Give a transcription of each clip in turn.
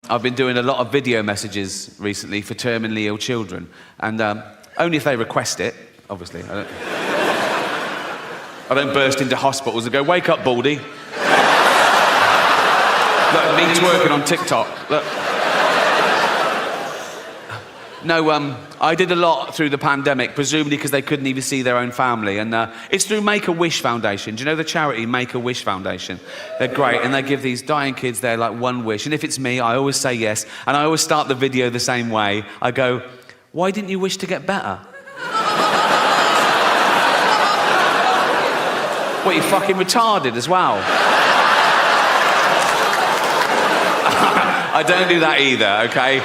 I've been doing a lot of video messages recently for terminally ill children, and only if they request it, obviously. I don't burst into hospitals and go, "Wake up, Baldy." Look, me twerking on TikTok. Look. No, I did a lot through the pandemic, presumably because they couldn't even see their own family. And it's through Make-A-Wish Foundation. Do you know the charity Make-A-Wish Foundation? They're great, and they give these dying kids their one wish. And if it's me, I always say yes. And I always start the video the same way. I go, "Why didn't you wish to get better?" What, you fucking retarded as well? I don't do that either, okay?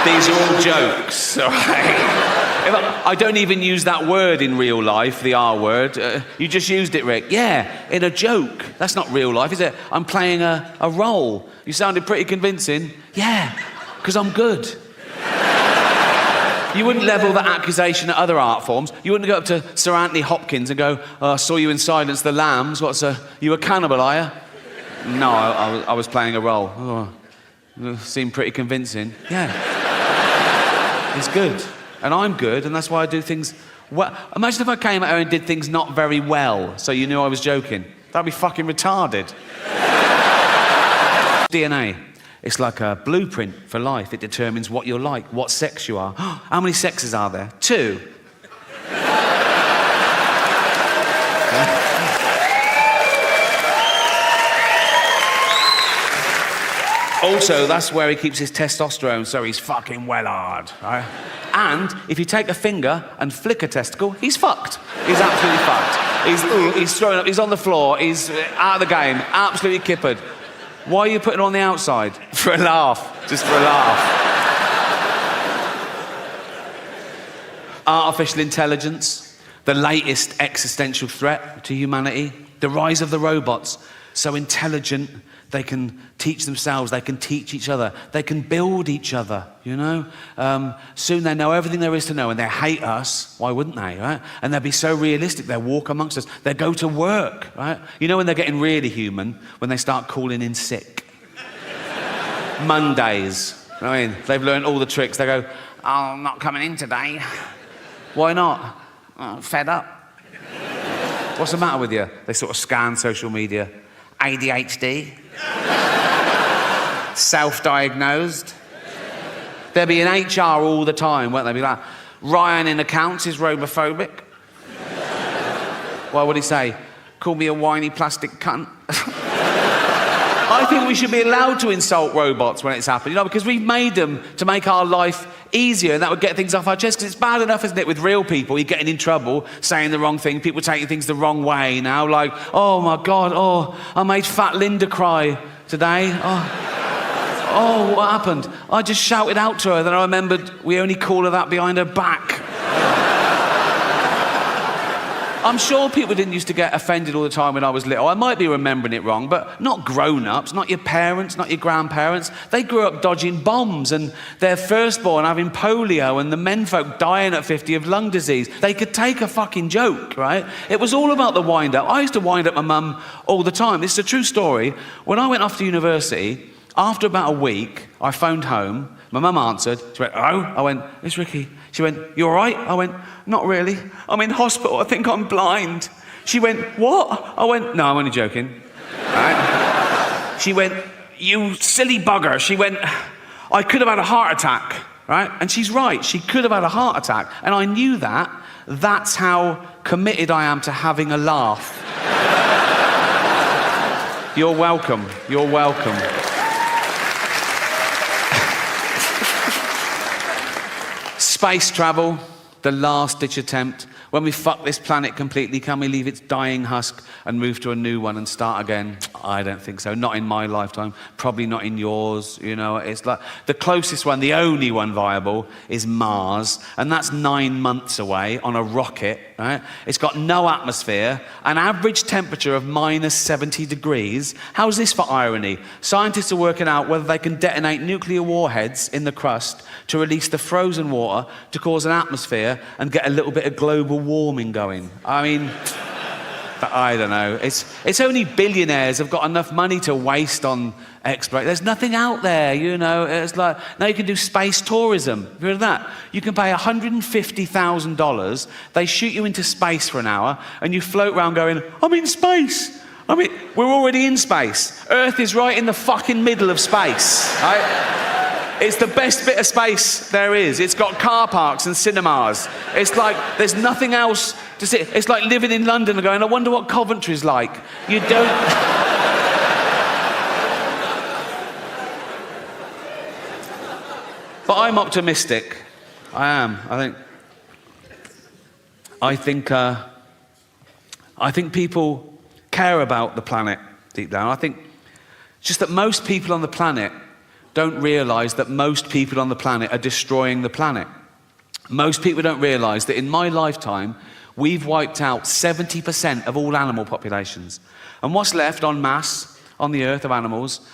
These are all jokes, all right? I don't even use that word in real life, the R word. You just used it, Rick. Yeah, in a joke. That's not real life, is it? I'm playing a role. You sounded pretty convincing. Yeah, because I'm good. You wouldn't level that accusation at other art forms. You wouldn't go up to Sir Anthony Hopkins and go, "Oh, I saw you in Silence the Lambs. You a cannibal, are you?" No, I was playing a role. Oh, seemed pretty convincing. Yeah. It's good. And I'm good, and that's why I do things well. Imagine if I came out here and did things not very well, so you knew I was joking. That'd be fucking retarded. DNA. It's like a blueprint for life. It determines what you're like, what sex you are. How many sexes are there? 2. Also, that's where he keeps his testosterone, so he's fucking well hard, right? And if you take a finger and flick a testicle, he's fucked. He's absolutely fucked. He's thrown up, he's on the floor, he's out of the game, absolutely kippered. Why are you putting it on the outside? For a laugh, just for a laugh. Artificial intelligence, the latest existential threat to humanity, the rise of the robots, so intelligent, they can teach themselves, they can teach each other, they can build each other, you know? Soon they know everything there is to know, and they hate us. Why wouldn't they, right? And they'll be so realistic, they'll walk amongst us, they'll go to work, right? You know when they're getting really human? When they start calling in sick. Mondays, I mean, they've learned all the tricks. They go, "Oh, I'm not coming in today." Why not? "Oh, fed up." What's the matter with you? They sort of scan social media. ADHD. Self-diagnosed. They'll be in HR all the time, won't they? Be like, "Ryan in accounts is robophobic." Why would he say? "Call me a whiny plastic cunt." I think we should be allowed to insult robots when it's happened, you know, because we've made them to make our life easier, and that would get things off our chest, because it's bad enough, isn't it, with real people, you're getting in trouble, saying the wrong thing, people taking things the wrong way now, like, "Oh my God, oh, I made fat Linda cry today. Oh, what happened? I just shouted out to her, then I remembered we only call her that behind her back." I'm sure people didn't used to get offended all the time when I was little. I might be remembering it wrong, but not grown-ups, not your parents, not your grandparents. They grew up dodging bombs and their firstborn having polio and the menfolk dying at 50 of lung disease. They could take a fucking joke, right? It was all about the wind-up. I used to wind up my mum all the time. This is a true story. When I went off to university, after about a week, I phoned home. My mum answered. She went, "Hello?" I went, "It's Ricky." She went, "You all right?" I went, "Not really. I'm in hospital. I think I'm blind." She went, "What?" I went, "No, I'm only joking." Right? She went, "You silly bugger." She went, "I could have had a heart attack." Right? And she's right. She could have had a heart attack. And I knew that. That's how committed I am to having a laugh. You're welcome. You're welcome. Space travel, the last-ditch attempt. When we fuck this planet completely, can we leave its dying husk and move to a new one and start again? I don't think so. Not in my lifetime. Probably not in yours. You know, it's like the closest one, the only one viable, is Mars, and that's 9 months away on a rocket. Right? It's got no atmosphere, an average temperature of minus 70 degrees. How's this for irony? Scientists are working out whether they can detonate nuclear warheads in the crust to release the frozen water to cause an atmosphere and get a little bit of global warming going. I mean, I don't know. It's only billionaires have got enough money to waste on exploration. There's nothing out there, you know. It's like, now you can do space tourism. Have you heard of that? You can pay $150,000. They shoot you into space for an hour, and you float around going, I'm in space. I mean, we're already in space. Earth is right in the fucking middle of space, right? It's the best bit of space there is. It's got car parks and cinemas. It's like there's nothing else to see. It's like living in London and going, I wonder what Coventry's like. You don't... But I'm optimistic. I am. I think people care about the planet deep down. I think it's just that most people on the planet don't realise that most people on the planet are destroying the planet. Most people don't realise that in my lifetime, we've wiped out 70% of all animal populations. And what's left en masse on the earth of animals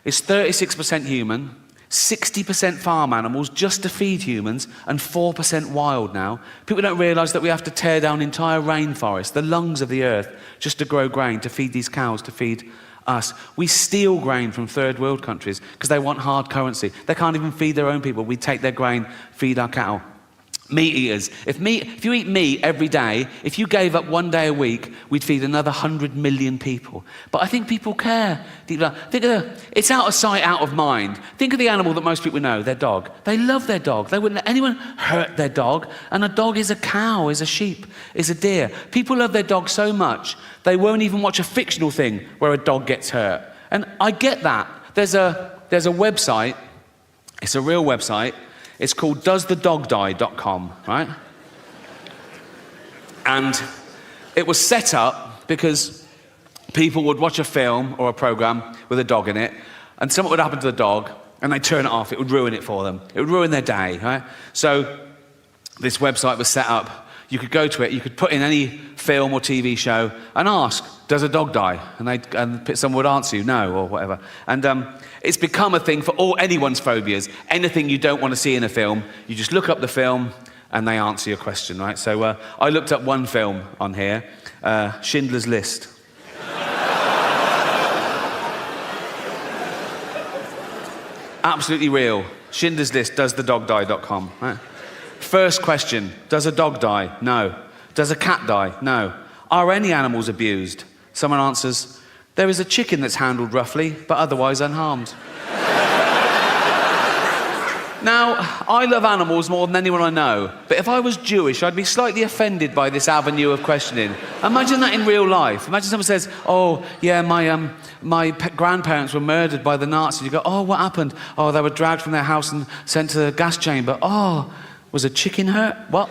is 36% human, 60% farm animals just to feed humans, and 4% wild now. People don't realise that we have to tear down entire rainforests, the lungs of the earth, just to grow grain, to feed these cows, to feed us. We steal grain from third world countries because they want hard currency. They can't even feed their own people. We take their grain, feed our cattle. Meat eaters. If you eat meat every day, if you gave up one day a week, we'd feed another 100 million people. But I think people care. It's out of sight, out of mind. Think of the animal that most people know, their dog. They love their dog. They wouldn't let anyone hurt their dog. And a dog is a cow, is a sheep, is a deer. People love their dog so much, they won't even watch a fictional thing where a dog gets hurt. And I get that. There's a website, it's a real website. It's called doesthedogdie.com, right? And it was set up because people would watch a film or a program with a dog in it, and something would happen to the dog, and they'd turn it off. It would ruin it for them. It would ruin their day, right? So this website was set up. You could go to it, you could put in any film or TV show and ask, does a dog die? And someone would answer you, no, or whatever. And it's become a thing for anyone's phobias. Anything you don't want to see in a film, you just look up the film and they answer your question, right? So I looked up one film on here, Schindler's List. Absolutely real. Schindler's List, doesthedogdie.com, right? First question, does a dog die? No. Does a cat die? No. Are any animals abused? Someone answers, there is a chicken that's handled roughly, but otherwise unharmed. Now, I love animals more than anyone I know, but if I was Jewish, I'd be slightly offended by this avenue of questioning. Imagine that in real life. Imagine someone says, oh, yeah, my grandparents were murdered by the Nazis. You go, oh, what happened? Oh, they were dragged from their house and sent to the gas chamber. Oh, was a chicken hurt? What?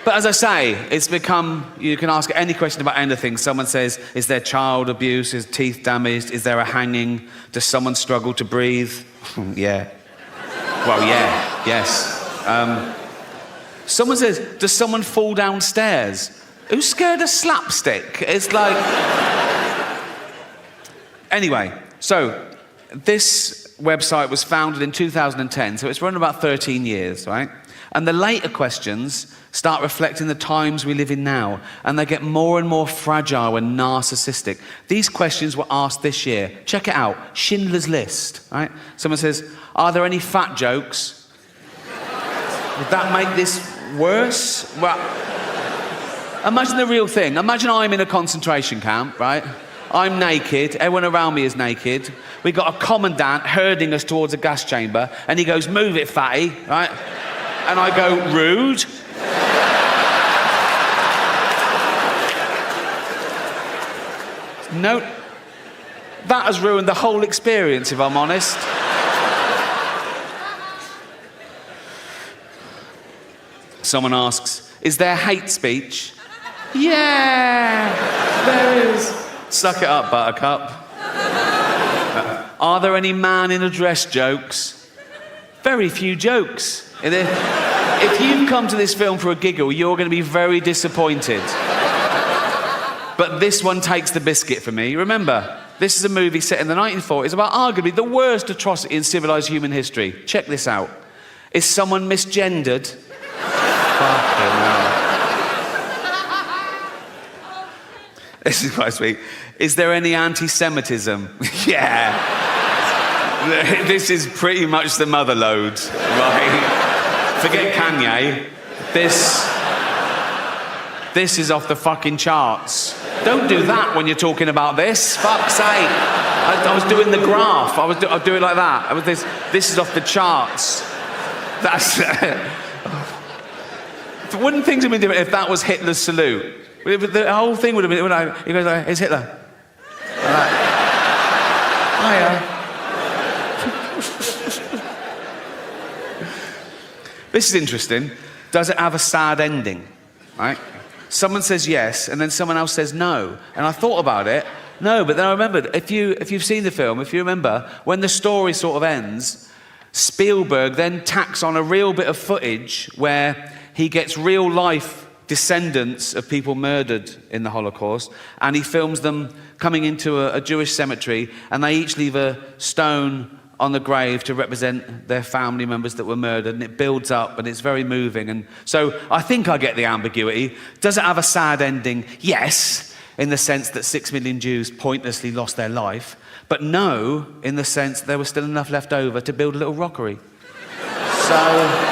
But as I say, it's become, you can ask any question about anything. Someone says, is there child abuse? Is teeth damaged? Is there a hanging? Does someone struggle to breathe? Yeah. Well, yeah, yes. Someone says, does someone fall downstairs? Who's scared of slapstick? It's like... Anyway, so this website was founded in 2010, so it's run about 13 years, right? And the later questions start reflecting the times we live in now, and they get more and more fragile and narcissistic. These questions were asked this year. Check it out, Schindler's List, right? Someone says, are there any fat jokes? Would that make this worse? Well, imagine the real thing. Imagine I'm in a concentration camp, right? I'm naked, everyone around me is naked. We've got a commandant herding us towards a gas chamber, and he goes, move it, fatty, right? And I go, rude. No, that has ruined the whole experience, if I'm honest. Someone asks, is there hate speech? Yeah, there is. Suck it up, buttercup. Are there any man in a dress jokes? Very few jokes. If you've come to this film for a giggle, you're going to be very disappointed. But this one takes the biscuit for me. Remember, this is a movie set in the 1940s about arguably the worst atrocity in civilized human history. Check this out. Is someone misgendered? Fucking hell. This is quite sweet. Is there any anti-Semitism? Yeah. This is pretty much the mother load, right? Forget Kanye. This is off the fucking charts. Don't do that when you're talking about this. Fuck's sake. I was doing the graph. I was doing like that. This is off the charts. That's... Wouldn't things have been different if that was Hitler's salute? The whole thing would have been... He goes like, it's Hitler. Like, hiya. This is interesting. Does it have a sad ending? Right? Someone says yes, and then someone else says no. And I thought about it. No, but then I remembered, if you've seen the film, if you remember, when the story sort of ends, Spielberg then tacks on a real bit of footage where he gets real life descendants of people murdered in the Holocaust, and he films them coming into a Jewish cemetery, and they each leave a stone on the grave to represent their family members that were murdered, and it builds up, and it's very moving. And so I think I get the ambiguity. Does it have a sad ending? Yes, in the sense that 6 million Jews pointlessly lost their life, but no, in the sense there was still enough left over to build a little rockery. So...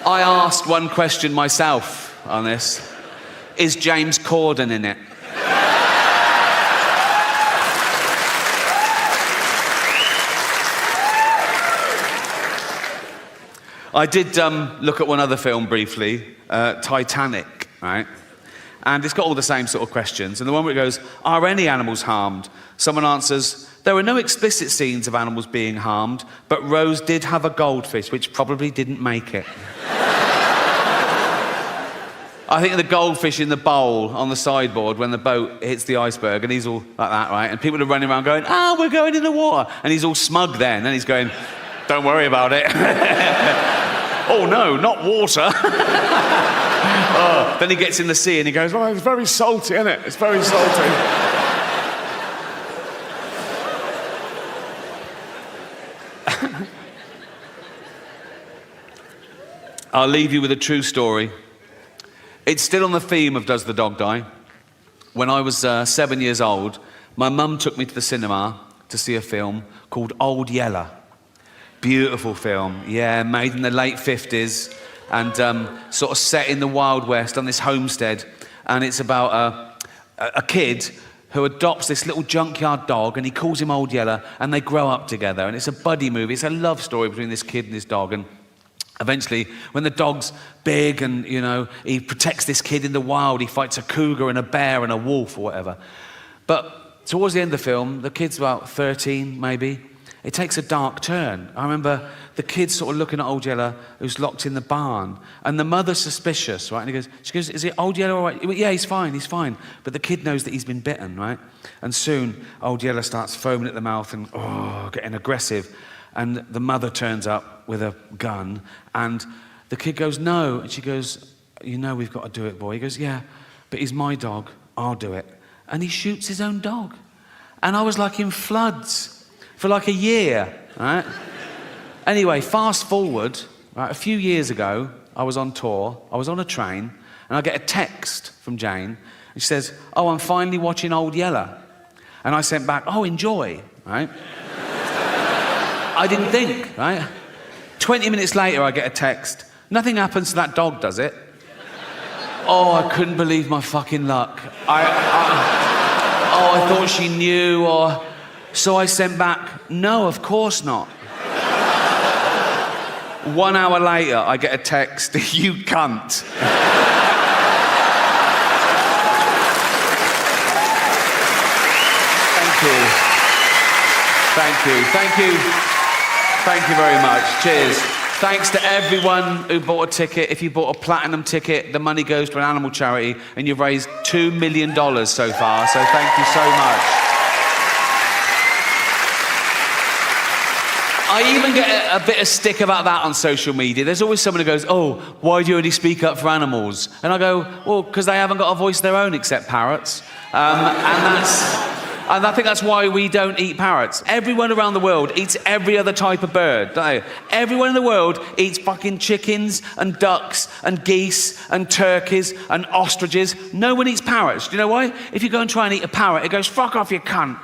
I asked one question myself on this. Is James Corden in it? I did look at one other film briefly, Titanic, right? And it's got all the same sort of questions. And the one where it goes, are any animals harmed? Someone answers, there were no explicit scenes of animals being harmed, but Rose did have a goldfish, which probably didn't make it. I think the goldfish in the bowl on the sideboard when the boat hits the iceberg, and he's all like that, right? And people are running around going, we're going in the water. And he's all smug then, and he's going, don't worry about it. Oh no, not water. Then he gets in the sea and he goes, it's very salty, isn't it? It's very salty. I'll leave you with a true story. It's still on the theme of Does the Dog Die? When I was 7 years old, my mum took me to the cinema to see a film called Old Yeller. Beautiful film, yeah, made in the late 50s and sort of set in the Wild West on this homestead. And it's about a kid who adopts this little junkyard dog, and he calls him Old Yeller, and they grow up together. And it's a buddy movie. It's a love story between this kid and this dog. And eventually, when the dog's big and, you know, he protects this kid in the wild, he fights a cougar and a bear and a wolf or whatever. But towards the end of the film, the kid's about 13, maybe. It takes a dark turn. I remember the kid sort of looking at Old Yeller, who's locked in the barn, and the mother's suspicious, right? And she goes, is it Old Yeller all right? He went, yeah, he's fine. But the kid knows that he's been bitten, right? And soon, Old Yeller starts foaming at the mouth and, getting aggressive. And the mother turns up with a gun, and the kid goes, no. And she goes, you know we've got to do it, boy. He goes, yeah, but he's my dog. I'll do it. And he shoots his own dog. And I was like in floods for like a year, right? Anyway, fast forward, right, a few years ago, I was on tour, I was on a train, and I get a text from Jane, and she says, I'm finally watching Old Yeller. And I sent back, enjoy, right? I didn't think, right? 20 minutes later, I get a text. Nothing happens to that dog, does it? I couldn't believe my fucking luck. I thought she knew, So I sent back, no, of course not. 1 hour later, I get a text, you cunt. Thank you very much. Cheers. Thanks to everyone who bought a ticket. If you bought a platinum ticket, the money goes to an animal charity, and you've raised $2 million so far, so thank you so much. I even get a bit of stick about that on social media. There's always someone who goes, why do you only speak up for animals? And I go, well, because they haven't got a voice of their own except parrots. And And I think that's why we don't eat parrots. Everyone around the world eats every other type of bird, don't they? Everyone in the world eats fucking chickens and ducks and geese and turkeys and ostriches. No one eats parrots. Do you know why? If you go and try and eat a parrot, it goes, fuck off, you cunt.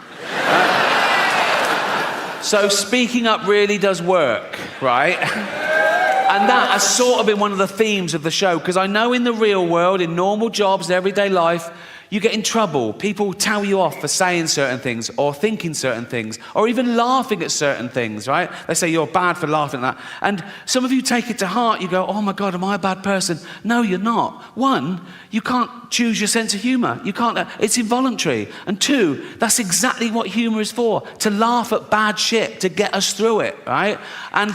So speaking up really does work, right? And that has sort of been one of the themes of the show, because I know in the real world, in normal jobs, everyday life, you get in trouble. People tell you off for saying certain things or thinking certain things or even laughing at certain things, right? They say you're bad for laughing at that. And some of you take it to heart. You go, oh my God, am I a bad person? No, you're not. One, you can't choose your sense of humour. You can't, it's involuntary. And two, that's exactly what humour is for, to laugh at bad shit, to get us through it, right? And...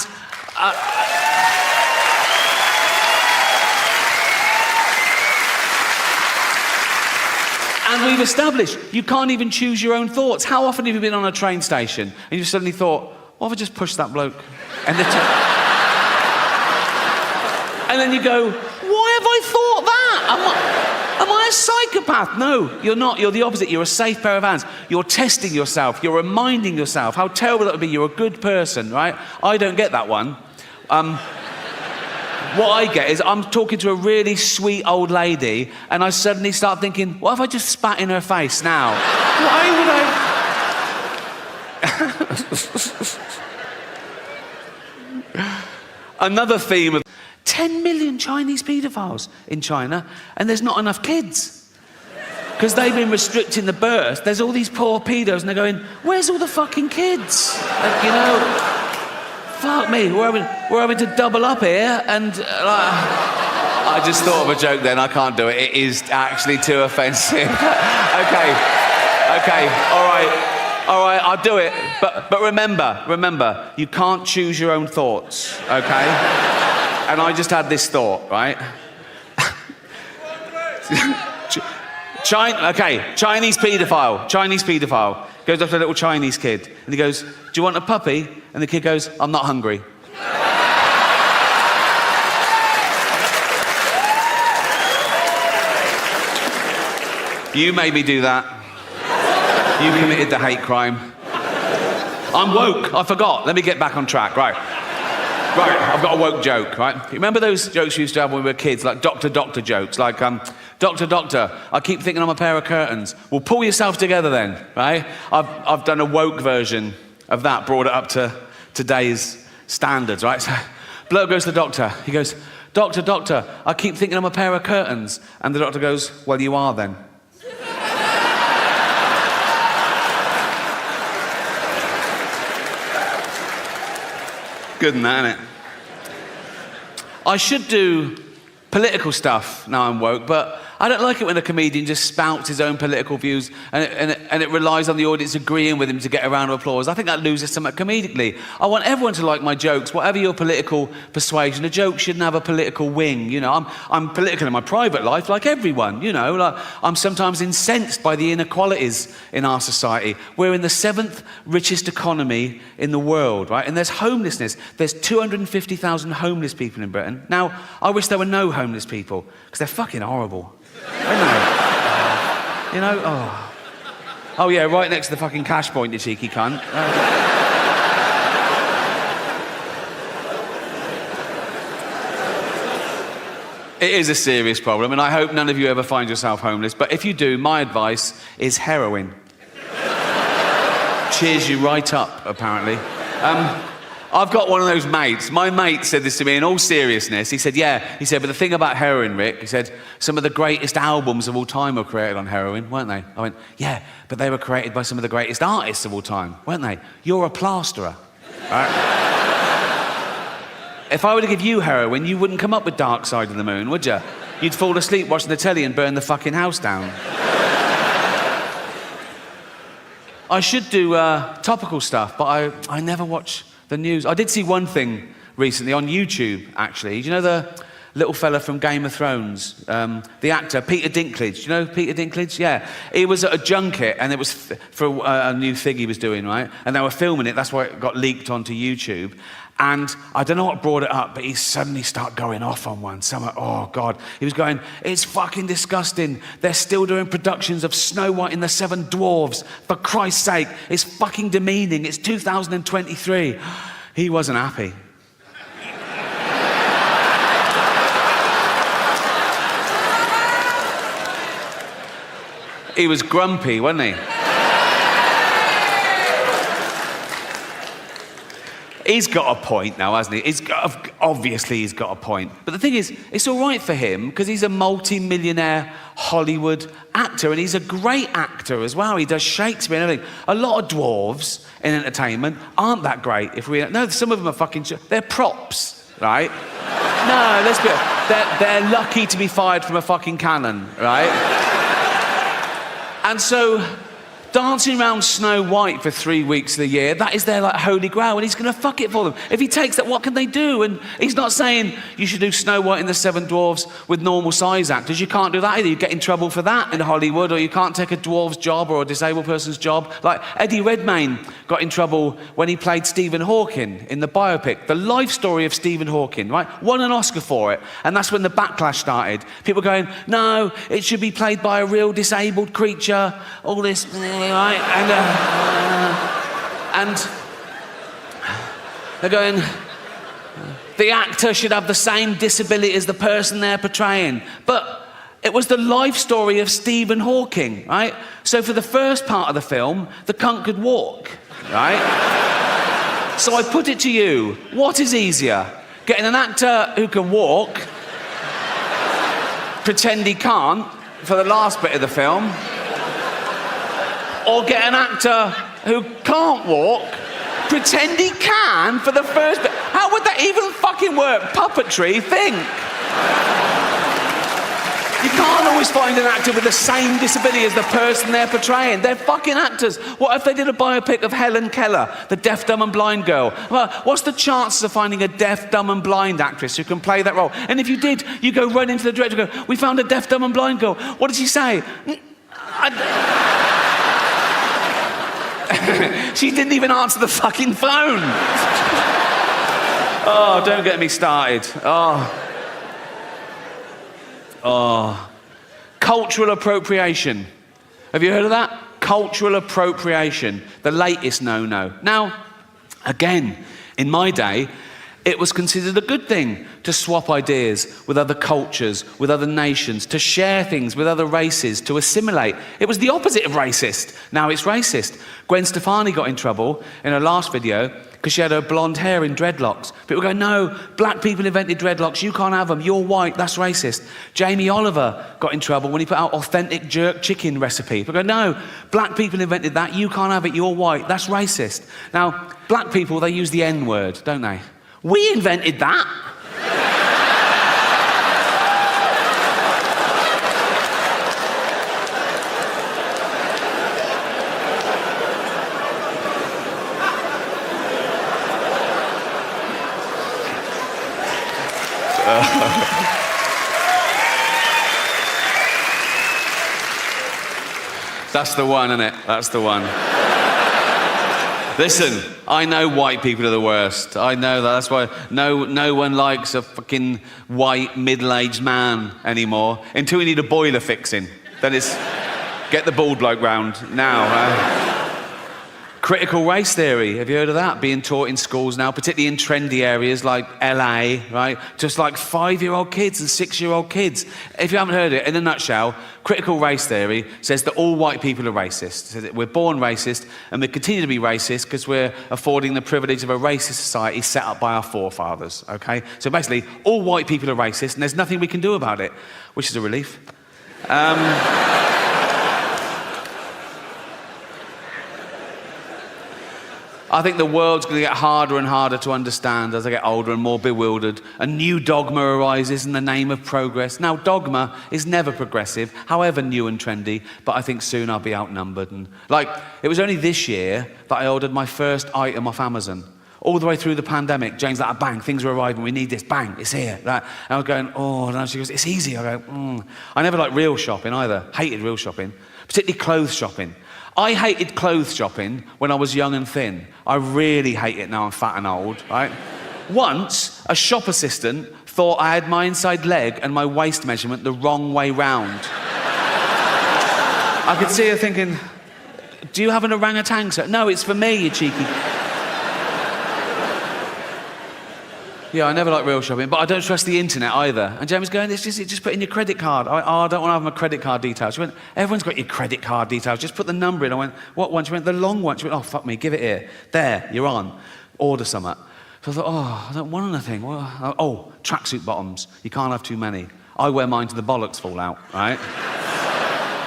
And we've established you can't even choose your own thoughts. How often have you been on a train station and you suddenly thought, what if I just pushed that bloke? And then you go, why have I thought that? Am I a psychopath? No, you're not. You're the opposite. You're a safe pair of hands. You're testing yourself. You're reminding yourself how terrible that would be. You're a good person, right? I don't get that one. What I get is I'm talking to a really sweet old lady and I suddenly start thinking, what if I just spat in her face now? Why would I? Another theme of 10 million Chinese paedophiles in China, and there's not enough kids. Because they've been restricting the birth. There's all these poor pedos and they're going, where's all the fucking kids? And, you know... Fuck me, we're having to double up here and... I just thought of a joke then, I can't do it. It is actually too offensive. Okay, all right, I'll do it. But remember, you can't choose your own thoughts, okay? And I just had this thought, right? Chinese paedophile. Goes up to a little Chinese kid and he goes, do you want a puppy? And the kid goes, I'm not hungry. You made me do that. You committed the hate crime. I'm woke, I forgot. Let me get back on track, right, I've got a woke joke, right? You remember those jokes we used to have when we were kids, like doctor jokes, like, Doctor, I keep thinking I'm a pair of curtains. Well, pull yourself together then, right? I've done a woke version of that, brought it up to today's standards, right? So, bloke goes to the doctor. He goes, Doctor, I keep thinking I'm a pair of curtains. And the doctor goes, well, you are then. Good in that, isn't it? I should do political stuff now I'm woke, but I don't like it when a comedian just spouts his own political views and it relies on the audience agreeing with him to get a round of applause. I think that loses something comedically. I want everyone to like my jokes, whatever your political persuasion. A joke shouldn't have a political wing, you know. I'm political in my private life, like everyone, you know. Like, I'm sometimes incensed by the inequalities in our society. We're in the 7th richest economy in the world, right? And there's homelessness. There's 250,000 homeless people in Britain. Now, I wish there were no homeless people, because they're fucking horrible. You know, oh yeah, right next to the fucking cash point, you cheeky cunt. It is a serious problem, and I hope none of you ever find yourself homeless, but if you do, my advice is heroin. Cheers you right up, apparently. I've got one of those mates. My mate said this to me in all seriousness. He said, but the thing about heroin, Rick, he said, some of the greatest albums of all time were created on heroin, weren't they? I went, yeah, but they were created by some of the greatest artists of all time, weren't they? You're a plasterer, right? If I were to give you heroin, you wouldn't come up with Dark Side of the Moon, would you? You'd fall asleep watching the telly and burn the fucking house down. I should do topical stuff, but I never watch the news. I did see one thing recently on YouTube, actually. Do you know the little fella from Game of Thrones? The actor, Peter Dinklage. Do you know Peter Dinklage? Yeah. He was at a junket, and it was for a new thing he was doing, right? And they were filming it. That's why it got leaked onto YouTube. And I don't know what brought it up, but he suddenly started going off on one. Oh God. He was going, it's fucking disgusting. They're still doing productions of Snow White and the Seven Dwarfs. For Christ's sake, it's fucking demeaning. It's 2023. He wasn't happy. He was grumpy, wasn't he? He's got a point now, hasn't he? Obviously he's got a point. But the thing is, it's all right for him because he's a multi-millionaire Hollywood actor, and he's a great actor as well. He does Shakespeare and everything. A lot of dwarves in entertainment aren't that great. No, some of them are they're props, right? No, let's be honest. They're lucky to be fired from a fucking cannon, right? And so, dancing around Snow White for 3 weeks of the year, that is their holy grail, and he's going to fuck it for them. If he takes that, what can they do? And he's not saying you should do Snow White and the Seven Dwarfs with normal size actors. You can't do that either. You get in trouble for that in Hollywood, or you can't take a dwarf's job or a disabled person's job. Like Eddie Redmayne got in trouble when he played Stephen Hawking in the biopic, The Life Story of Stephen Hawking, right? Won an Oscar for it, and that's when the backlash started. People going, no, it should be played by a real disabled creature, all this... Right? And they're going, the actor should have the same disability as the person they're portraying. But it was the life story of Stephen Hawking, right? So for the first part of the film, the cunt could walk, right? So I put it to you, what is easier? Getting an actor who can walk, pretend he can't for the last bit of the film, or get an actor who can't walk, pretend he can for the first bit. How would that even fucking work? Puppetry, think. You can't always find an actor with the same disability as the person they're portraying. They're fucking actors. What if they did a biopic of Helen Keller, the deaf, dumb and blind girl? Well, what's the chances of finding a deaf, dumb and blind actress who can play that role? And if you did, you go run into the director and go, we found a deaf, dumb and blind girl. What did she say? She didn't even answer the fucking phone. Oh, don't get me started. Cultural appropriation. Have you heard of that? Cultural appropriation. The latest no-no. Now, again, in my day, it was considered a good thing to swap ideas with other cultures, with other nations, to share things with other races, to assimilate. It was the opposite of racist. Now it's racist. Gwen Stefani got in trouble in her last video because she had her blonde hair in dreadlocks. People go, no, black people invented dreadlocks, you can't have them, you're white, that's racist. Jamie Oliver got in trouble when he put out authentic jerk chicken recipe. People go, no, black people invented that, you can't have it, you're white, that's racist. Now, black people, they use the N-word, don't they? We invented that. That's the one, isn't it? That's the one. Listen, I know white people are the worst. I know that. That's why no one likes a fucking white middle-aged man anymore until we need a boiler fixing. Then it's get the bald bloke round now. Critical race theory, have you heard of that? Being taught in schools now, particularly in trendy areas like LA, right? Just like 5-year-old kids and 6-year-old kids. If you haven't heard it, in a nutshell, critical race theory says that all white people are racist. It says that we're born racist and we continue to be racist because we're affording the privilege of a racist society set up by our forefathers, okay? So basically, all white people are racist and there's nothing we can do about it, which is a relief. I think the world's going to get harder and harder to understand as I get older and more bewildered. A new dogma arises in the name of progress. Now, dogma is never progressive, however new and trendy, but I think soon I'll be outnumbered. And it was only this year that I ordered my first item off Amazon. All the way through the pandemic, Jane's like, bang, things are arriving, we need this, bang, it's here. Right? And I was going, oh, and she goes, it's easy. I go, I never liked real shopping either, hated real shopping, particularly clothes shopping. I hated clothes shopping when I was young and thin. I really hate it now I'm fat and old, right? once, a shop assistant thought I had my inside leg and my waist measurement the wrong way round. I could see her thinking, do you have an orangutan, sir? No, it's for me, you cheeky. Yeah, I never like real shopping, but I don't trust the internet either. And Jamie's going, just put in your credit card. I don't want to have my credit card details. She went, everyone's got your credit card details. Just put the number in. I went, what one? She went, the long one. She went, oh, fuck me, give it here. There, you're on. Order something. So I thought, oh, I don't want anything. Oh, tracksuit bottoms. You can't have too many. I wear mine till the bollocks fall out, right?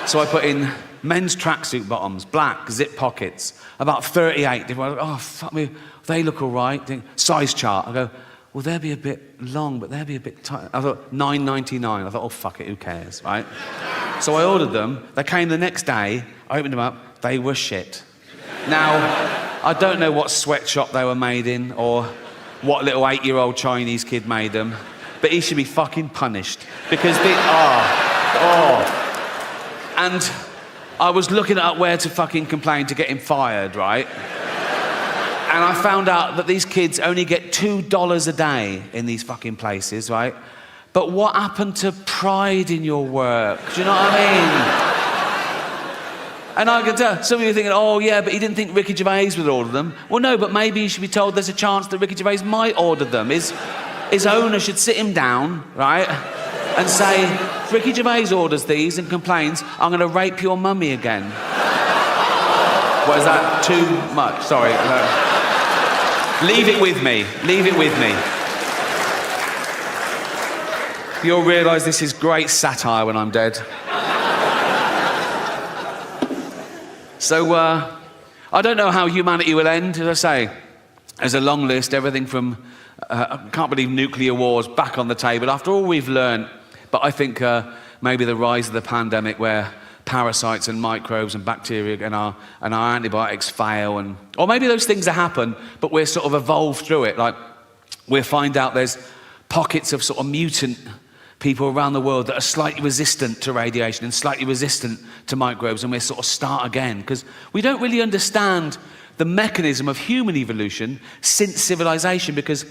So I put in men's tracksuit bottoms, black, zip pockets, about 38 different. Oh, fuck me, they look all right. Size chart. I go, well, they'll be a bit long, but they'll be a bit tight. I thought, $9.99. I thought, oh, fuck it, who cares, right? So I ordered them. They came the next day. I opened them up. They were shit. Now, I don't know what sweatshop they were made in or what little 8-year-old Chinese kid made them, but he should be fucking punished because they And I was looking at where to fucking complain to get him fired, right? And I found out that these kids only get $2 a day in these fucking places, right? But what happened to pride in your work? Do you know what I mean? And I can tell, some of you are thinking, oh yeah, but he didn't think Ricky Gervais would order them. Well, no, but maybe you should be told there's a chance that Ricky Gervais might order them. His owner should sit him down, right? And say, if Ricky Gervais orders these and complains, I'm going to rape your mummy again. What, is that too much? Sorry. No. Leave it with me. Leave it with me. You'll realise this is great satire when I'm dead. So, I don't know how humanity will end, as I say. There's a long list, everything from, I can't believe nuclear wars back on the table, after all we've learned. But I think maybe the rise of the pandemic where parasites and microbes and bacteria and our antibiotics fail, or maybe those things that happen, but we're sort of evolved through it. Like, we'll find out there's pockets of sort of mutant people around the world that are slightly resistant to radiation and slightly resistant to microbes, and we'll sort of start again. Because we don't really understand the mechanism of human evolution since civilization, because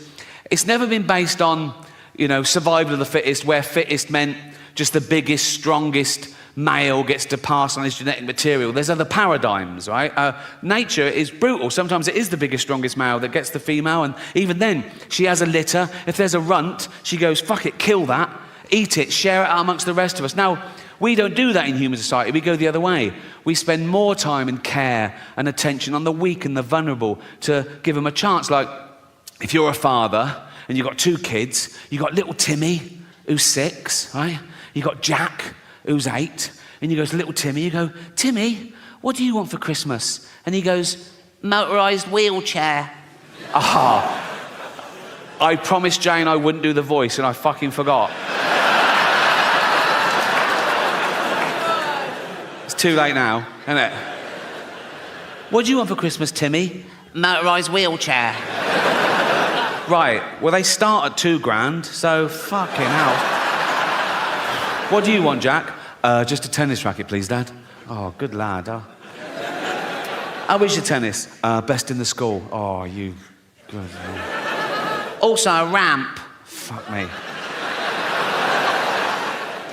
it's never been based on, you know, survival of the fittest, where fittest meant just the biggest, strongest male gets to pass on his genetic material. There's other paradigms, right? Nature is brutal. Sometimes it is the biggest, strongest male that gets the female, and even then, she has a litter. If there's a runt, she goes, fuck it, kill that, eat it, share it out amongst the rest of us. Now, we don't do that in human society. We go the other way. We spend more time and care and attention on the weak and the vulnerable to give them a chance. Like, if you're a father and you've got 2 kids, you've got little Timmy, who's 6, right? You've got Jack, who's 8, and you go to little Timmy, you go, Timmy, what do you want for Christmas? And he goes, motorised wheelchair. I promised Jane I wouldn't do the voice, and I fucking forgot. It's too late now, isn't it? What do you want for Christmas, Timmy? Motorised wheelchair. Right, well, they start at $2,000, so fucking hell. What do you want, Jack? Just a tennis racket, please, Dad. Oh, good lad. How is your tennis? Best in the school. Oh, you... Good. Also a ramp. Fuck me.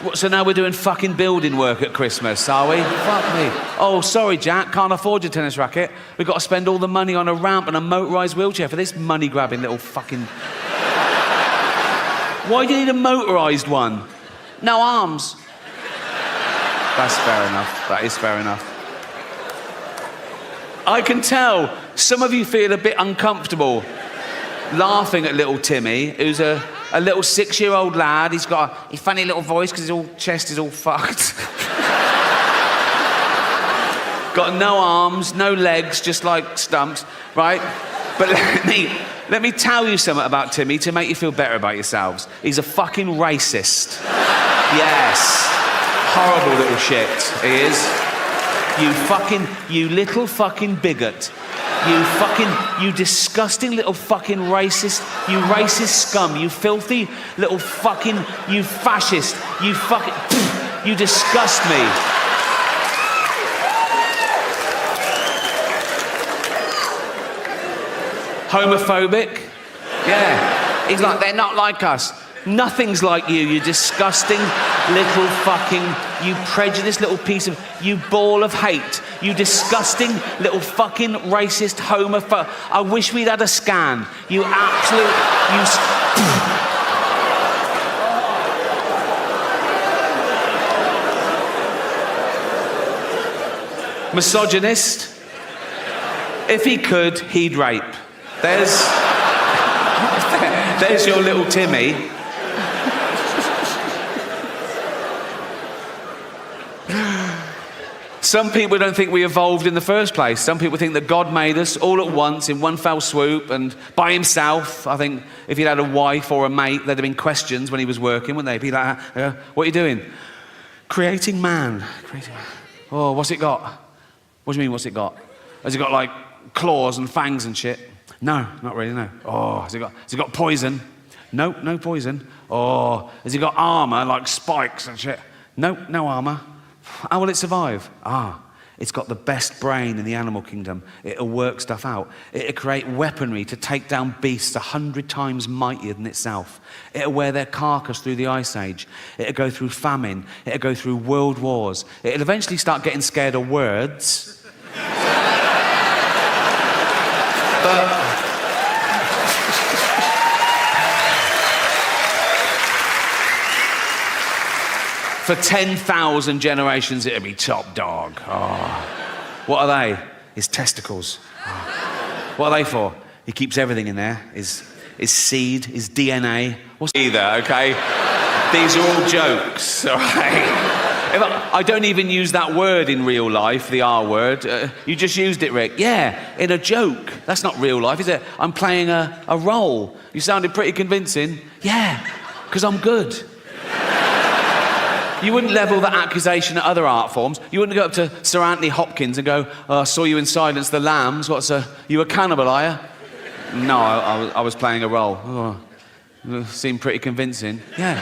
What, so now we're doing fucking building work at Christmas, are we? Fuck me. Oh, sorry, Jack, can't afford your tennis racket. We've got to spend all the money on a ramp and a motorised wheelchair for this money-grabbing little fucking... Why do you need a motorised one? No arms. That's fair enough. That is fair enough. I can tell some of you feel a bit uncomfortable laughing at little Timmy, who's a little 6-year-old lad. He's got a funny little voice because his chest is all fucked. Got no arms, no legs, just like stumps, right? But let me tell you something about Timmy to make you feel better about yourselves. He's a fucking racist. Yes. Horrible little shit, he is. You little fucking bigot. You disgusting little fucking racist, you racist scum, you filthy little fucking, you fascist, you fucking, you disgust me. Homophobic, Yeah. He's like, they're not like us. Nothing's like you disgusting little fucking, you prejudiced little piece of, you ball of hate. You disgusting little fucking racist homophobe. I wish we'd had a scan. You absolute, misogynist. If he could, he'd rape. There's your little Timmy. Some people don't think we evolved in the first place. Some people think that God made us all at once in one fell swoop and by himself. I think if he'd had a wife or a mate, there'd have been questions when he was working, wouldn't they? Be like, what are you doing? Creating man. Oh, what's it got? What do you mean, what's it got? Has it got like claws and fangs and shit? No, not really, no. Oh, has it got poison? No, no poison. Oh, has it got armour like spikes and shit? No, no armour. How will it survive? It's got the best brain in the animal kingdom. It'll work stuff out. It'll create weaponry to take down beasts 100 times mightier than itself. It'll wear their carcass through the Ice Age. It'll go through famine. It'll go through world wars. It'll eventually start getting scared of words. But for 10,000 generations, it'll be top dog. Oh. What are they? His testicles. Oh. What are they for? He keeps everything in there. His seed, his DNA. What's either, okay? These are all jokes, all right? I don't even use that word in real life, the R word. You just used it, Rick. Yeah, in a joke. That's not real life, is it? I'm playing a role. You sounded pretty convincing. Yeah, because I'm good. You wouldn't level that accusation at other art forms. You wouldn't go up to Sir Anthony Hopkins and go, I saw you in Silence the Lambs. You a cannibal, are you? No, I was playing a role. Oh, seemed pretty convincing. Yeah.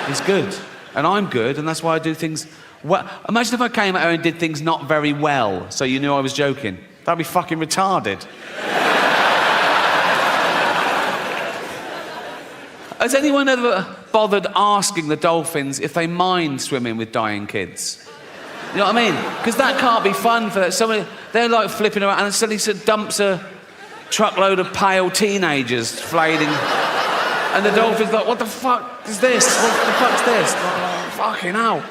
He's good. And I'm good, and that's why I do things well. Imagine if I came at her and did things not very well, so you knew I was joking. That'd be fucking retarded. Has anyone ever bothered asking the dolphins if they mind swimming with dying kids? You know what I mean? Because that can't be fun for somebody. They're like flipping around and suddenly dumps a truckload of pale teenagers flailing. And the dolphin's like, what the fuck is this? What the fuck's this? Oh, fucking hell.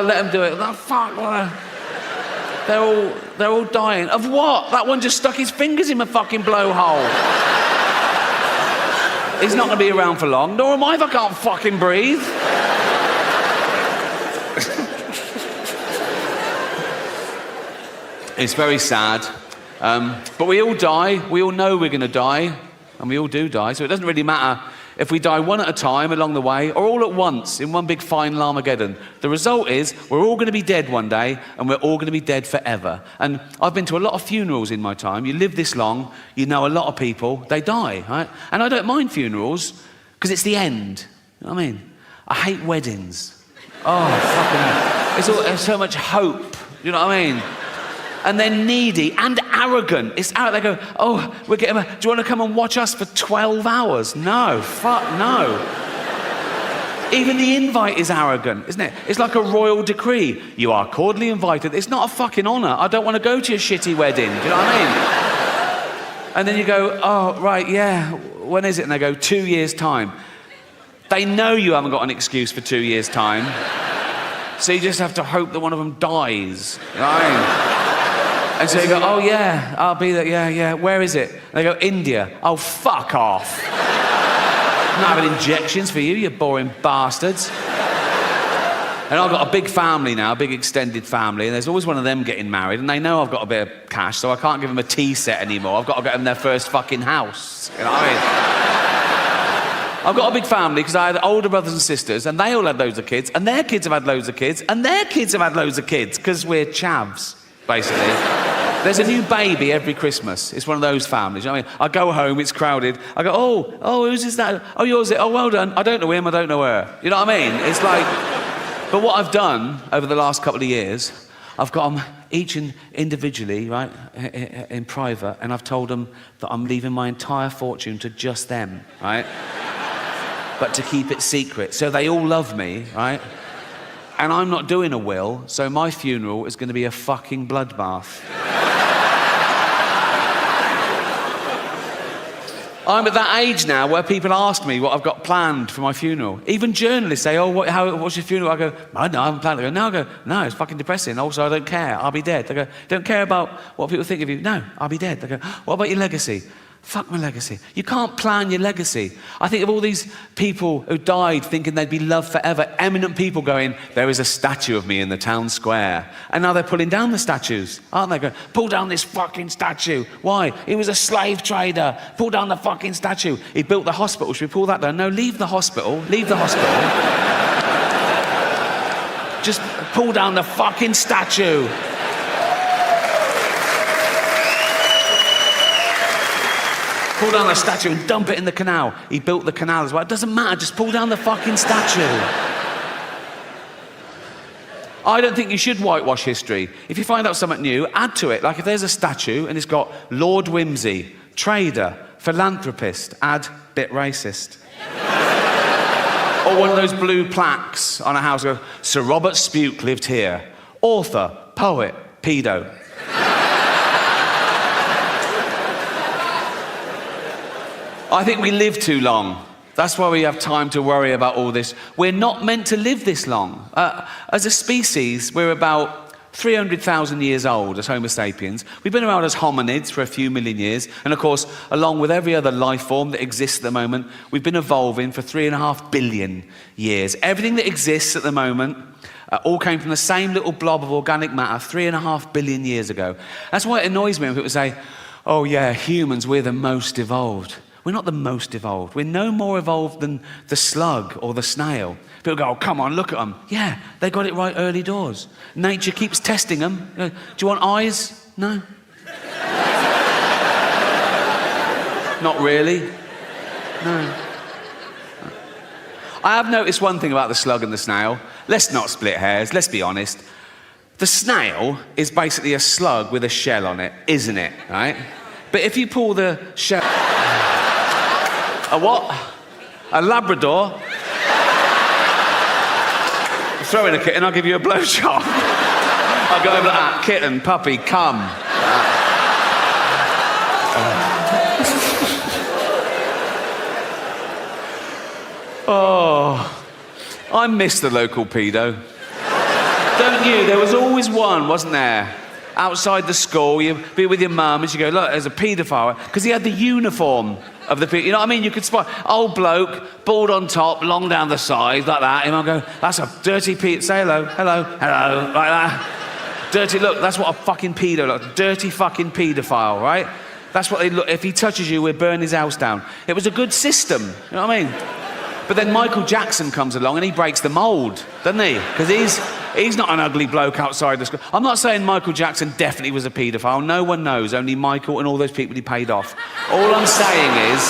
Let them do it. Oh, fuck. They're all dying. Of what? That one just stuck his fingers in my fucking blowhole. He's not going to be around for long, nor am I if I can't fucking breathe. It's very sad. But we all die. We all know we're going to die. And we all do die. So it doesn't really matter if we die one at a time along the way or all at once in one big final Armageddon. The result is we're all going to be dead one day and we're all going to be dead forever. And I've been to a lot of funerals in my time. You live this long, you know a lot of people, they die, right? And I don't mind funerals because it's the end. You know what I mean? I hate weddings. Oh, fucking hell. There's so much hope. You know what I mean? And they're needy and arrogant. It's out. They go, oh, do you want to come and watch us for 12 hours? No, fuck no. Even the invite is arrogant, isn't it? It's like a royal decree. You are cordially invited. It's not a fucking honour. I don't want to go to your shitty wedding. Do you know what I mean? And then you go, oh, right, yeah, when is it? And they go, 2 years' time. They know you haven't got an excuse for 2 years' time. So you just have to hope that one of them dies. You know what I mean? And so you go, oh yeah, I'll be there, yeah, where is it? And they go, India. Oh, fuck off. I'm not having injections for you boring bastards. And I've got a big family now, a big extended family, and there's always one of them getting married, and they know I've got a bit of cash, so I can't give them a tea set anymore. I've got to get them their first fucking house. You know what I mean? I've got a big family because I had older brothers and sisters, and they all had loads of kids, and their kids have had loads of kids, and their kids have had loads of kids, because we're chavs. Basically. There's a new baby every Christmas. It's one of those families. You know what I mean? I go home, it's crowded. I go, oh, whose is that? Oh, yours is it? Oh, well done. I don't know him, I don't know her. You know what I mean? It's like, but what I've done over the last couple of years, I've got them each individually, right, in private, and I've told them that I'm leaving my entire fortune to just them, right? But to keep it secret. So they all love me, right? And I'm not doing a will, so my funeral is going to be a fucking bloodbath. I'm at that age now where people ask me what I've got planned for my funeral. Even journalists say, oh, what's your funeral? I go, I haven't planned it. They go, no, it's fucking depressing. Also, I don't care. I'll be dead. They go, don't care about what people think of you. No, I'll be dead. They go, what about your legacy? Fuck my legacy. You can't plan your legacy. I think of all these people who died thinking they'd be loved forever, eminent people going, there is a statue of me in the town square. And now they're pulling down the statues, aren't they? Going, pull down this fucking statue. Why? He was a slave trader. Pull down the fucking statue. He built the hospital. Should we pull that down? No, leave the hospital. Leave the hospital. Just pull down the fucking statue. Pull down the statue and dump it in the canal. He built the canal as well. It doesn't matter, just pull down the fucking statue. I don't think you should whitewash history. If you find out something new, add to it. Like if there's a statue and it's got Lord Whimsy, trader, philanthropist, add bit racist. Or one of those blue plaques on a house, go, Sir Robert Spuke lived here. Author, poet, pedo. I think we live too long. That's why we have time to worry about all this. We're not meant to live this long. As a species, we're about 300,000 years old as Homo sapiens. We've been around as hominids for a few million years. And of course, along with every other life form that exists at the moment, we've been evolving for 3.5 billion years. Everything that exists at the moment all came from the same little blob of organic matter 3.5 billion years ago. That's why it annoys me when people say, oh yeah, humans, we're the most evolved. We're not the most evolved. We're no more evolved than the slug or the snail. People go, oh, come on, look at them. Yeah, they got it right early doors. Nature keeps testing them. Do you want eyes? No. Not really. No. I have noticed one thing about the slug and the snail. Let's not split hairs, let's be honest. The snail is basically a slug with a shell on it, isn't it, right? But if you pull the shell... A what? A Labrador? Throw in a kitten, I'll give you a blowjob. I'll go over like that. Kitten, puppy, come. Oh, I miss the local pedo. Don't you? There was always one, wasn't there? Outside the school, you'd be with your mum and she'd go, look, there's a paedophile. Because he had the uniform of the you know what I mean? You could spot old bloke, bald on top, long down the sides, like that. And I'll go, that's a dirty say hello, hello, hello, like that. Dirty, look, that's what a fucking pedo looks. Dirty fucking paedophile, right? That's what they look. If he touches you, we'll burn his house down. It was a good system, you know what I mean? But then Michael Jackson comes along and he breaks the mould, doesn't he? Because he's not an ugly bloke outside the school. I'm not saying Michael Jackson definitely was a paedophile. No one knows, only Michael and all those people he paid off. All I'm saying is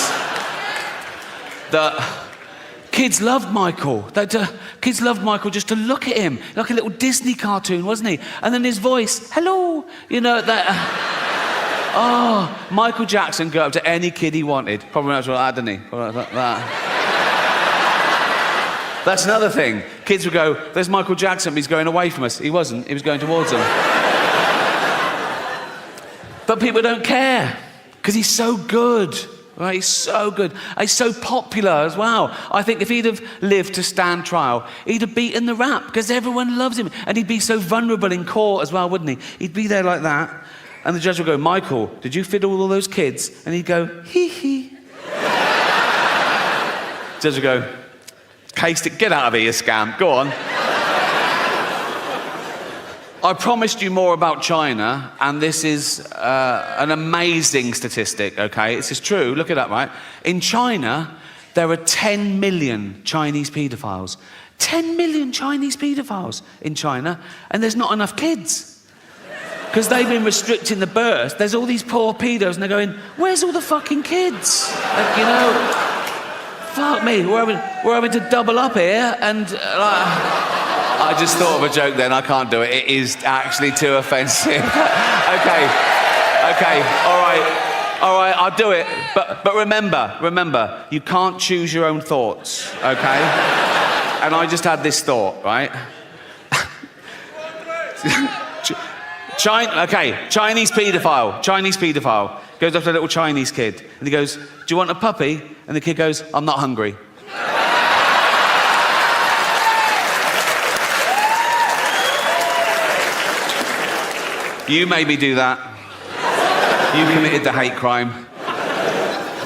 that kids loved Michael. Kids loved Michael just to look at him, like a little Disney cartoon, wasn't he? And then his voice, hello, you know, that... oh, Michael Jackson got up to any kid he wanted. Probably not like that, didn't he? Probably like that. That's another thing. Kids would go, there's Michael Jackson, but he's going away from us. He wasn't, he was going towards them. But people don't care, because he's so good, right? He's so good. He's so popular as well. I think if he'd have lived to stand trial, he'd have beaten the rap, because everyone loves him. And he'd be so vulnerable in court as well, wouldn't he? He'd be there like that, and the judge would go, Michael, did you fiddle all those kids? And he'd go, hee hee. Judge would go, cased it, get out of here, you scam, go on. I promised you more about China, and this is an amazing statistic, okay? This is true, look it up, right? In China, there are 10 million Chinese paedophiles. 10 million Chinese paedophiles in China, and there's not enough kids. Because they've been restricting the birth. There's all these poor pedos, and they're going, where's all the fucking kids? Like, you know... Fuck me, we're having to double up here and I just thought of a joke then. I can't do it. It is actually too offensive. Okay, all right, I'll do it. But remember, you can't choose your own thoughts, okay? And I just had this thought, right? Chinese paedophile goes up to a little Chinese kid and he goes, "Do you want a puppy?" And the kid goes, "I'm not hungry." You made me do that. You committed the hate crime.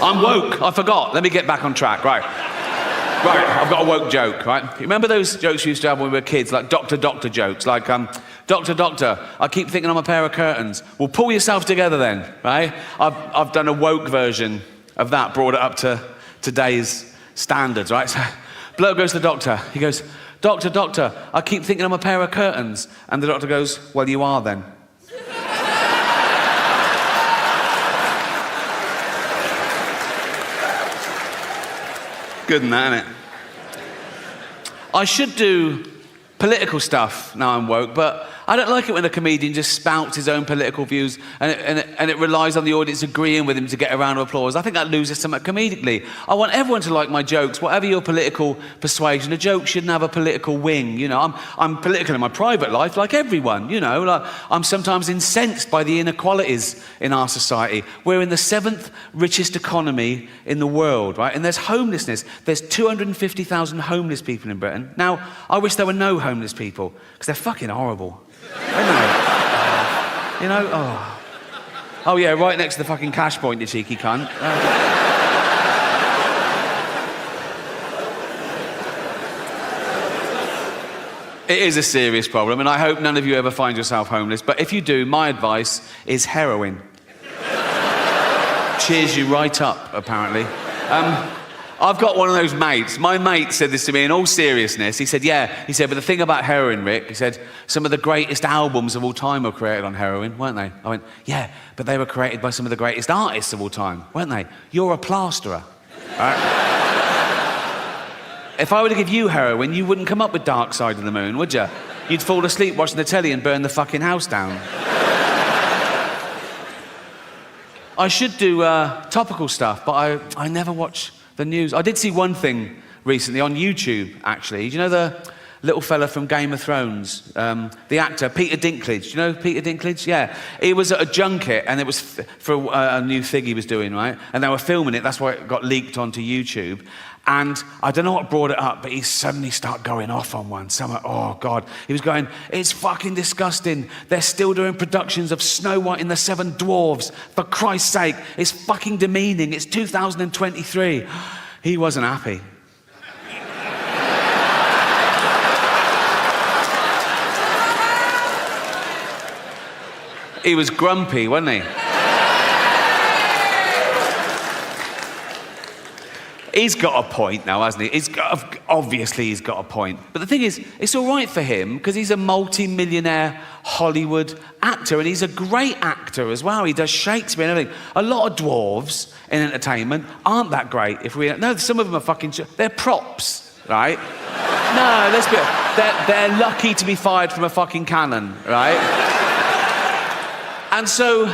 I'm woke, I forgot. Let me get back on track, right, I've got a woke joke, right? You remember those jokes we used to have when we were kids, like doctor jokes, like, doctor, I keep thinking I'm a pair of curtains. Well, pull yourself together then, right? I've done a woke version of that, brought it up to today's standards, right? So, bloke goes to the doctor. He goes, Doctor, I keep thinking I'm a pair of curtains. And the doctor goes, "Well, you are then." Good than that, isn't it? I should do political stuff now I'm woke, but I don't like it when a comedian just spouts his own political views and it relies on the audience agreeing with him to get a round of applause. I think that loses something comedically. I want everyone to like my jokes, whatever your political persuasion. A joke shouldn't have a political wing, you know. I'm political in my private life, like everyone, you know. Like, I'm sometimes incensed by the inequalities in our society. We're in the 7th richest economy in the world, right? And there's homelessness. There's 250,000 homeless people in Britain. Now, I wish there were no homeless people, because they're fucking horrible. You know, oh yeah, right next to the fucking cash point, you cheeky cunt. It is a serious problem, and I hope none of you ever find yourself homeless, but if you do, my advice is heroin. Cheers you right up, apparently. I've got one of those mates. My mate said this to me in all seriousness. He said, but the thing about heroin, Rick, he said, some of the greatest albums of all time were created on heroin, weren't they? I went, yeah, but they were created by some of the greatest artists of all time, weren't they? You're a plasterer, right? If I were to give you heroin, you wouldn't come up with Dark Side of the Moon, would you? You'd fall asleep watching the telly and burn the fucking house down. I should do topical stuff, but I never watch the news. I did see one thing recently on YouTube, actually. Do you know the little fella from Game of Thrones? The actor, Peter Dinklage. Do you know Peter Dinklage? Yeah. He was at a junket, and it was for a new thing he was doing, right? And they were filming it. That's why it got leaked onto YouTube. And I don't know what brought it up, but he suddenly started going off on one. Someone, oh God. He was going, "It's fucking disgusting. They're still doing productions of Snow White and the Seven Dwarfs. For Christ's sake, it's fucking demeaning. It's 2023. He wasn't happy. He was grumpy, wasn't he? He's got a point now, hasn't he? Obviously he's got a point. But the thing is, it's all right for him because he's a multi-millionaire Hollywood actor, and he's a great actor as well. He does Shakespeare and everything. A lot of dwarves in entertainment aren't that great. No, some of them are fucking... They're props, right? No, let's be... They're lucky to be fired from a fucking cannon, right? And so...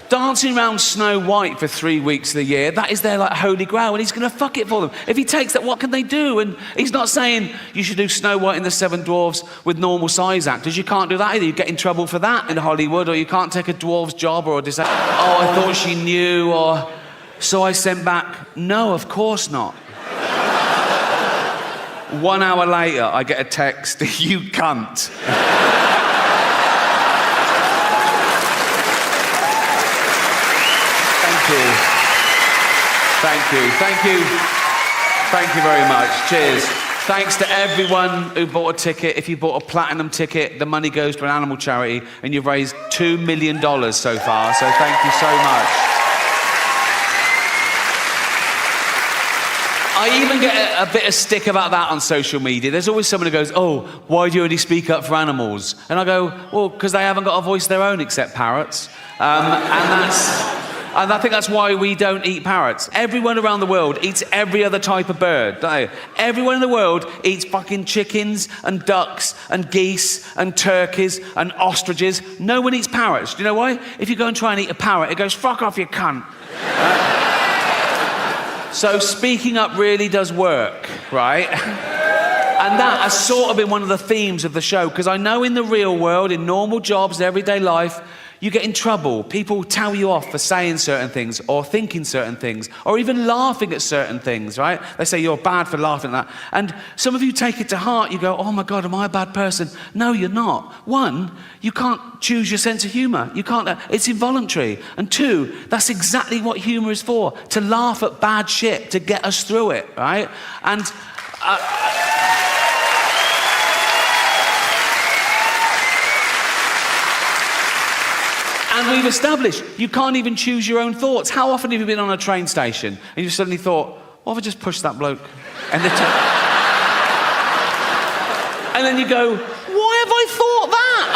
dancing around Snow White for 3 weeks of the year, that is their like holy grail, and he's going to fuck it for them. If he takes that, what can they do? And he's not saying you should do Snow White and the Seven Dwarfs with normal size actors. You can't do that either. You get in trouble for that in Hollywood, or you can't take a dwarf's job, or I thought she knew, or so I sent back, no, of course not. 1 hour later, I get a text, you cunt. Thank you very much. Cheers. Thanks to everyone who bought a ticket. If you bought a platinum ticket, the money goes to an animal charity, and you've raised $2 million so far, so thank you so much. I even get a bit of stick about that on social media. There's always someone who goes, "Oh, why do you only speak up for animals?" And I go, "Well, because they haven't got a voice of their own except parrots." And And I think that's why we don't eat parrots. Everyone around the world eats every other type of bird, don't they? Everyone in the world eats fucking chickens and ducks and geese and turkeys and ostriches. No one eats parrots. Do you know why? If you go and try and eat a parrot, it goes, fuck off, you cunt. So speaking up really does work, right? And that has sort of been one of the themes of the show, because I know in the real world, in normal jobs, everyday life, you get in trouble. People tell you off for saying certain things or thinking certain things or even laughing at certain things, right? They say you're bad for laughing at that. And some of you take it to heart. You go, oh my God, am I a bad person? No, you're not. One, you can't choose your sense of humour. You can't, it's involuntary. And two, that's exactly what humour is for, to laugh at bad shit, to get us through it, right? And... And we've established you can't even choose your own thoughts. How often have you been on a train station and you suddenly thought, what if I just pushed that bloke? And then you go, why have I thought that?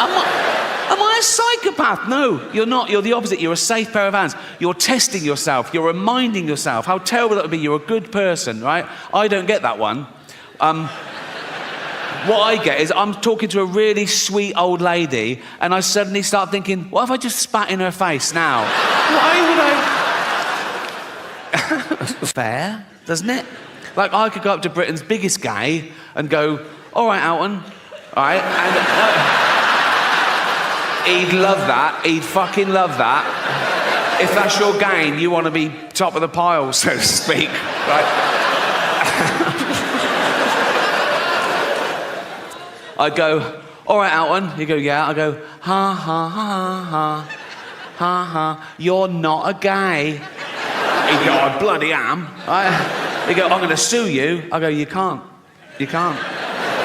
Am I a psychopath? No, you're not. You're the opposite. You're a safe pair of hands. You're testing yourself. You're reminding yourself how terrible that would be. You're a good person, right? I don't get that one. What I get is I'm talking to a really sweet old lady and I suddenly start thinking, what if I just spat in her face now? Why would I? Fair, doesn't it? Like I could go up to Britain's biggest gay and go, all right, Alton, all right? And he'd love that. He'd fucking love that. If that's your game, you want to be top of the pile, so to speak, right? I'd go, all right, Alton. He'd go, yeah. I'd go, ha, ha, ha, ha, ha, ha, you're not a gay. He'd go, I bloody am. He'd go, I'm going to sue you. I go, you can't. You can't.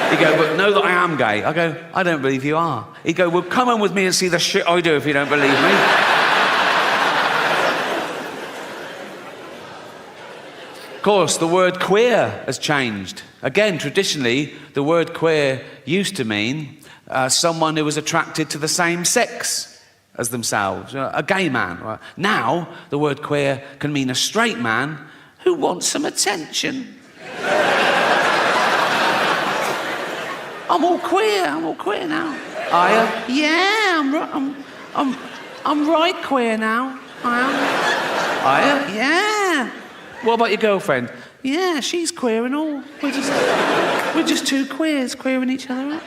He'd go, but know that I am gay. I go, I don't believe you are. He'd go, well, come on with me and see the shit I do if you don't believe me. Of course, the word queer has changed. Again, traditionally, the word queer used to mean someone who was attracted to the same sex as themselves, a gay man. Right? Now, the word queer can mean a straight man who wants some attention. I'm all queer now. Are you? Yeah, I'm right queer now. I am. Are you? Yeah. What about your girlfriend? Yeah, she's queer and all. We're just two queers queering each other up.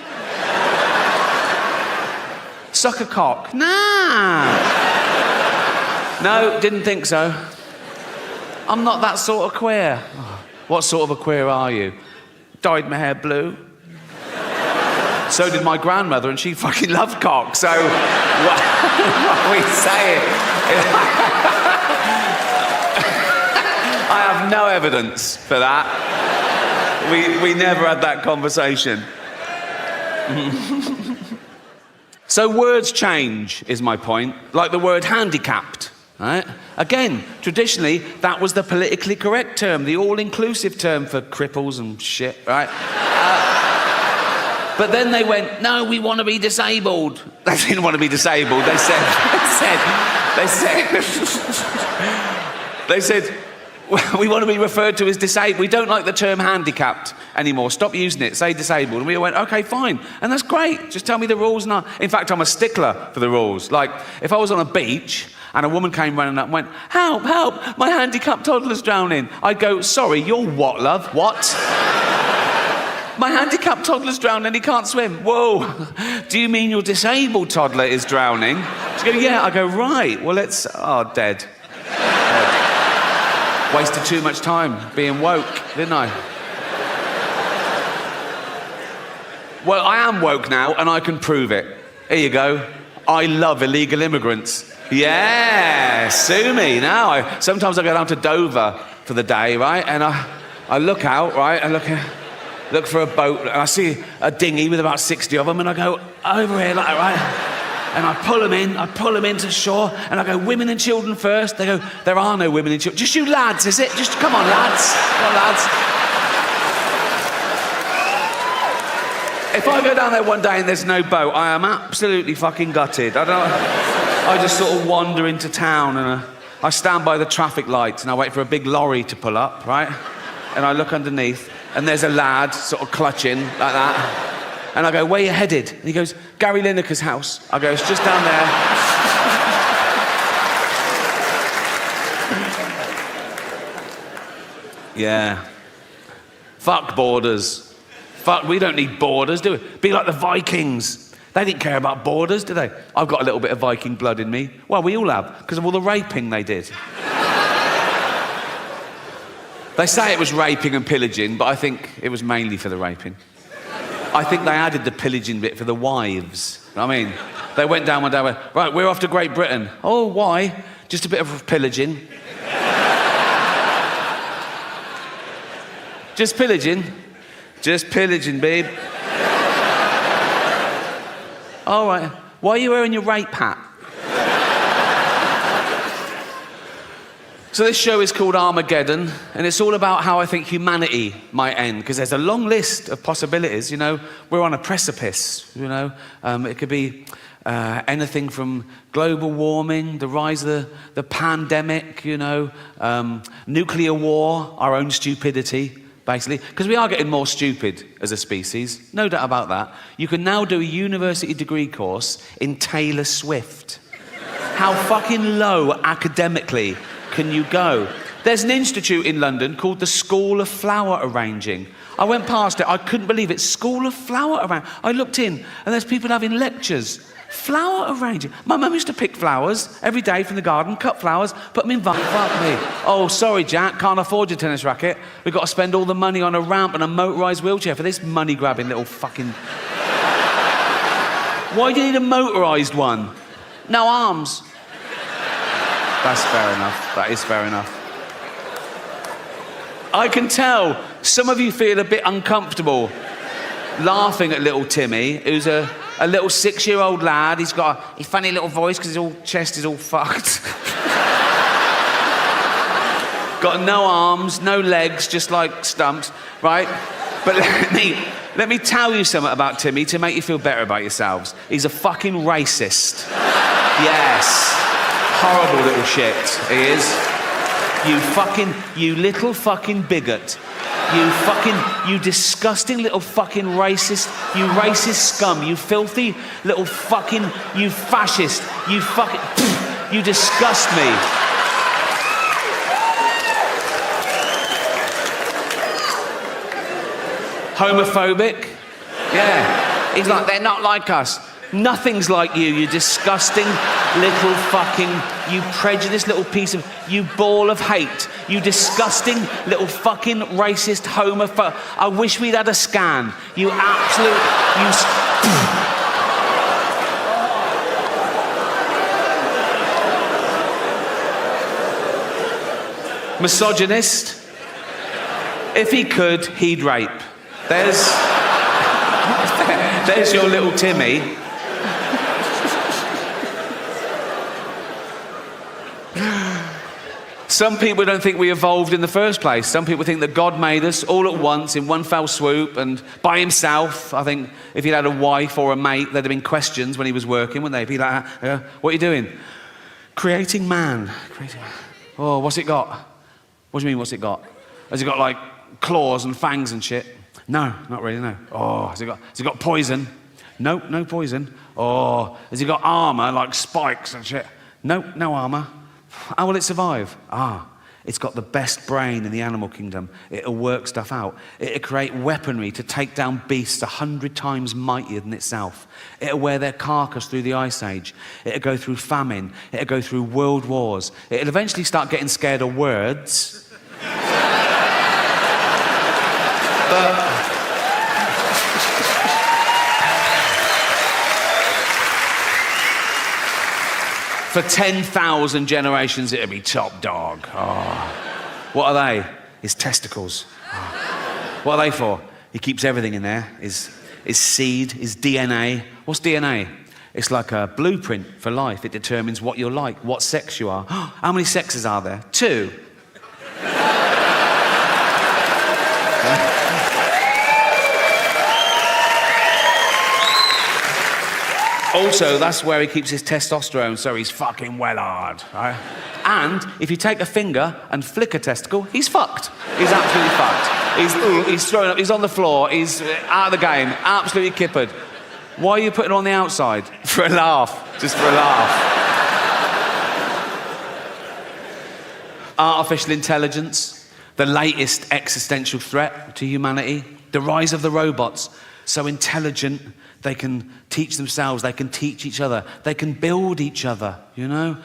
Suck a cock? Nah. No, didn't think so. I'm not that sort of queer. What sort of a queer are you? Dyed my hair blue. So did my grandmother, and she fucking loved cock. So what are we saying? I have no evidence for that. We never had that conversation. So words change, is my point. Like the word handicapped, right? Again, traditionally, that was the politically correct term, the all-inclusive term for cripples and shit, right? But then they went, no, we want to be disabled. They didn't want to be disabled. They said, we want to be referred to as disabled. We don't like the term handicapped anymore. Stop using it. Say disabled. And we went, okay, fine. And that's great. Just tell me the rules. And in fact, I'm a stickler for the rules. Like, if I was on a beach and a woman came running up and went, help, help, my handicapped toddler's drowning. I'd go, sorry, you're what, love? What? My handicapped toddler's drowning and he can't swim. Whoa. Do you mean your disabled toddler is drowning? She'd go, yeah. I go, right. Well, it's... Oh, dead. Wasted too much time being woke, didn't I? Well, I am woke now, and I can prove it. Here you go. I love illegal immigrants. Yeah, sue me now. Sometimes I go down to Dover for the day, right? And I look out, right? I look for a boat, and I see a dinghy with about 60 of them, and I go over here, like, right? And I pull them into shore, and I go, women and children first. They go, there are no women and children. Just you lads, is it? Just, come on, lads. Come on, lads. If I go down there one day and there's no boat, I am absolutely fucking gutted. I just sort of wander into town, and I stand by the traffic lights and I wait for a big lorry to pull up, right? And I look underneath and there's a lad sort of clutching like that. And I go, where you headed? And he goes, Gary Lineker's house. I go, it's just down there. Yeah. Fuck borders. Fuck, we don't need borders, do we? Be like the Vikings. They didn't care about borders, did they? I've got a little bit of Viking blood in me. Well, we all have, because of all the raping they did. They say it was raping and pillaging, but I think it was mainly for the raping. I think they added the pillaging bit for the wives. I mean, they went down one day and went, right, we're off to Great Britain. Oh, why? Just a bit of pillaging. Just pillaging. Just pillaging, babe. All right. Why are you wearing your rape hat? So this show is called Armageddon, and it's all about how I think humanity might end, because there's a long list of possibilities, you know. We're on a precipice, you know. It could be anything from global warming, the rise of the pandemic, you know, nuclear war, our own stupidity, basically. Because we are getting more stupid as a species, no doubt about that. You can now do a university degree course in Taylor Swift. How fucking low academically can you go? There's an institute in London called the School of Flower Arranging. I went past it, I couldn't believe it. School of Flower Arranging. I looked in, and there's people having lectures. Flower arranging. My mum used to pick flowers every day from the garden, cut flowers, put them in vase. Fuck me. Oh, sorry, Jack, can't afford your tennis racket. We've got to spend all the money on a ramp and a motorised wheelchair for this money-grabbing little fucking... Why do you need a motorised one? No arms. That's fair enough. That is fair enough. I can tell some of you feel a bit uncomfortable laughing at little Timmy, who's a little 6-year-old lad. He's got a funny little voice because his chest is all fucked. Got no arms, no legs, just like stumps, right? But let me tell you something about Timmy to make you feel better about yourselves. He's a fucking racist. Yes. Horrible little shit, he is. You little fucking bigot. You disgusting little fucking racist, you racist scum, you filthy little fucking, you fascist, you fucking, you disgust me. Homophobic? Yeah. He's like, they're not like us. Nothing's like you disgusting little fucking, you prejudiced little piece of, you ball of hate, you disgusting little fucking racist homophobe. I wish we'd had a scan. You absolute, you... Misogynist. If he could, he'd rape. There's your little Timmy. Some people don't think we evolved in the first place. Some people think that God made us all at once in one fell swoop and by himself. I think if he'd had a wife or a mate, there'd have been questions when he was working, wouldn't they? He'd be like, what are you doing? Creating man. Oh, what's it got? What do you mean, what's it got? Has it got like claws and fangs and shit? No, not really, no. Oh, has it got poison? Nope, no poison. Oh, has it got armour like spikes and shit? Nope, no armour. How will it survive? It's got the best brain in the animal kingdom. It'll work stuff out. It'll create weaponry to take down beasts 100 times mightier than itself. It'll wear their carcass through the Ice Age. It'll go through famine. It'll go through world wars. It'll eventually start getting scared of words. But... for 10,000 generations, it'll be top dog. Oh. What are they? His testicles. Oh. What are they for? He keeps everything in there. His seed, his DNA. What's DNA? It's like a blueprint for life. It determines what you're like, what sex you are. How many sexes are there? 2. Also, that's where he keeps his testosterone, so he's fucking well hard, right? And if you take a finger and flick a testicle, he's fucked. He's absolutely fucked. He's thrown up, he's on the floor, he's out of the game, absolutely kippered. Why are you putting it on the outside? For a laugh, just for a laugh. Artificial intelligence, the latest existential threat to humanity. The rise of the robots, so intelligent, they can teach themselves, they can teach each other, they can build each other, you know?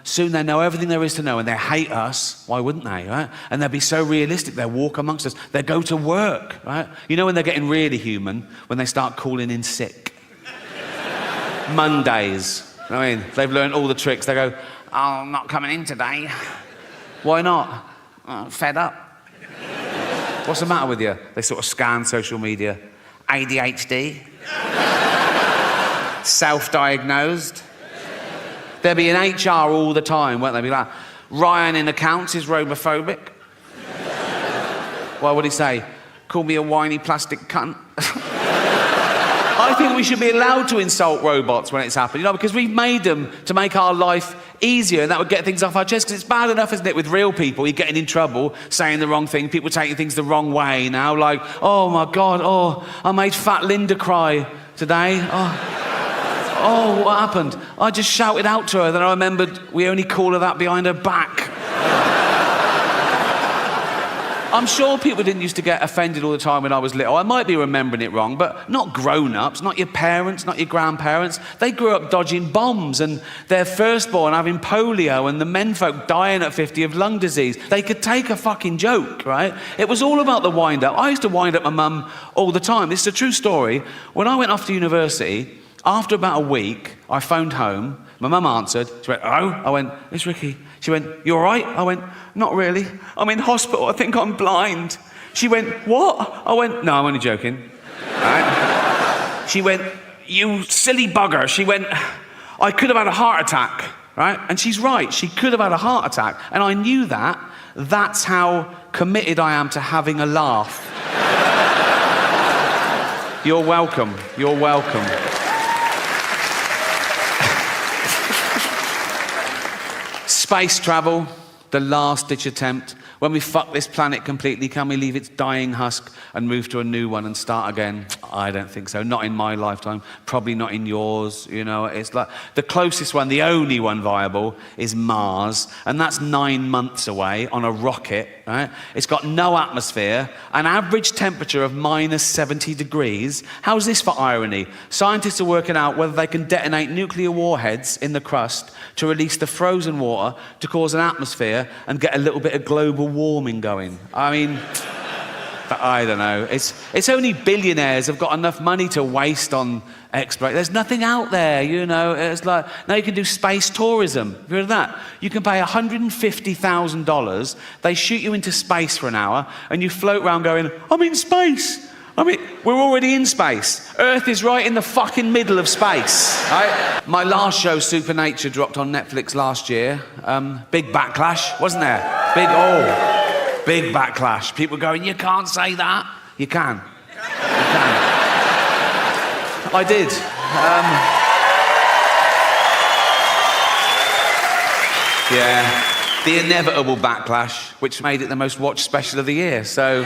Soon they know everything there is to know, and they hate us. Why wouldn't they, right? And they'll be so realistic, they'll walk amongst us, they'll go to work, right? You know when they're getting really human? When they start calling in sick. Mondays. I mean, they've learned all the tricks. They go, "Oh, I'm not coming in today." Why not? "Oh, fed up." "What's the matter with you?" They sort of scan social media. ADHD. Self-diagnosed. They'll be in HR all the time, won't they? Be like, "Ryan in accounts is robophobic." Why would he say? "Call me a whiny plastic cunt." I think we should be allowed to insult robots when it's happened, you know, because we've made them to make our life easier, and that would get things off our chest, because it's bad enough, isn't it, with real people, you're getting in trouble, saying the wrong thing, people taking things the wrong way now, like, "Oh my God, oh, I made fat Linda cry today. Oh, what happened? I just shouted out to her, then I remembered we only call her that behind her back." I'm sure people didn't used to get offended all the time when I was little. I might be remembering it wrong, but not grown-ups, not your parents, not your grandparents. They grew up dodging bombs and their firstborn having polio and the menfolk dying at 50 of lung disease. They could take a fucking joke, right? It was all about the wind-up. I used to wind up my mum all the time. This is a true story. When I went off to university, after about a week, I phoned home. My mum answered. She went, "Hello?" I went, "It's Ricky." She went, "You all right?" I went, "Not really. I'm in hospital. I think I'm blind." She went, "What?" I went, "No, I'm only joking." Right? She went, "You silly bugger." She went, "I could have had a heart attack." Right? And she's right. She could have had a heart attack. And I knew that. That's how committed I am to having a laugh. You're welcome. You're welcome. Space travel, the last-ditch attempt. When we fuck this planet completely, can we leave its dying husk and move to a new one and start again? I don't think so. Not in my lifetime. Probably not in yours. You know, it's like the closest one, the only one viable, is Mars, and that's 9 months away on a rocket. Right? It's got no atmosphere, an average temperature of minus 70 degrees. How's this for irony? Scientists are working out whether they can detonate nuclear warheads in the crust to release the frozen water to cause an atmosphere and get a little bit of global warming going. I mean, I don't know. It's only billionaires have got enough money to waste on exploration. There's nothing out there, you know. It's like, now you can do space tourism. Have you heard of that? You can pay $150,000. They shoot you into space for an hour, and you float around going, "I'm in space." I mean, we're already in space. Earth is right in the fucking middle of space, right? My last show, Supernature, dropped on Netflix last year. Big backlash, wasn't there? Big backlash. People going, "You can't say that." You can. You can. I did. Yeah. The inevitable backlash, which made it the most watched special of the year, so...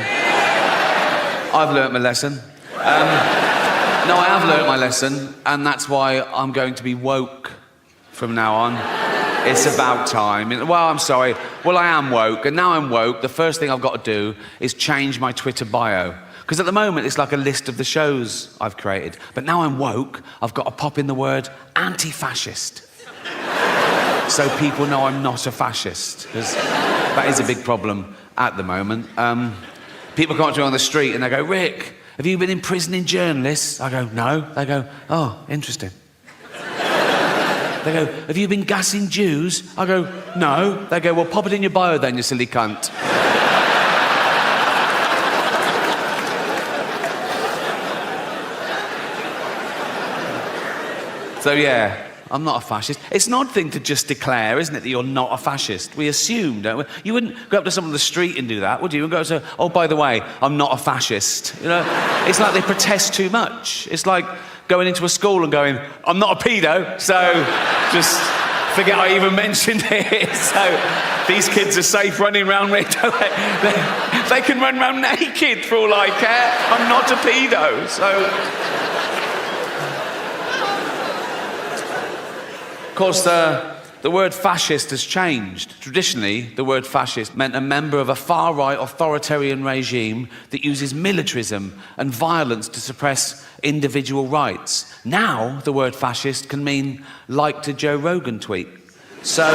I've learnt my lesson. No, I have learnt my lesson, and that's why I'm going to be woke from now on. It's about time. Well, I'm sorry. Well, I am woke, and now I'm woke. The first thing I've got to do is change my Twitter bio. Because at the moment, it's like a list of the shows I've created. But now I'm woke, I've got to pop in the word anti-fascist. So people know I'm not a fascist. Because that is a big problem at the moment. People come up to me on the street and they go, "Rick, have you been imprisoning journalists?" I go, "No." They go, "Oh, interesting." They go, "Have you been gassing Jews?" I go, "No." They go, "Well, pop it in your bio then, you silly cunt." So yeah, I'm not a fascist. It's an odd thing to just declare, isn't it, that you're not a fascist? We assume, don't we? You wouldn't go up to someone on the street and do that, would you? And go and say, oh, by the way, I'm not a fascist. You know, it's like they protest too much. It's like going into a school and going, I'm not a pedo, so just forget I even mentioned it. So these kids are safe running around me. They can run around naked for all I care. I'm not a pedo, so... Of course, the word fascist has changed. Traditionally, the word fascist meant a member of a far-right authoritarian regime that uses militarism and violence to suppress individual rights. Now, the word fascist can mean like to Joe Rogan tweet. So,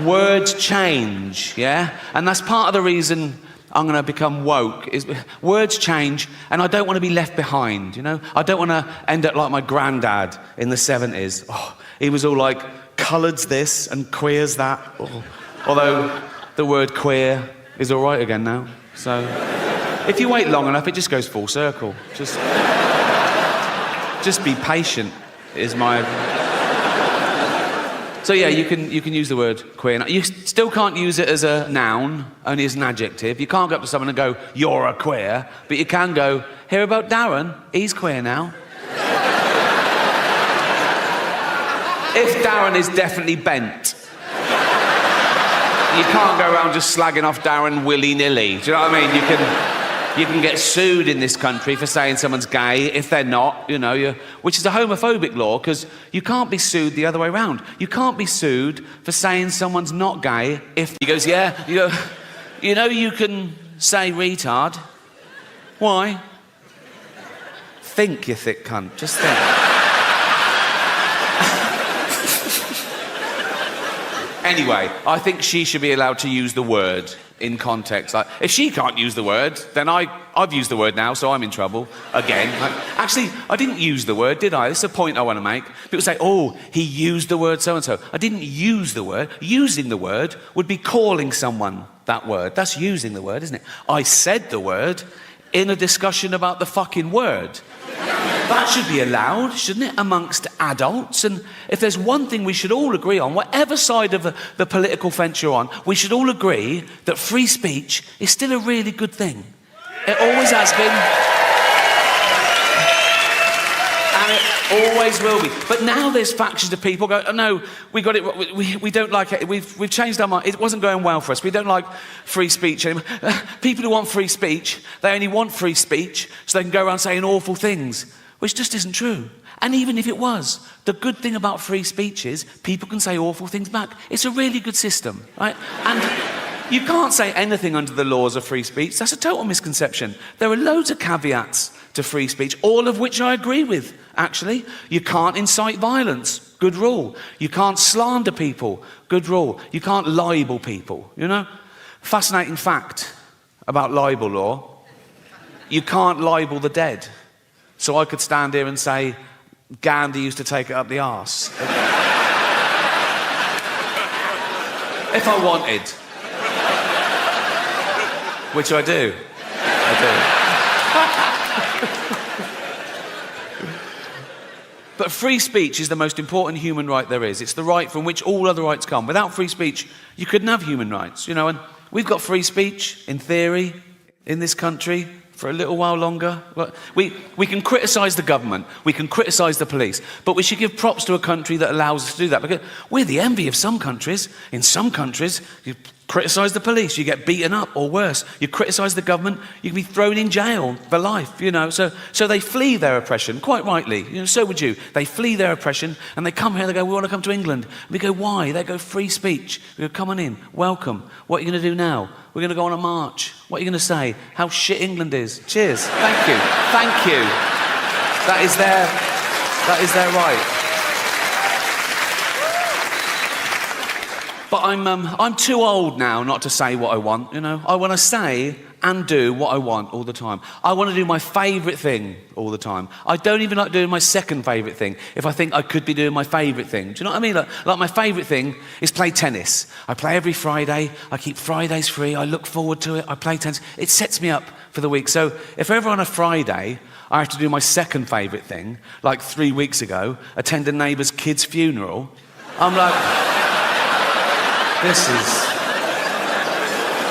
words change, yeah? And that's part of the reason I'm going to become woke, is words change, and I don't want to be left behind, you know? I don't want to end up like my granddad in the 70s. Oh, he was all like, coloureds this and queers that. Oh. Although the word queer is all right again now. So if you wait long enough, it just goes full circle. Just be patient is my... So yeah, you can use the word queer. You still can't use it as a noun, only as an adjective. You can't go up to someone and go, you're a queer, but you can go, hear about Darren? He's queer now. If Darren is definitely bent. You can't go around just slagging off Darren willy-nilly. Do you know what I mean? You can get sued in this country for saying someone's gay if they're not, you know, which is a homophobic law, because you can't be sued the other way around. You can't be sued for saying someone's not gay if... He goes, yeah, you know you can say retard. Why? Think, you thick cunt. Just think. Anyway, I think she should be allowed to use the word in context. Like, if she can't use the word, then I've used the word now, so I'm in trouble again. Actually, I didn't use the word, did I? This is a point I want to make. People say, oh, he used the word so-and-so. I didn't use the word. Using the word would be calling someone that word. That's using the word, isn't it? I said the word in a discussion about the fucking word. That should be allowed, shouldn't it, amongst adults? And if there's one thing we should all agree on, whatever side of the political fence you're on, we should all agree that free speech is still a really good thing. It always has been. And it always will be. But now there's factions of people go, oh no, we got it, we don't like it, we've changed our mind, it wasn't going well for us, we don't like free speech anymore. People who want free speech, they only want free speech so they can go around saying awful things. Which just isn't true. And even if it was, the good thing about free speech is people can say awful things back. It's a really good system, right? And you can't say anything under the laws of free speech. That's a total misconception. There are loads of caveats to free speech, all of which I agree with, actually. You can't incite violence. Good rule. You can't slander people. Good rule. You can't libel people, you know? Fascinating fact about libel law. You can't libel the dead. So I could stand here and say, Gandhi used to take it up the arse. If I wanted. Which I do. But free speech is the most important human right there is. It's the right from which all other rights come. Without free speech, you couldn't have human rights, you know, and we've got free speech, in theory, in this country. For a little while longer. We can criticise the government, we can criticise the police, but we should give props to a country that allows us to do that, because we're the envy of some countries. In some countries, you criticise the police, you get beaten up, or worse. You criticise the government, you can be thrown in jail for life, you know. So they flee their oppression, quite rightly. You know, so would you. They flee their oppression, and they come here, they go, we want to come to England. We go, why? They go, free speech. We go, come on in, welcome. What are you going to do now? We're going to go on a march. What are you going to say? How shit England is. Cheers. Thank you. Thank you. That is their right. But I'm too old now not to say what I want, you know. I want to say and do what I want all the time. I want to do my favourite thing all the time. I don't even like doing my second favourite thing if I think I could be doing my favourite thing. Do you know what I mean? Like my favourite thing is play tennis. I play every Friday. I keep Fridays free. I look forward to it. I play tennis. It sets me up for the week. So if ever on a Friday I have to do my second favourite thing, like 3 weeks ago, attend a neighbour's kid's funeral. I'm like, this is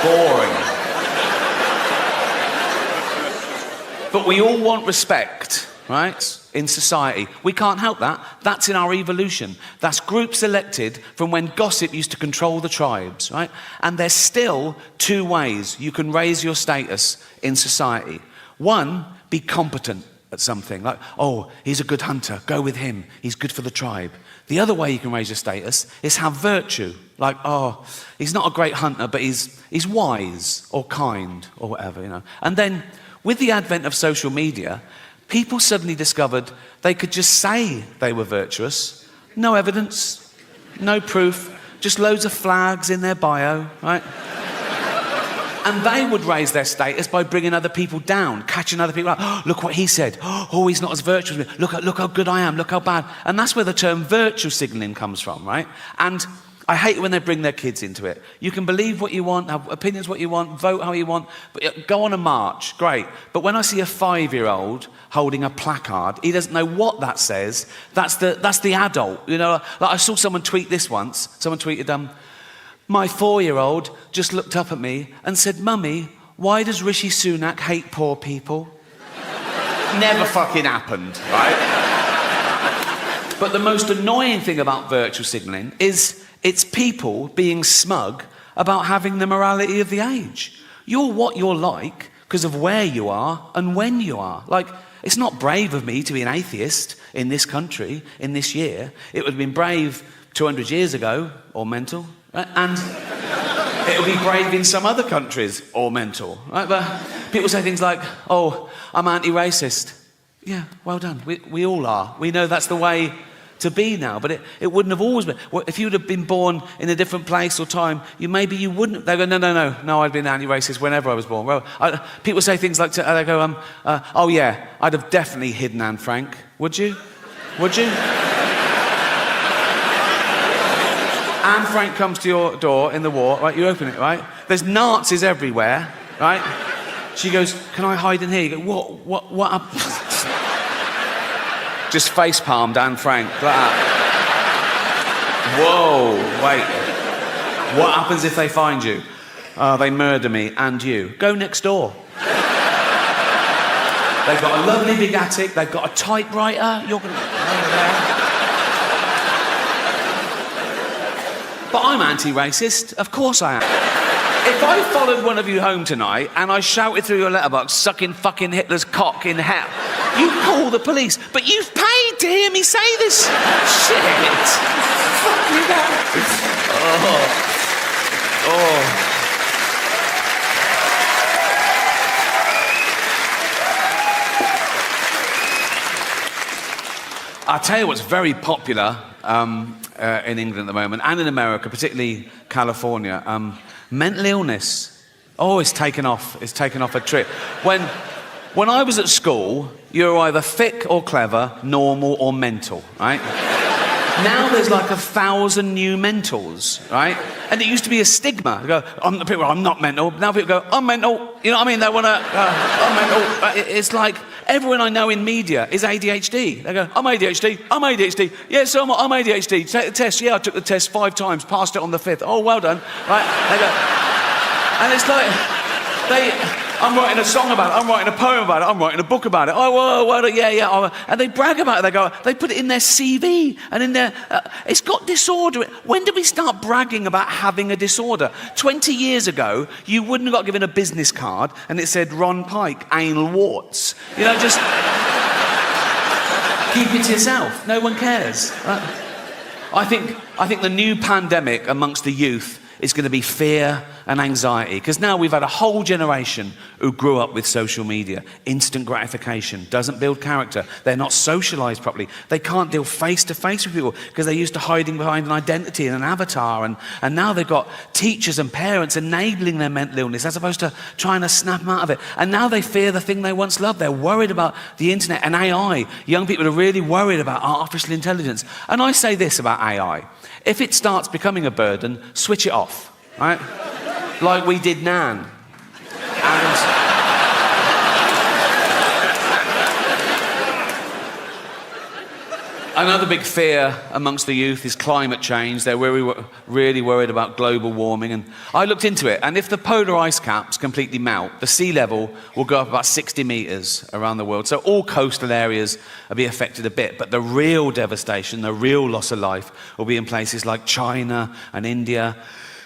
boring. But we all want respect, right? In society. We can't help that. That's in our evolution. That's group selected from when gossip used to control the tribes, right? And there's still 2 ways you can raise your status in society. One, be competent at something. Like, oh, he's a good hunter. Go with him. He's good for the tribe. The other way you can raise your status is have virtue. Like, oh, he's not a great hunter, but he's wise or kind or whatever, you know. And then, with the advent of social media, people suddenly discovered they could just say they were virtuous. No evidence, no proof, just loads of flags in their bio, right? And they would raise their status by bringing other people down, catching other people out. Oh, look what he said. Oh, he's not as virtuous as me. Look how good I am. Look how bad. And that's where the term virtue signalling comes from, right? And I hate it when they bring their kids into it. You can believe what you want, have opinions what you want, vote how you want, but go on a march, great. But when I see a 5-year-old holding a placard, he doesn't know what that says. That's the adult, you know. Like I saw someone tweet this once. Someone tweeted, my 4-year-old just looked up at me and said, Mummy, why does Rishi Sunak hate poor people? Never fucking happened, right? But the most annoying thing about virtue signalling is it's people being smug about having the morality of the age. You're what you're like because of where you are and when you are. Like, it's not brave of me to be an atheist in this country, in this year. It would have been brave 200 years ago, or mental. Right? And it would be brave in some other countries, or mental. Right? But people say things like, oh, I'm anti-racist. Yeah, well done. We all are. We know that's the way to be now, but it wouldn't have always been. Well, if you'd have been born in a different place or time, maybe you wouldn't. They go, no, I'd been anti-racist whenever I was born. Well, people say things like, they go, oh yeah, I'd have definitely hidden Anne Frank. Would you? Would you? Anne Frank comes to your door in the war, right? You open it, right? There's Nazis everywhere, right? She goes, can I hide in here? You go, what up? Just face-palmed Anne Frank, like that. Whoa, wait. What happens if they find you? They murder me and you. Go next door. They've got a lovely big attic, they've got a typewriter, you're gonna... But I'm anti-racist, of course I am. If I followed one of you home tonight and I shouted through your letterbox, sucking fucking Hitler's cock in hell, you call the police, but you've paid to hear me say this shit. Fuck you that. Oh. I'll tell you what's very popular in England at the moment, and in America, particularly California. Mental illness. Oh, it's taken off. It's taken off a trip. When I was at school, you were either thick or clever, normal or mental, right? Now there's like 1,000 new mentals, right? And it used to be a stigma. They go, I'm not mental. Now people go, I'm mental. You know what I mean? They want to, I'm mental. It's like everyone I know in media is ADHD. They go, I'm ADHD. I'm ADHD. Yeah, so I'm ADHD. Take the test. Yeah, I took the test 5 times, passed it on the 5th. Oh, well done. Right? They go, and it's like, I'm writing a song about it, I'm writing a poem about it, I'm writing a book about it. Oh, well, yeah. And they brag about it. They put it in their CV and in their... it's got disorder. When did we start bragging about having a disorder? 20 years ago, you wouldn't have got given a business card and it said Ron Pike, anal warts. You know, just... keep it to yourself. No one cares. I think the new pandemic amongst the youth is going to be fear and anxiety, because now we've had a whole generation who grew up with social media. Instant gratification doesn't build character. They're not socialised properly. They can't deal face to face with people because they're used to hiding behind an identity and an avatar, and now they've got teachers and parents enabling their mental illness as opposed to trying to snap them out of it. And now they fear the thing they once loved. They're worried about the internet and AI. Young people are really worried about artificial intelligence. And I say this about AI: if it starts becoming a burden, switch it off, right? Like we did Nan. And Another big fear amongst the youth is climate change. They're really worried about global warming. And I looked into it, and if the polar ice caps completely melt, the sea level will go up about 60 metres around the world. So all coastal areas will be affected a bit, but the real devastation, the real loss of life, will be in places like China and India.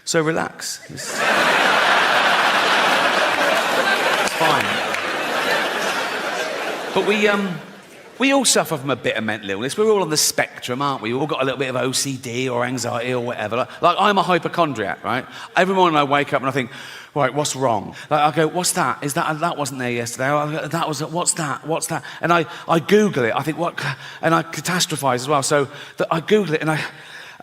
So relax. It's fine. But we all suffer from a bit of mental illness. We're all on the spectrum, aren't we? We've all got a little bit of OCD or anxiety or whatever. Like I'm a hypochondriac, right? Every morning I wake up and I think, right, what's wrong? Like I go, what's that? Is that wasn't there yesterday? That was, what's that? What's that? And I Google it. I think, what? And I catastrophize as well. So I Google it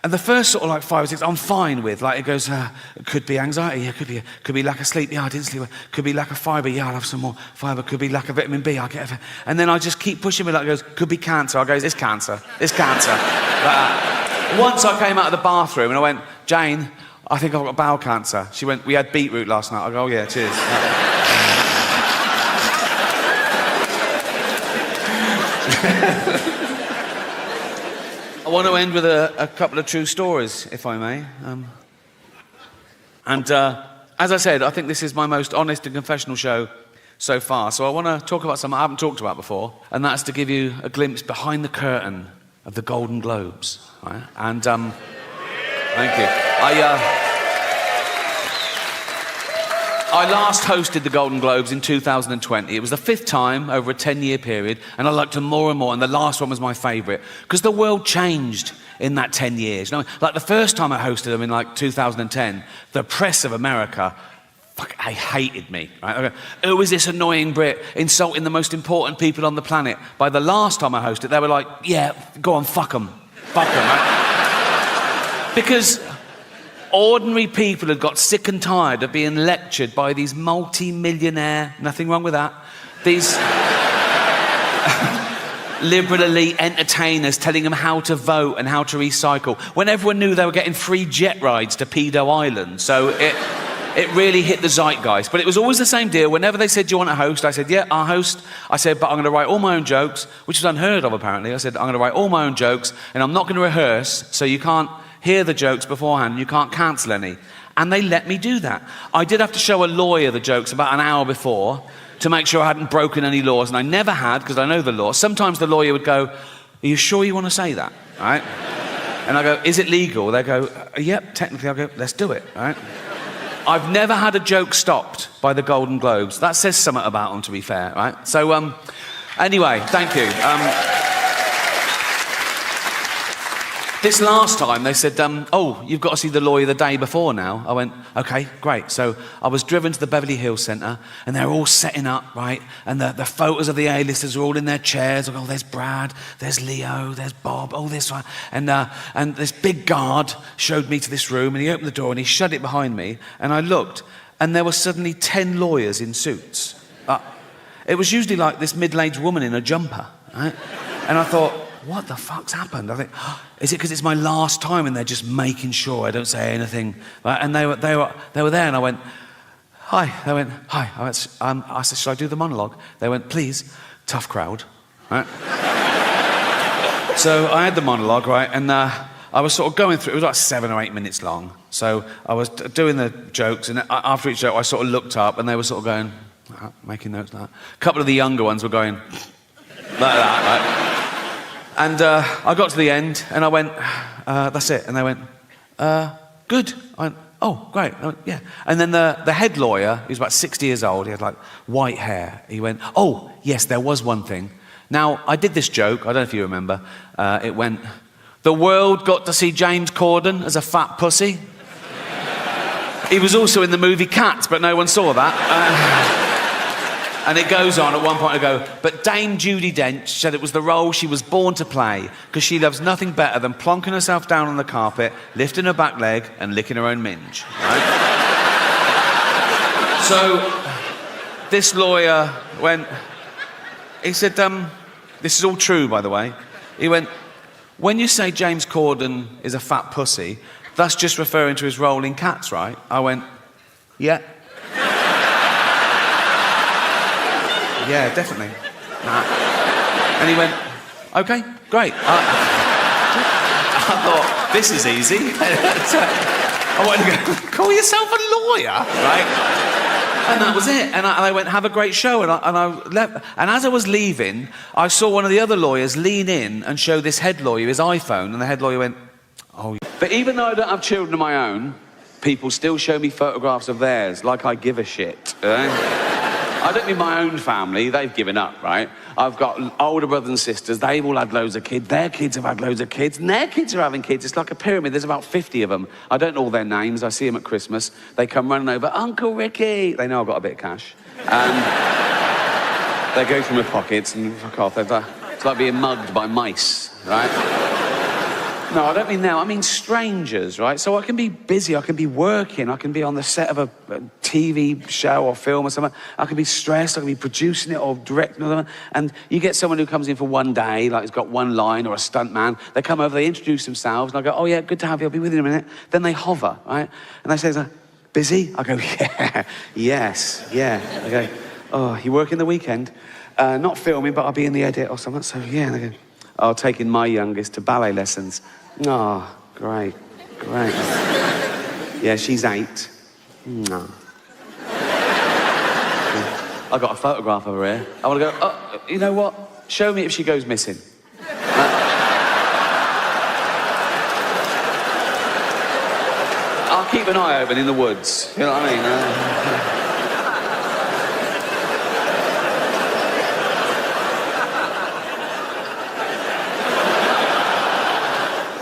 and the first sort of like 5 or 6, I'm fine with. Like it goes, it could be anxiety, yeah, could be lack of sleep, yeah, I didn't sleep. Could be lack of fibre, yeah, I'll have some more fibre. Could be lack of vitamin B, I'll get it. And then I just keep pushing me. Like it goes, could be cancer. I go, it's cancer. It's cancer. Once I came out of the bathroom and I went, Jane, I think I've got bowel cancer. She went, we had beetroot last night. I go, oh yeah, cheers. I want to end with a couple of true stories, if I may. As I said, I think this is my most honest and confessional show so far. So I want to talk about something I haven't talked about before, and that's to give you a glimpse behind the curtain of the Golden Globes. Right? And thank you. I last hosted the Golden Globes in 2020. It was the 5th time over a 10-year period, and I liked them more and more, and the last one was my favourite, because the world changed in that 10 years. You know, like the first time I hosted them in like 2010, the press of America, they hated me. Right? Who is this annoying Brit insulting the most important people on the planet? By the last time I hosted, they were like, yeah, go on, fuck them. Fuck them, right? Because ordinary people had got sick and tired of being lectured by these multi-millionaire, nothing wrong with that, these liberal elite entertainers telling them how to vote and how to recycle, when everyone knew they were getting free jet rides to Pedo Island. So it really hit the zeitgeist. But it was always the same deal. Whenever they said, do you want to host? I said, yeah, I'll host. I said, but I'm going to write all my own jokes, which was unheard of apparently. I said, I'm going to write all my own jokes, and I'm not going to rehearse, so you can't hear the jokes beforehand, and you can't cancel any. And they let me do that. I did have to show a lawyer the jokes about an hour before to make sure I hadn't broken any laws, and I never had, because I know the law. Sometimes the lawyer would go, are you sure you want to say that? Right? And I go, is it legal? They go, yep, technically. I go, let's do it. Right? I've never had a joke stopped by the Golden Globes. That says something about them, to be fair, right? So, anyway, thank you. This last time, they said, oh, you've got to see the lawyer the day before now. I went, okay, great. So I was driven to the Beverly Hills Centre, and they're all setting up, right? And the photos of the A-listers are all in their chairs. I go, oh, there's Brad, there's Leo, there's Bob, oh, this one. And this big guard showed me to this room, and he opened the door, and he shut it behind me, and I looked, and there were suddenly 10 lawyers in suits. It was usually like this middle-aged woman in a jumper, right? And I thought, what the fuck's happened? I think, oh, is it because it's my last time and they're just making sure I don't say anything? Right? And they were there, and I went, hi. They went, hi. I said, should I do the monologue? They went, please. Tough crowd. Right? So I had the monologue, right? And I was sort of going through, it was like 7 or 8 minutes long. So I was doing the jokes, and after each joke I sort of looked up, and they were sort of going, making notes like that. A couple of the younger ones were going like that, right? And I got to the end, and I went, that's it. And they went, good. I went, oh, great. I went, yeah. And then the head lawyer, he was about 60 years old, he had like white hair. He went, oh, yes, there was one thing. Now, I did this joke, I don't know if you remember. It went, the world got to see James Corden as a fat pussy. He was also in the movie Cats, but no one saw that. And it goes on, at one point I go, but Dame Judi Dench said it was the role she was born to play, because she loves nothing better than plonking herself down on the carpet, lifting her back leg, and licking her own minge. Right? So, this lawyer went, he said, this is all true, by the way. He went, when you say James Corden is a fat pussy, that's just referring to his role in Cats, right? I went, yeah. Yeah, definitely. Nah. And he went, okay, great. thought, this is easy. I wanted to go, call yourself a lawyer, right? And that was it. And I went, have a great show. And I left. And as I was leaving, I saw one of the other lawyers lean in and show this head lawyer his iPhone. And the head lawyer went, oh. But even though I don't have children of my own, people still show me photographs of theirs, like I give a shit. I don't mean my own family, they've given up, right? I've got older brothers and sisters, they've all had loads of kids, their kids have had loads of kids, and their kids are having kids. It's like a pyramid, there's about 50 of them. I don't know all their names, I see them at Christmas. They come running over, Uncle Ricky. They know I've got a bit of cash. They go through my pockets and fuck off. It's like being mugged by mice, right? No, I don't mean now, I mean strangers, right? So I can be busy, I can be working, I can be on the set of a TV show or film or something. I can be stressed, I can be producing it or directing it. And you get someone who comes in for one day, like he's got one line or a stunt man. They come over, they introduce themselves, and I go, oh yeah, good to have you, I'll be with you in a minute. Then they hover, right? And they say, busy? I go, yeah, yes, yeah. I go, oh, you working the weekend? Not filming, but I'll be in the edit or something. So yeah, and they go, oh, taking my youngest to ballet lessons. Oh, great. Yeah, she's 8. No. I got a photograph of her here. I want to go, oh, you know what? Show me if she goes missing. I'll keep an eye open in the woods. You know what I mean?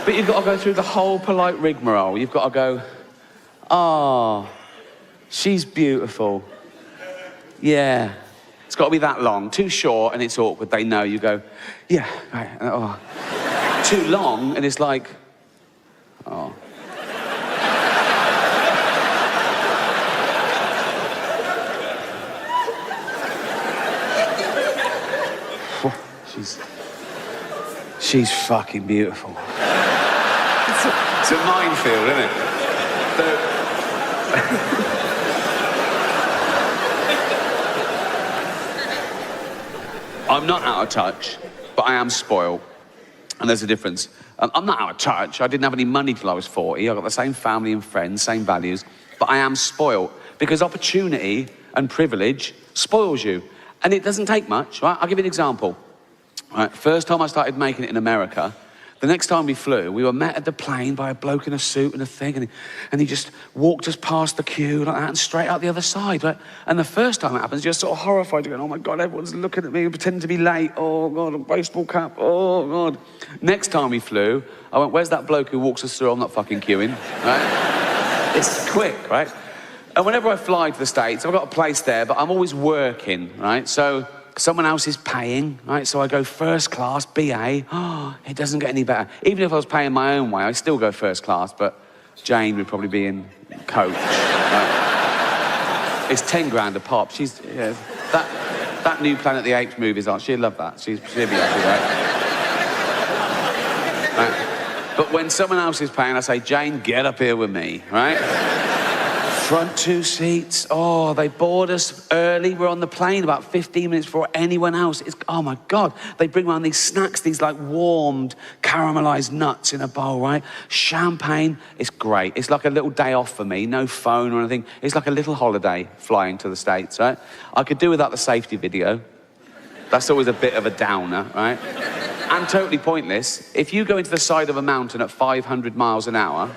But you've got to go through the whole polite rigmarole. You've got to go, oh, she's beautiful. Yeah. It's got to be that long. Too short and it's awkward. They know. You go, yeah, right. Oh. Too long and it's like, oh. She's fucking beautiful. It's a minefield, isn't it? I'm not out of touch, but I am spoiled. And there's a difference. I'm not out of touch. I didn't have any money till I was 40. I've got the same family and friends, same values. But I am spoiled because opportunity and privilege spoils you. And it doesn't take much, right? I'll give you an example. Right, first time I started making it in America, the next time we flew, we were met at the plane by a bloke in a suit and a thing, and he just walked us past the queue like that and straight out the other side, right? And the first time it happens, you're sort of horrified. You're going, oh my God, everyone's looking at me and pretending to be late. Oh God, a baseball cap. Oh God. Next time we flew, I went, where's that bloke who walks us through? I'm not fucking queuing, right? It's quick, right? And whenever I fly to the States, I've got a place there, but I'm always working, right? So someone else is paying, right? So I go first class, BA. Oh, it doesn't get any better. Even if I was paying my own way, I'd still go first class, but Jane would probably be in coach. Right? It's 10 grand a pop. She's, yeah, that new Planet of the Apes movies on, she'd love that. She'd be happy, right? But when someone else is paying, I say, Jane, get up here with me, right? Front 2 seats. Oh, they board us early. We're on the plane about 15 minutes before anyone else. Oh my God. They bring around these snacks, these like warmed, caramelized nuts in a bowl, right? Champagne. It's great. It's like a little day off for me. No phone or anything. It's like a little holiday flying to the States, right? I could do without the safety video. That's always a bit of a downer, right? And totally pointless. If you go into the side of a mountain at 500 miles an hour,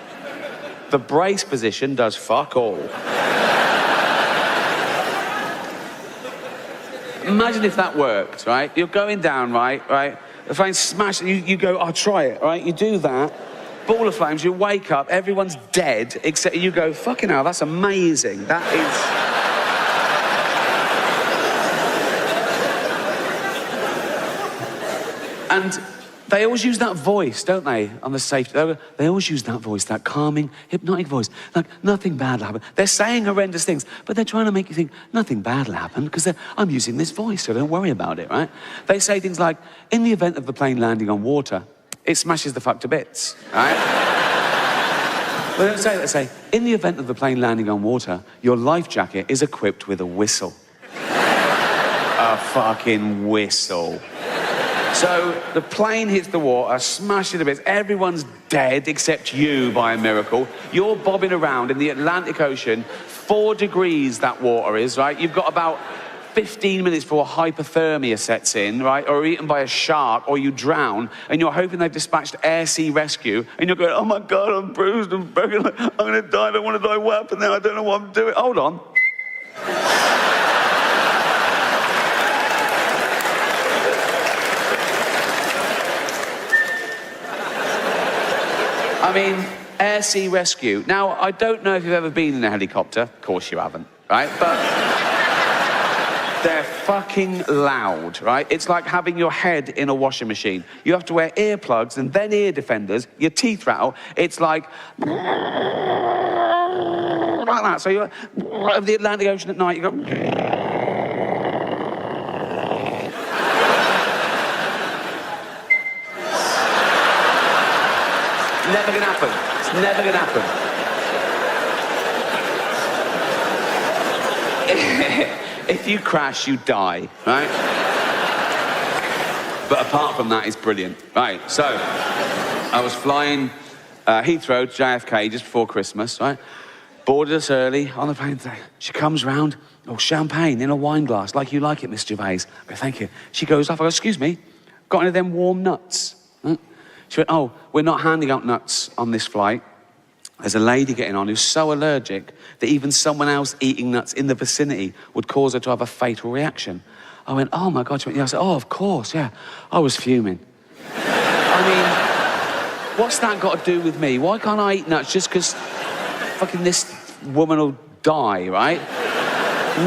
the brace position does fuck all. Imagine if that worked, right? You're going down, right? The flames smash, you go, I'll try it, right? You do that, ball of flames, you wake up, everyone's dead, except you go, fucking hell, that's amazing. That is... And they always use that voice, don't they, on the safety? They always use that voice, that calming, hypnotic voice. Like, nothing bad will happen. They're saying horrendous things, but they're trying to make you think, nothing bad will happen, because I'm using this voice, so don't worry about it, right? They say things like, in the event of the plane landing on water, it smashes the fuck to bits, right? But they don't say that. They say, in the event of the plane landing on water, your life jacket is equipped with a whistle. A fucking whistle. So the plane hits the water, smashed to bits. Everyone's dead except you by a miracle. You're bobbing around in the Atlantic Ocean. 4 degrees that water is, right? You've got about 15 minutes before hypothermia sets in, right? Or eaten by a shark, or you drown, and you're hoping they've dispatched air sea rescue, and you're going, oh my God, I'm bruised and broken. I'm going to die. I don't want to die. What happened now? I don't know what I'm doing. Hold on. I mean, air sea rescue. Now, I don't know if you've ever been in a helicopter. Of course you haven't, right? But they're fucking loud, right? It's like having your head in a washing machine. You have to wear earplugs and then ear defenders. Your teeth rattle. It's like that. So you're over the Atlantic Ocean at night. You go. Never gonna happen. It's never gonna happen. If you crash, you die, right? But apart from that, it's brilliant. Right, so I was flying Heathrow to JFK just before Christmas, right? Boarded us early on the plane. She comes round, oh, champagne in a wine glass, like you like it, Miss Gervais. I go, thank you. She goes off, I go, excuse me, got any of them warm nuts? She went, oh, we're not handing out nuts on this flight. There's a lady getting on who's so allergic that even someone else eating nuts in the vicinity would cause her to have a fatal reaction. I went, oh my God. She went, yeah. I said, oh, of course, yeah. I was fuming. I mean, what's that got to do with me? Why can't I eat nuts just because fucking this woman will die, right?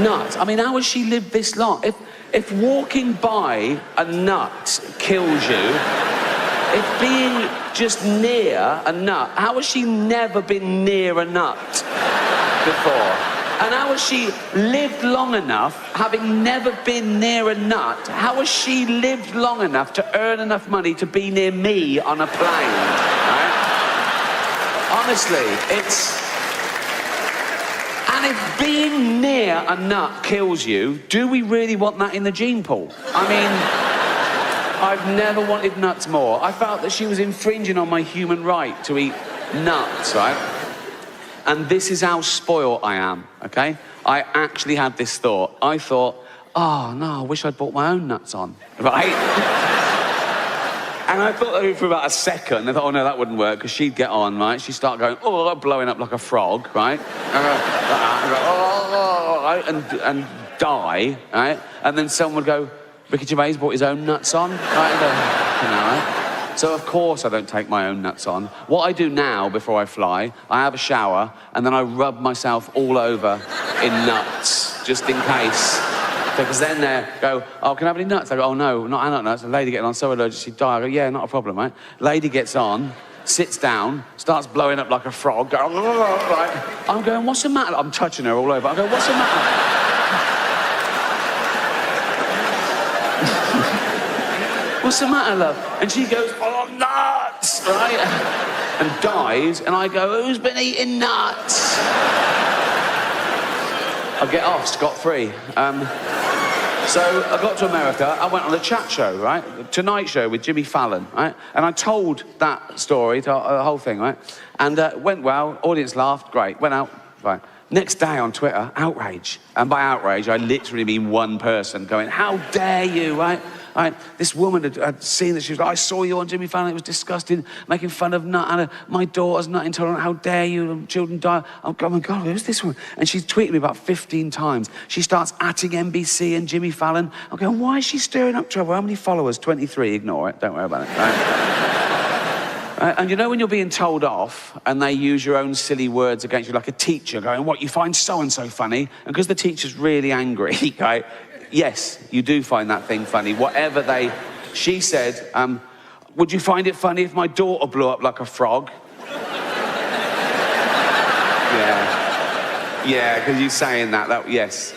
Nuts. I mean, how has she lived this long? If walking by a nut kills you, if being just near a nut, how has she never been near a nut before? And how has she lived long enough, having never been near a nut, how has she lived long enough to earn enough money to be near me on a plane, right? Honestly, it's... And if being near a nut kills you, do we really want that in the gene pool? I mean... I've never wanted nuts more. I felt that she was infringing on my human right to eat nuts, right? And this is how spoiled I am, okay? I actually had this thought. I thought, oh, no, I wish I'd bought my own nuts on, right? And I thought that for about a second. I thought, oh, no, that wouldn't work, because she'd get on, right? She'd start going, oh, blowing up like a frog, right? And die, right? And then someone would go, Ricky Gervais bought his own nuts on. Right? So, of course, I don't take my own nuts on. What I do now, before I fly, I have a shower, and then I rub myself all over in nuts, just in case. Because then they go, oh, can I have any nuts? I go, oh, no, not nuts. A lady getting on, so allergic, she'd die. I go, yeah, not a problem, right? Lady gets on, sits down, starts blowing up like a frog. Right? I'm going, what's the matter? I'm touching her all over. I go, what's the matter? What's the matter, love? And she goes, oh, nuts, right? And dies, and I go, who's been eating nuts? I get off scot-free. So I got to America, I went on a chat show, right? The Tonight Show with Jimmy Fallon, right? And I told that story, the whole thing, right? And went well, audience laughed, great, went out, right. Next day on Twitter, outrage. And by outrage, I literally mean one person going, how dare you, right? Right, this woman had seen that. She was like, I saw you on Jimmy Fallon, it was disgusting, making fun of nut, and my daughter's nut intolerant, how dare you, children die. I'm going, oh my God, who's this woman? And she's tweeted me about 15 times. She starts atting NBC and Jimmy Fallon. I'm going, why is she stirring up trouble? How many followers? 23, ignore it, don't worry about it. Right? And you know when you're being told off and they use your own silly words against you, like a teacher going, what, you find so-and-so funny? And because the teacher's really angry, right? Yes, you do find that thing funny. Whatever they... She said, would you find it funny if my daughter blew up like a frog? Yeah, because you saying that, yes.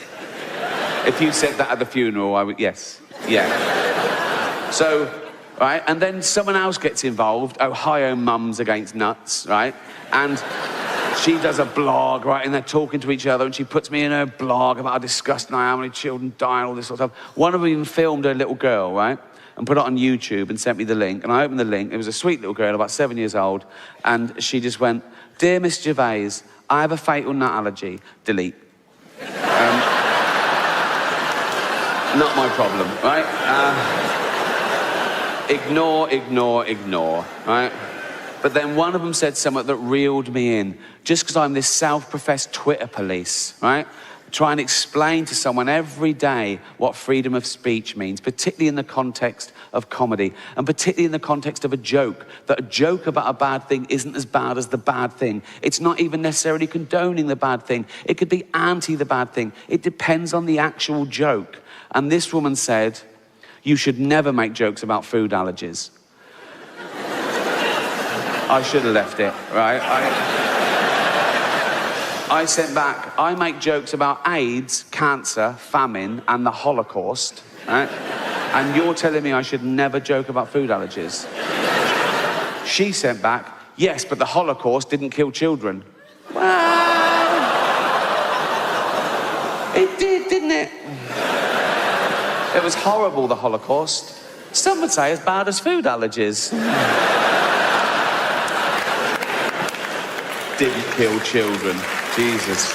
If you said that at the funeral, I would, yes, yeah. So, right, and then someone else gets involved, Ohio Mums Against Nuts, right? And... she does a blog, right, and they're talking to each other, and she puts me in her blog about how disgusting I am, how many children die, and all this sort of stuff. One of them even filmed her little girl, right? and put it on YouTube and sent me the link. And I opened the link. It was a sweet little girl, about 7 years old. And she just went, "Dear Miss Gervais, I have a fatal nut allergy." Delete. Not my problem, right? Ignore, right? But then one of them said something that reeled me in. Just because I'm this self-professed Twitter police, right? Try and explain to someone every day what freedom of speech means, particularly in the context of comedy, and particularly in the context of a joke, that a joke about a bad thing isn't as bad as the bad thing. It's not even necessarily condoning the bad thing. It could be anti the bad thing. It depends on the actual joke. And this woman said, "You should never make jokes about food allergies." I should have left it, right? I sent back, "I make jokes about AIDS, cancer, famine, and the Holocaust, right? And you're telling me I should never joke about food allergies." She sent back, "Yes, but the Holocaust didn't kill children." Well, it did, didn't it? It was horrible, the Holocaust. Some would say as bad as food allergies. Didn't kill children. Jesus.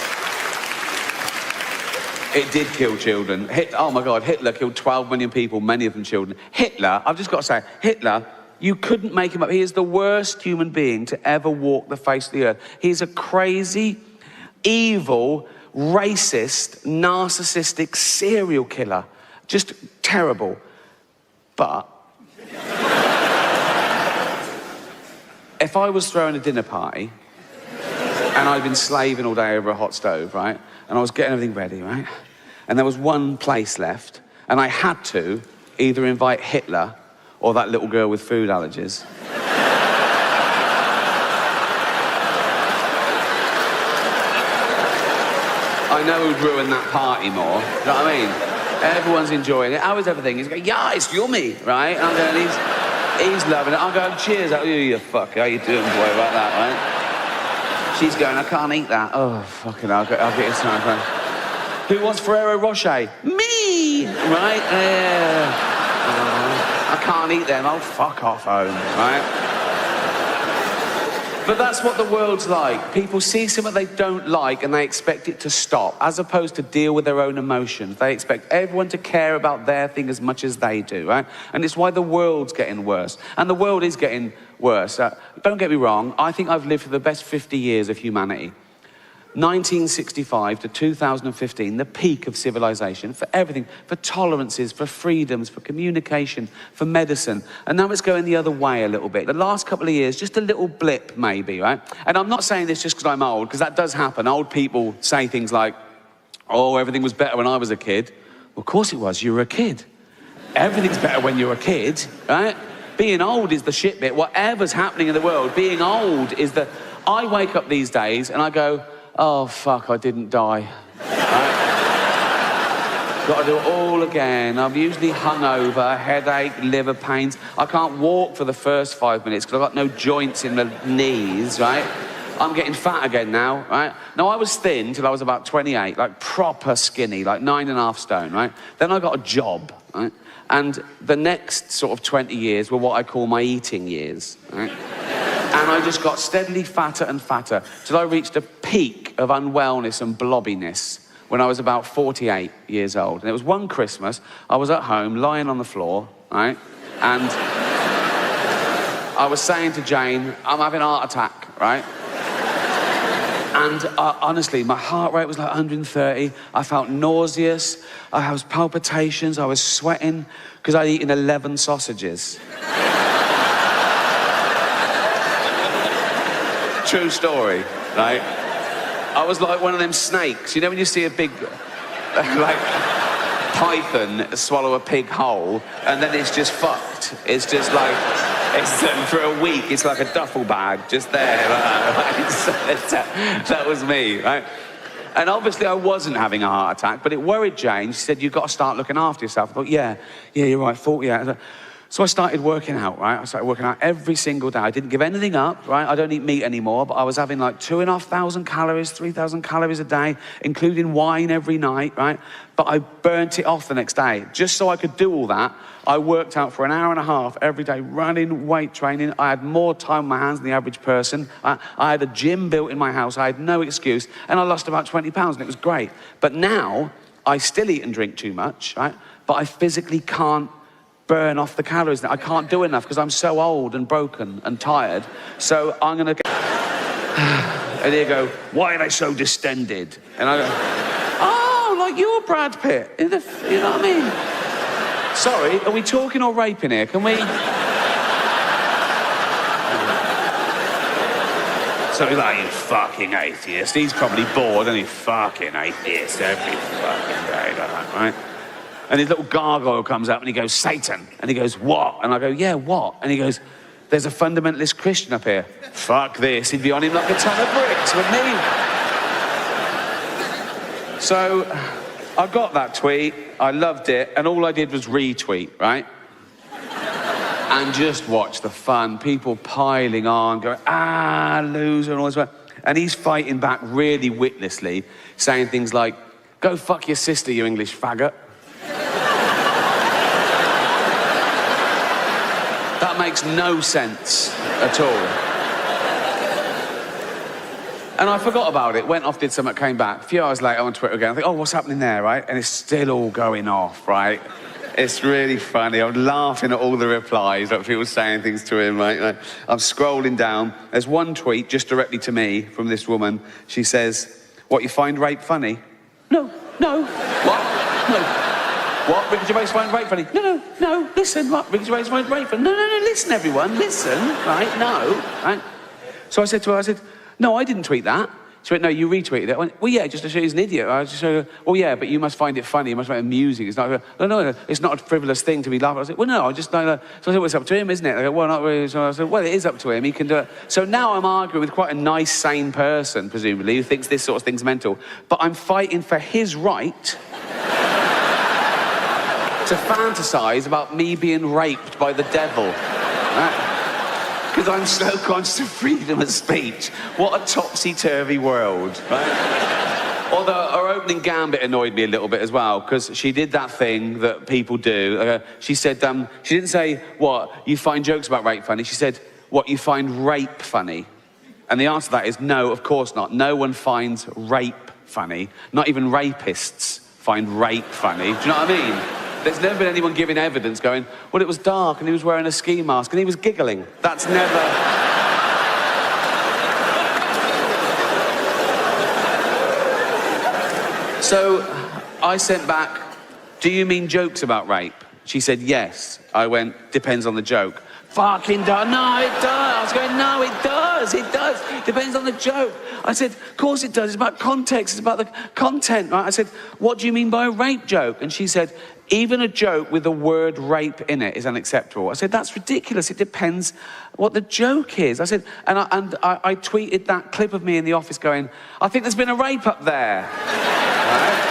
It did kill children. Oh my God, Hitler killed 12 million people, many of them children. Hitler, I've just got to say, Hitler, you couldn't make him up. He is the worst human being to ever walk the face of the earth. He's a crazy, evil, racist, narcissistic serial killer. Just terrible. But if I was throwing a dinner party and I'd been slaving all day over a hot stove, right? And I was getting everything ready, right? And there was one place left, and I had to either invite Hitler or that little girl with food allergies. I know who'd ruin that party more. You know what I mean? Everyone's enjoying it. How is everything? He's going, "Yeah, it's yummy," right? And I'm going, he's loving it. I'm going, "Cheers." Oh, you fuck. How you doing, boy, about that, right? She's going, "I can't eat that." Oh, fucking hell. I'll get this time. Who wants Ferrero Rocher? Me! Right? I can't eat them. Oh, fuck off home, right? But that's what the world's like. People see something they don't like and they expect it to stop, as opposed to deal with their own emotions. They expect everyone to care about their thing as much as they do, right? And it's why the world's getting worse. And the world is getting worse. Don't get me wrong, I think I've lived for the best 50 years of humanity. 1965 to 2015, the peak of civilization, for everything, for tolerances, for freedoms, for communication, for medicine. And now it's going the other way a little bit. The last couple of years, just a little blip maybe, right? And I'm not saying this just because I'm old, because that does happen. Old people say things like, "Oh, everything was better when I was a kid." Well, of course it was, you were a kid. Everything's better when you're a kid, right? Being old is the shit bit. Whatever's happening in the world, being old is the... I wake up these days and I go, "Oh, fuck, I didn't die." Right? Got to do it all again. I'm usually hungover, headache, liver pains. I can't walk for the first 5 minutes because I've got no joints in the knees, right? I'm getting fat again now, right? Now, I was thin till I was about 28, like proper skinny, like 9.5 stone, right? Then I got a job, right? And the next sort of 20 years were what I call my eating years, right? And I just got steadily fatter and fatter till I reached a peak of unwellness and blobbiness when I was about 48 years old. And it was one Christmas, I was at home, lying on the floor, right? And I was saying to Jane, "I'm having a heart attack," right? And honestly, my heart rate was like 130. I felt nauseous. I was palpitations. I was sweating because I'd eaten 11 sausages. True story, right? I was like one of them snakes. You know when you see a big, like, python swallow a pig whole, and then it's just fucked. It's just like, for a week, it's like a duffel bag just there. That was me, right? And obviously I wasn't having a heart attack, but it worried Jane. She said, "You've got to start looking after yourself." I thought, yeah, you're right, 48. So I started working out, right? I started working out every single day. I didn't give anything up, right? I don't eat meat anymore, but I was having like 2,500 calories, 3,000 calories a day, including wine every night, right? But I burnt it off the next day. Just so I could do all that, I worked out for an hour and a half every day, running, weight training. I had more time on my hands than the average person. I had a gym built in my house. I had no excuse. And I lost about 20 pounds, and it was great. But now, I still eat and drink too much, right? But I physically can't burn off the calories. I can't do enough because I'm so old and broken and tired. So I'm going to go... And he'll go, why are they so distended? And I go, oh, like you're Brad Pitt. You know what I mean? Sorry, are we talking or raping here? Can we... So he's like, you fucking atheist. He's probably bored, and he fucking atheist every fucking day, like that, right? And his little gargoyle comes up and he goes, Satan. And he goes, what? And I go, yeah, what? And he goes, there's a fundamentalist Christian up here. Fuck this. He'd be on him like a ton of bricks, wouldn't he? So I got that tweet. I loved it. And all I did was retweet, right? And just watch the fun. People piling on, going, loser, and all this. And he's fighting back really witlessly, saying things like, go fuck your sister, you English faggot. That makes no sense at all. And I forgot about it, went off, did something, came back. A few hours later on Twitter again, I think, oh, what's happening there, right? And it's still all going off, right? It's really funny. I'm laughing at all the replies, like people saying things to him, right? Like, I'm scrolling down. There's one tweet just directly to me from this woman. She says, what, you find rape funny? No. What? No. What? Ricky Gervais find rape funny? No. Listen, what? Ricky Gervais find rape funny? No. Listen, everyone. Listen, right? No. Right? So I said to her, no, I didn't tweet that. She went, no, you retweeted it. I went, well, yeah, just to show you he's an idiot. I just showed her, well, yeah, but you must find it funny. You must find it amusing. It's not, no, it's not a frivolous thing to be laughing. I said, well, no, I just, so I said, well, it's up to him, isn't it? I go, well, not really. So I said, well, it is up to him. He can do it. So now I'm arguing with quite a nice, sane person, presumably, who thinks this sort of thing's mental. But I'm fighting for his right to fantasize about me being raped by the devil. Right? Because I'm so conscious of freedom of speech. What a topsy-turvy world, right? Although her opening gambit annoyed me a little bit as well, because she did that thing that people do. She said, she didn't say, what, you find jokes about rape funny? She said, what, you find rape funny? And the answer to that is no, of course not. No one finds rape funny. Not even rapists find rape funny. Do you know what I mean? There's never been anyone giving evidence going, well, it was dark and he was wearing a ski mask and he was giggling. That's never... So I sent back, do you mean jokes about rape? She said, yes. I went, depends on the joke. Fucking does. No, it does. I was going, no, it does. It does. Depends on the joke. I said, of course it does. It's about context. It's about the content, right? I said, what do you mean by a rape joke? And she said, even a joke with the word rape in it is unacceptable. I said, that's ridiculous. It depends what the joke is. I said, and I tweeted that clip of me in the office going, I think there's been a rape up there. Right?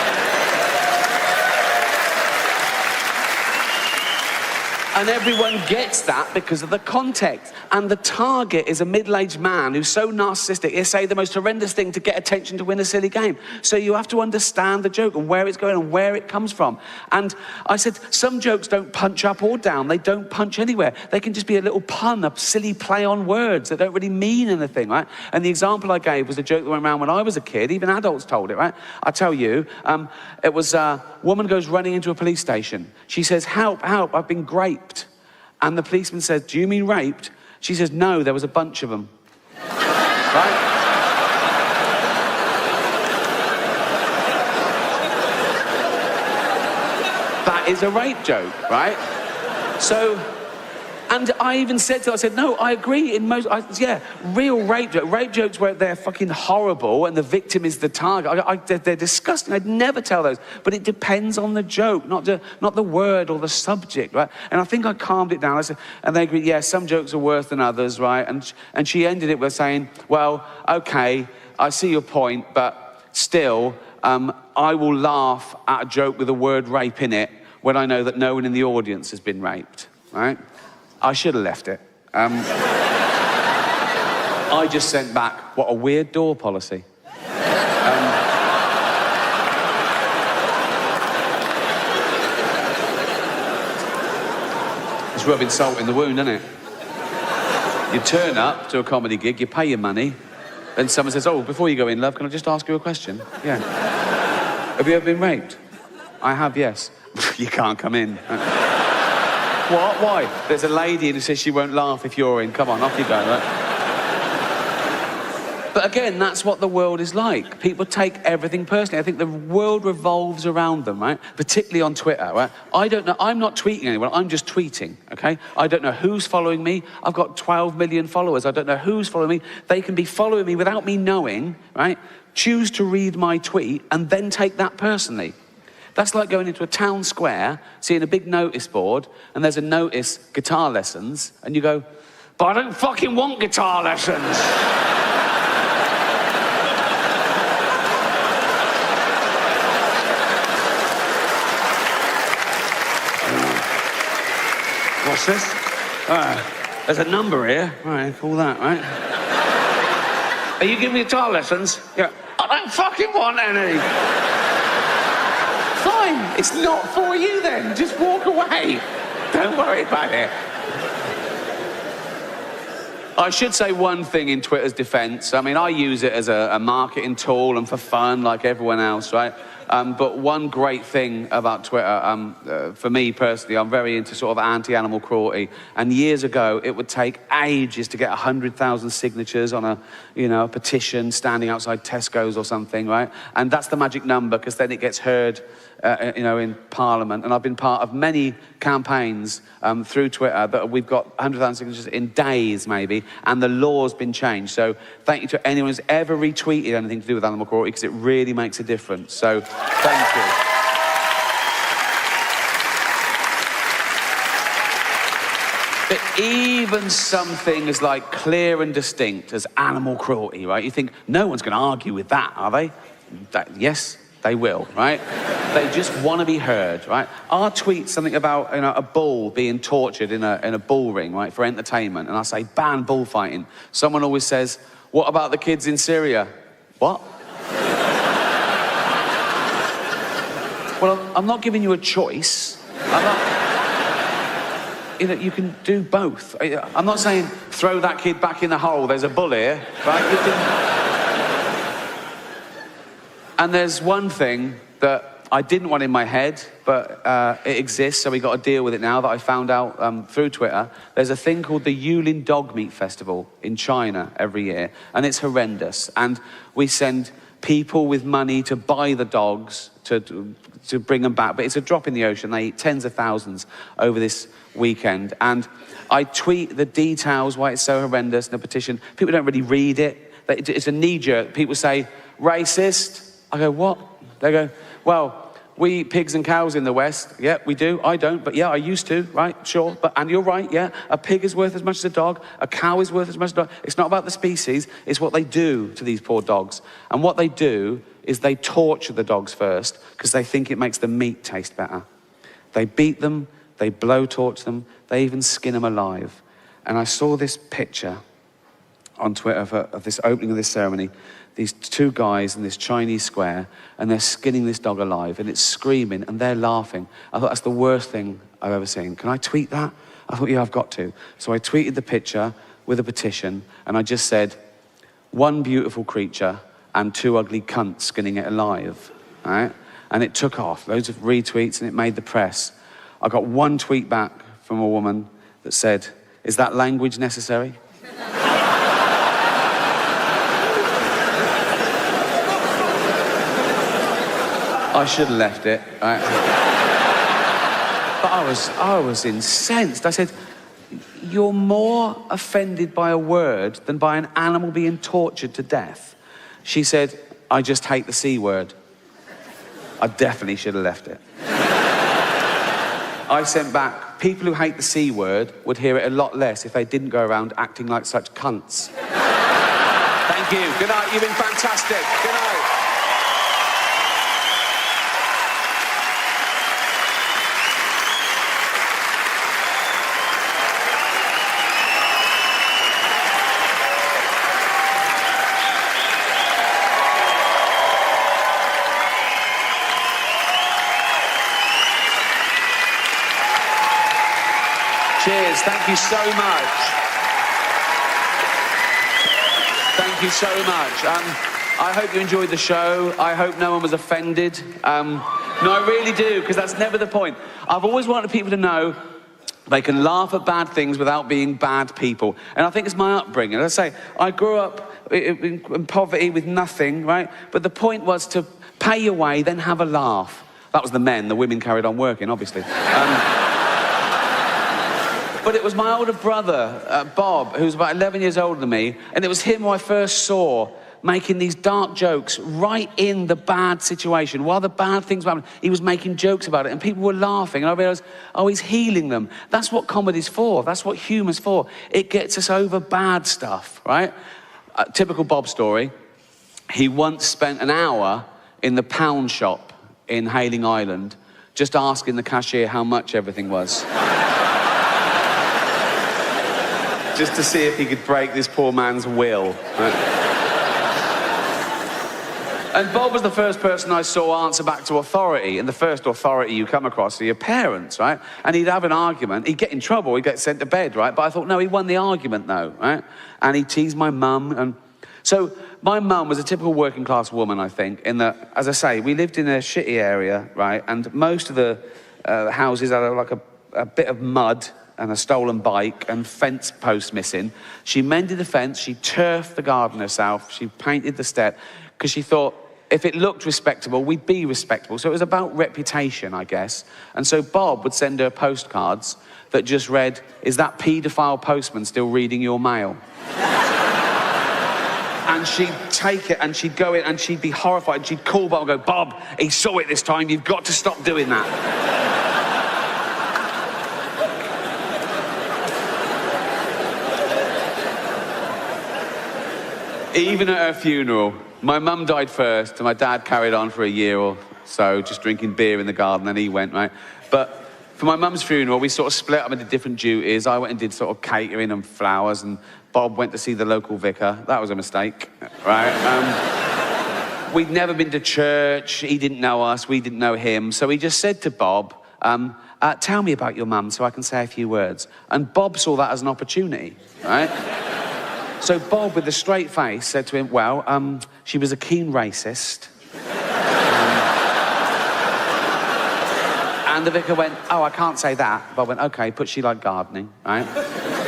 And everyone gets that because of the context. And the target is a middle-aged man who's so narcissistic, he'll say the most horrendous thing to get attention to win a silly game. So you have to understand the joke and where it's going and where it comes from. And I said, some jokes don't punch up or down. They don't punch anywhere. They can just be a little pun, a silly play on words that don't really mean anything, right? And the example I gave was a joke that went around when I was a kid. Even adults told it, right? I tell you, it was a woman goes running into a police station. She says, help, I've been raped. And the policeman says, do you mean raped? She says, no, there was a bunch of them. Right? That is a rape joke, right? So, and I even said to her, I said, no, I agree in most, real rape jokes. Rape jokes where they're fucking horrible and the victim is the target. They're disgusting. I'd never tell those. But it depends on the joke, not the word or the subject, right? And I think I calmed it down. I said, and they agreed, yeah, some jokes are worse than others, right? And she ended it with saying, well, okay, I see your point, but still, I will laugh at a joke with the word rape in it when I know that no one in the audience has been raped. right? I should have left it. I just sent back, what a weird door policy. It's rubbing salt in the wound, isn't it? You turn up to a comedy gig, you pay your money, and someone says, oh, before you go in, love, can I just ask you a question? Yeah. Have you ever been raped? I have, yes. You can't come in. What? Why? There's a lady who says she won't laugh if you're in. Come on, off you go, right? But again, that's what the world is like. People take everything personally. I think the world revolves around them, right? Particularly on Twitter, right? I don't know, I'm not tweeting anyone, I'm just tweeting, okay? I don't know who's following me. I've got 12 million followers. I don't know who's following me. They can be following me without me knowing, right? Choose to read my tweet and then take that personally. That's like going into a town square, seeing a big notice board, and there's a notice, guitar lessons, and you go, but I don't fucking want guitar lessons. What's this? There's a number here. All right, call that, right? Are you giving me guitar lessons? Yeah. I don't fucking want any. Fine, it's not for you then. Just walk away. Don't worry about it. I should say one thing in Twitter's defense. I mean, I use it as a marketing tool and for fun like everyone else, right? But one great thing about Twitter, for me personally, I'm very into sort of anti-animal cruelty. And years ago, it would take ages to get 100,000 signatures on a petition standing outside Tesco's or something, right? And that's the magic number because then it gets heard, in Parliament. And I've been part of many campaigns through Twitter that we've got 100,000 signatures in days, maybe, and the law's been changed. So thank you to anyone who's ever retweeted anything to do with animal cruelty because it really makes a difference. So thank you. But even something as like clear and distinct as animal cruelty, right? You think no one's going to argue with that, are they? Yes, they will, right? They just want to be heard, right? I'll tweet something about a bull being tortured in a bull ring, right, for entertainment, and I say ban bullfighting. Someone always says, "What about the kids in Syria?" What? Well, I'm not giving you a choice. I'm not. You can do both. I'm not saying throw that kid back in the hole. There's a bull here, right? You can. And there's one thing that I didn't want in my head, but it exists, so we got to deal with it now that I found out through Twitter. There's a thing called the Yulin Dog Meat Festival in China every year, and it's horrendous. And we send people with money to buy the dogs to bring them back, but it's a drop in the ocean. They eat tens of thousands over this weekend. And I tweet the details why it's so horrendous in a petition. People don't really read it. It's a knee-jerk. People say, racist. I go, what? They go, well, we eat pigs and cows in the West. Yeah, we do. I don't, but yeah, I used to, right? Sure. And you're right, yeah. A pig is worth as much as a dog. A cow is worth as much as a dog. It's not about the species. It's what they do to these poor dogs. And what they do is they torture the dogs first because they think it makes the meat taste better. They beat them. They blowtorch them. They even skin them alive. And I saw this picture on Twitter of this opening of this ceremony. These two guys in this Chinese square, and they're skinning this dog alive, and it's screaming, and they're laughing. I thought, that's the worst thing I've ever seen. Can I tweet that? I thought, yeah, I've got to. So I tweeted the picture with a petition, and I just said, one beautiful creature and two ugly cunts skinning it alive, all right? And it took off, loads of retweets, and it made the press. I got one tweet back from a woman that said, is that language necessary? I should have left it, right? But I was incensed. I said, you're more offended by a word than by an animal being tortured to death. She said, I just hate the C word. I definitely should have left it. I sent back, people who hate the C word would hear it a lot less if they didn't go around acting like such cunts. Thank you. Good night. You've been fantastic. Good night. audience, thank you so much. Thank you so much. I hope you enjoyed the show. I hope no one was offended. No, I really do, because that's never the point. I've always wanted people to know they can laugh at bad things without being bad people. And I think it's my upbringing. As I say, I grew up in poverty with nothing, right? But the point was to pay your way, then have a laugh. That was the men. The women carried on working, obviously. But it was my older brother, Bob, who was about 11 years older than me, and it was him who I first saw making these dark jokes right in the bad situation. While the bad things were happening, he was making jokes about it, and people were laughing, and I realised, oh, he's healing them. That's what comedy's for. That's what humour's for. It gets us over bad stuff, right? Typical Bob story. He once spent an hour in the pound shop in Hayling Island just asking the cashier how much everything was. Just to see if he could break this poor man's will. Right? And Bob was the first person I saw answer back to authority, and the first authority you come across are your parents, right? And he'd have an argument, he'd get in trouble, he'd get sent to bed, right? But I thought, no, he won the argument though, right? And he teased my mum, and so my mum was a typical working class woman, I think, in that, as I say, we lived in a shitty area, right? And most of the houses had like a bit of mud and a stolen bike and fence posts missing. She mended the fence, she turfed the garden herself, she painted the step, because she thought, if it looked respectable, we'd be respectable. So it was about reputation, I guess. And so Bob would send her postcards that just read, is that paedophile postman still reading your mail? And she'd take it and she'd go in and she'd be horrified. She'd call Bob and go, Bob, he saw it this time, you've got to stop doing that. Even at her funeral, my mum died first, and my dad carried on for a year or so, just drinking beer in the garden, and he went, right? But for my mum's funeral, we sort of split up into different duties. I went and did sort of catering and flowers, and Bob went to see the local vicar. That was a mistake, right? We'd never been to church. He didn't know us. We didn't know him. So he just said to Bob, tell me about your mum so I can say a few words. And Bob saw that as an opportunity, right? So Bob, with a straight face, said to him, well, she was a keen racist. And the vicar went, oh, I can't say that. Bob went, OK, but she liked gardening, right?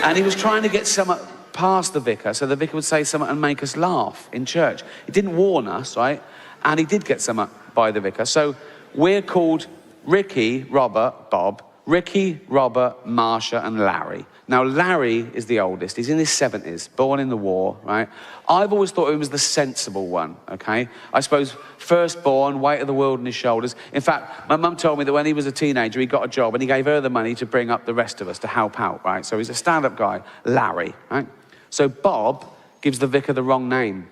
And he was trying to get something past the vicar, so the vicar would say something and make us laugh in church. He didn't warn us, right? And he did get something by the vicar. So we're called Ricky, Robert, Bob, Ricky, Robert, Marsha, and Larry. Now, Larry is the oldest. He's in his 70s, born in the war, right? I've always thought he was the sensible one, okay? I suppose firstborn, weight of the world on his shoulders. In fact, my mum told me that when he was a teenager, he got a job and he gave her the money to bring up the rest of us to help out, right? So he's a stand-up guy, Larry, right? So Bob gives the vicar the wrong name.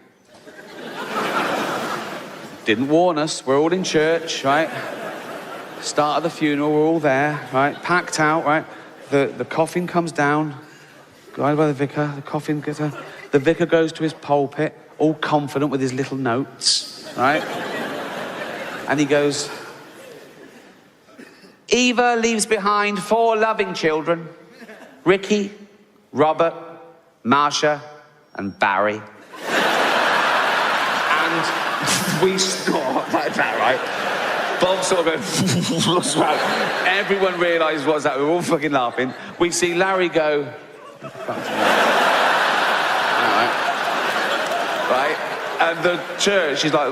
Didn't warn us. We're all in church, right? Start of the funeral, we're all there, right? Packed out, right? The coffin comes down, guided by the vicar, the coffin gets out. The vicar goes to his pulpit, all confident with his little notes, right? And he goes, Eva leaves behind 4 loving children, Ricky, Robert, Marsha, and Barry. And we snort like that, right? Bob sort of goes, looks around. Everyone realised what's that. We were all fucking laughing. We see Larry go, right? And the church is like,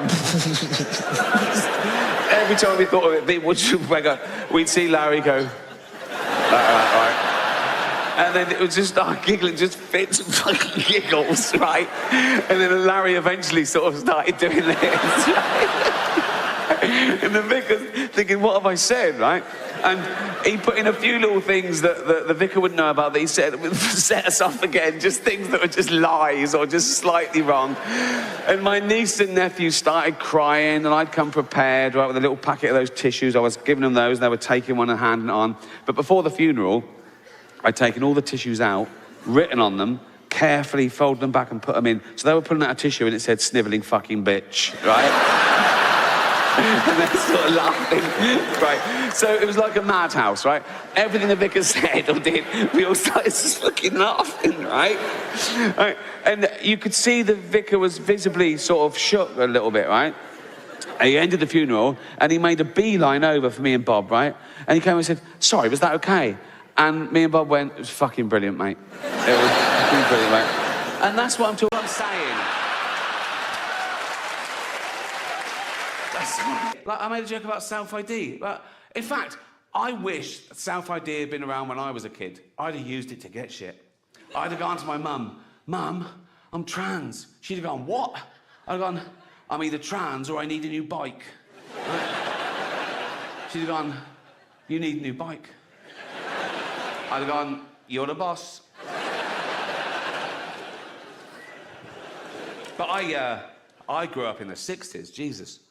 every time we thought of it, people would go, we'd see Larry go, right. And then it would just start giggling, just fits and fucking giggles, right? And then Larry eventually sort of started doing this, right? And the vicar's thinking, what have I said, right? And he put in a few little things that the vicar wouldn't know about that he said would set us off again, just things that were just lies or just slightly wrong. And my niece and nephew started crying, and I'd come prepared, right, with a little packet of those tissues. I was giving them those, and they were taking one and handing it on. But before the funeral, I'd taken all the tissues out, written on them, carefully folded them back and put them in. So they were putting out a tissue and it said, snivelling fucking bitch, right? And they're sort of laughing, right? So it was like a madhouse, right? Everything the vicar said or did, we all started just fucking laughing, right? Right? And you could see the vicar was visibly sort of shook a little bit, right? And he ended the funeral, and he made a beeline over for me and Bob, right? And he came and said, sorry, was that okay? And me and Bob went, it was fucking brilliant, mate. It was fucking brilliant, mate. And that's what I'm saying. Like, I made a joke about self-ID. But in fact, I wish self-ID had been around when I was a kid. I'd have used it to get shit. I'd have gone to my mum, Mum, I'm trans. She'd have gone, what? I'd have gone, I'm either trans or I need a new bike. Right? She'd have gone, you need a new bike. I'd have gone, you're the boss. But I grew up in the 60s, Jesus.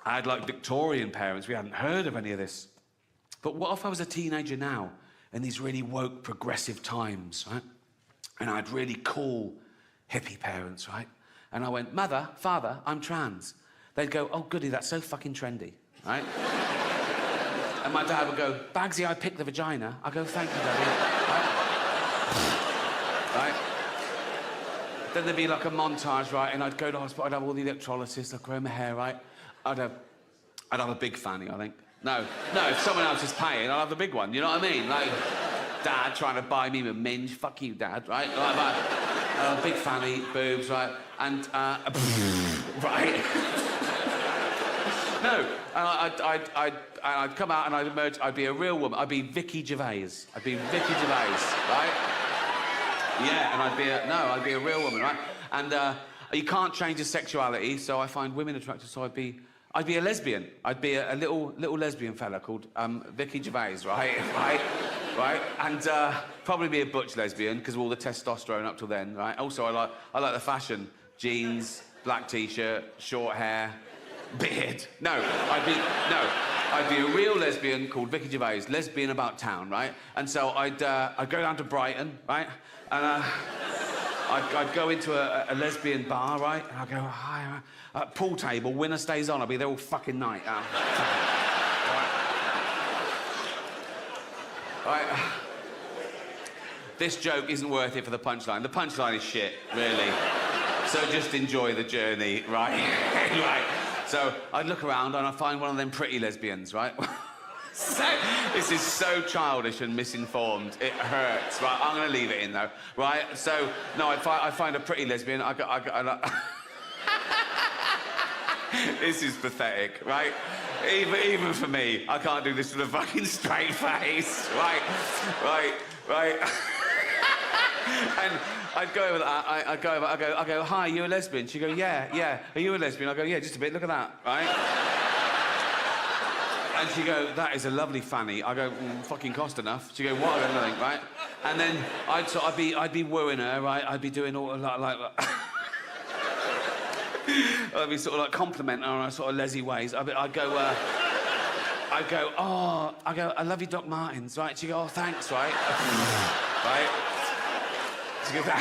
I had like Victorian parents, we hadn't heard of any of this. But what if I was a teenager now in these really woke, progressive times, right? And I had really cool, hippie parents, right? And I went, Mother, Father, I'm trans. They'd go, oh goody, that's so fucking trendy, right? And my dad would go, Bagsy, I picked the vagina. I go, thank you, Daddy. Right? Right? Then there'd be like a montage, right? And I'd go to hospital, I'd have all the electrolysis, I'd grow my hair, right? I'd have a big fanny, I think. No, if someone else is paying, I'll have the big one, you know what I mean? Like, Dad trying to buy me a minge, fuck you, Dad, right? Like, a big fanny, boobs, right? And, right? No, and I'd come out and I'd emerge, I'd be a real woman. I'd be Vicky Gervais. I'd be Vicky Gervais, right? Yeah, and I'd be a real woman, right? And you can't change your sexuality, so I find women attractive, so I'd be a lesbian. I'd be a little lesbian fella called Vicky Gervais, right? Right? And probably be a butch lesbian, because of all the testosterone up till then, right? Also, I like the fashion. Jeans, black T-shirt, short hair, beard. I'd be a real lesbian called Vicky Gervais, lesbian about town, right? And so I'd go down to Brighton, right? And I'd go into a lesbian bar, right? And I'd go, hi, pool table, winner stays on. I'll be there all fucking night. Right. This joke isn't worth it for the punchline. The punchline is shit, really. So just enjoy the journey, right? Right. So I'd look around and I'd find one of them pretty lesbians, right? This is so childish and misinformed. It hurts, right? I'm going to leave it in, though, right? So, no, I find a pretty lesbian. This is pathetic, right? Even for me, I can't do this with a fucking straight face, right? And I'd go over that, I go, hi, you a lesbian? She'd go, yeah. Are you a lesbian? I go, yeah, just a bit, look at that, right? And she'd go, that is a lovely fanny. I go, fucking cost enough. She'd go, what? I go, nothing, right? And then I'd be wooing her, right? I'd be doing all like I'd be sort of like complimenting her on sort of lesy ways. I'd go, I love you, Doc Martens, right? She'd go, oh, thanks, right? Right? She'd go,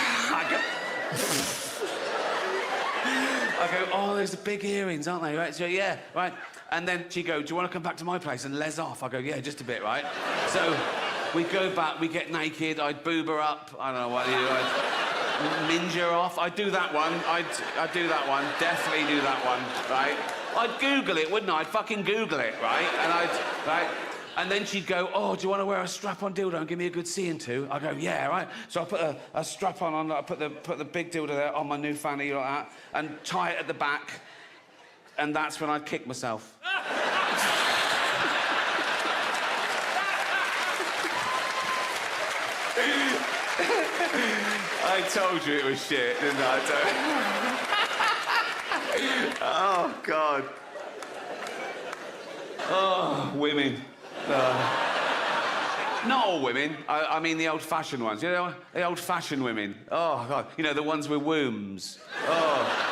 I go, oh, those are big earrings, aren't they? Right? She'd go, yeah, right. And then she'd go, do you want to come back to my place and les off? I go, yeah, just a bit, right? So we go back, we get naked, I'd boob her up, I don't know what you do, I'd minge her off. I'd do that one, I'd do that one, definitely do that one, right? I'd Google it, wouldn't I? I'd fucking Google it, right? And then she'd go, oh, do you want to wear a strap-on dildo and give me a good seeing to? I go, yeah, right. So I put a strap-on on, I put the big dildo there on my new fanny like that, and tie it at the back, and that's when I'd kick myself. I told you it was shit, didn't I? Oh, God. Oh, women. Not all women. I mean the old-fashioned ones. You know, the old-fashioned women. Oh, God. You know, the ones with wombs. Oh.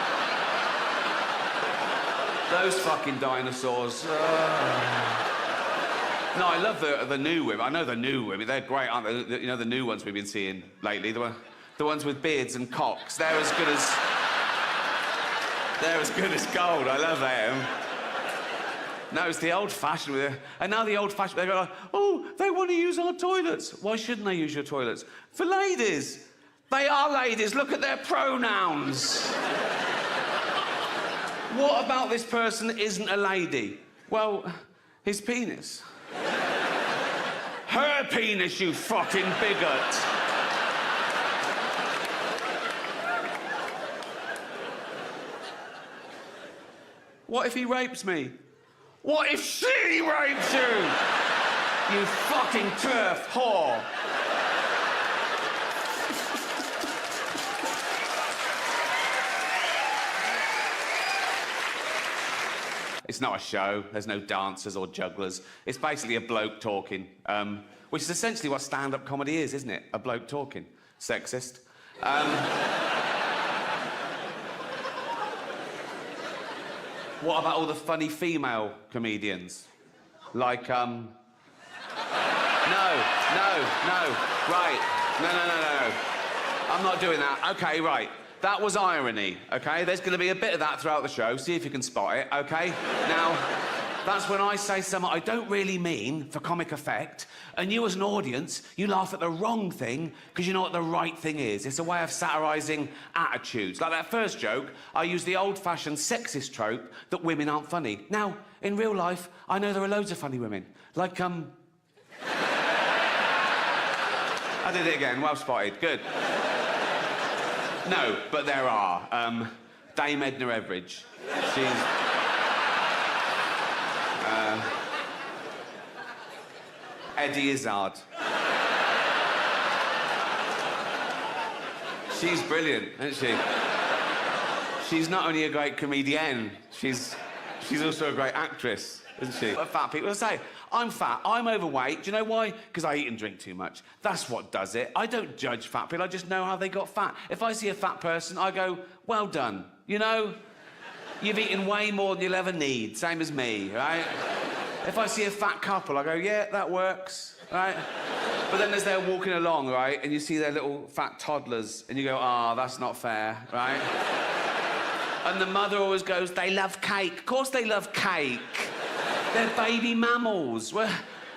Those fucking dinosaurs. No, I love the new women. I know the new women. They're great, aren't they? You know, the new ones we've been seeing lately. The ones with beards and cocks. They're as good as... They're as good as gold. I love them. No, it's the old-fashioned with it. And now the old-fashioned, they go like, oh, they want to use our toilets. Why shouldn't they use your toilets? For ladies. They are ladies. Look at their pronouns. What about this person isn't a lady? Well, his penis. Her penis, you fucking bigot. What if he rapes me? What if she rapes you? You fucking turf whore. It's not a show. There's no dancers or jugglers. It's basically a bloke talking, which is essentially what stand-up comedy is, isn't it? A bloke talking. Sexist. What about all the funny female comedians? Like, No. Right. No. I'm not doing that. Okay, right. That was irony, okay? There's going to be a bit of that throughout the show. See if you can spot it, okay? Now, that's when I say something I don't really mean for comic effect, and you as an audience, you laugh at the wrong thing because you know what the right thing is. It's a way of satirising attitudes. Like that first joke, I used the old-fashioned sexist trope that women aren't funny. Now, in real life, I know there are loads of funny women. Like, I did it again. Well spotted. Good. No, but there are. Dame Edna Everage. She's... Eddie Izzard. She's brilliant, isn't she? She's not only a great comedian, she's also a great actress, isn't she? What fat people say, I'm fat, I'm overweight. Do you know why? Because I eat and drink too much. That's what does it. I don't judge fat people, I just know how they got fat. If I see a fat person, I go, well done. You know, you've eaten way more than you'll ever need, same as me, right? If I see a fat couple, I go, yeah, that works, right? But then as they're walking along, right, and you see their little fat toddlers, and you go, ah, that's not fair, right? And the mother always goes, they love cake. Of course they love cake. They're baby mammals.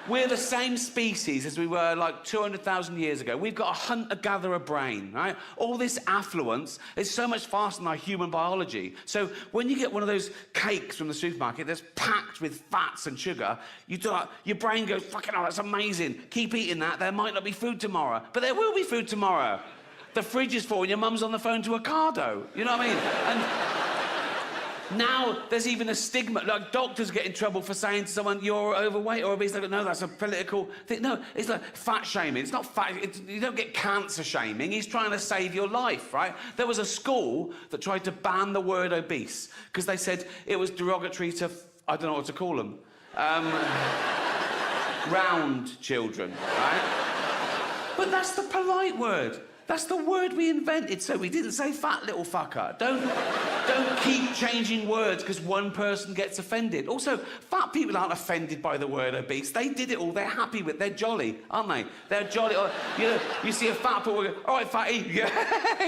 We're the same species as we were like 200,000 years ago. We've got a hunter-gatherer brain, right? All this affluence is so much faster than our human biology. So when you get one of those cakes from the supermarket that's packed with fats and sugar, your brain goes, fucking hell, that's amazing. Keep eating that, there might not be food tomorrow. But there will be food tomorrow. The fridge is full and your mum's on the phone to Ocado. You know what I mean? And now there's even a stigma, like doctors get in trouble for saying to someone, you're overweight or obese. They go, no, that's a political thing. No, it's like fat shaming. It's not fat, you don't get cancer shaming. He's trying to save your life, right? There was a school that tried to ban the word obese because they said it was derogatory to, I don't know what to call them, round children, right? But that's the polite word. That's the word we invented, so we didn't say fat little fucker. Don't keep changing words because one person gets offended. Also, fat people aren't offended by the word obese. They did it all. They're happy with it. They're jolly, aren't they? They're jolly. You know, you see a fat people go, all right, fatty. Yeah. Oh,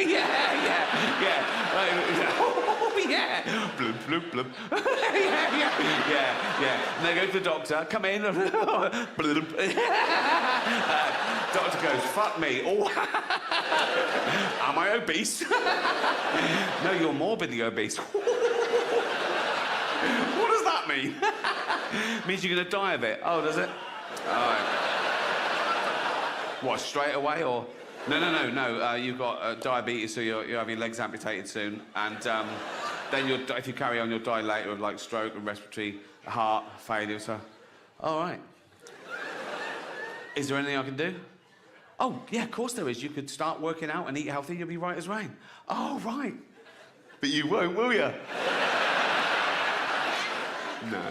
yeah. Bloop, bloop, bloop. Yeah. And they go to the doctor, come in. Doctor goes, fuck me. Oh. Am I obese? No, you're morbidly obese. What does that mean? Means you're going to die of it. Oh, does it? All right. What, straight away or? No. You've got diabetes, so you're having your legs amputated soon. And then if you carry on, you'll die later of like stroke and respiratory heart failure. So, all right. Is there anything I can do? Oh, yeah, of course there is. You could start working out and eat healthy, you'll be right as rain. Oh, right. But you won't, will you? No.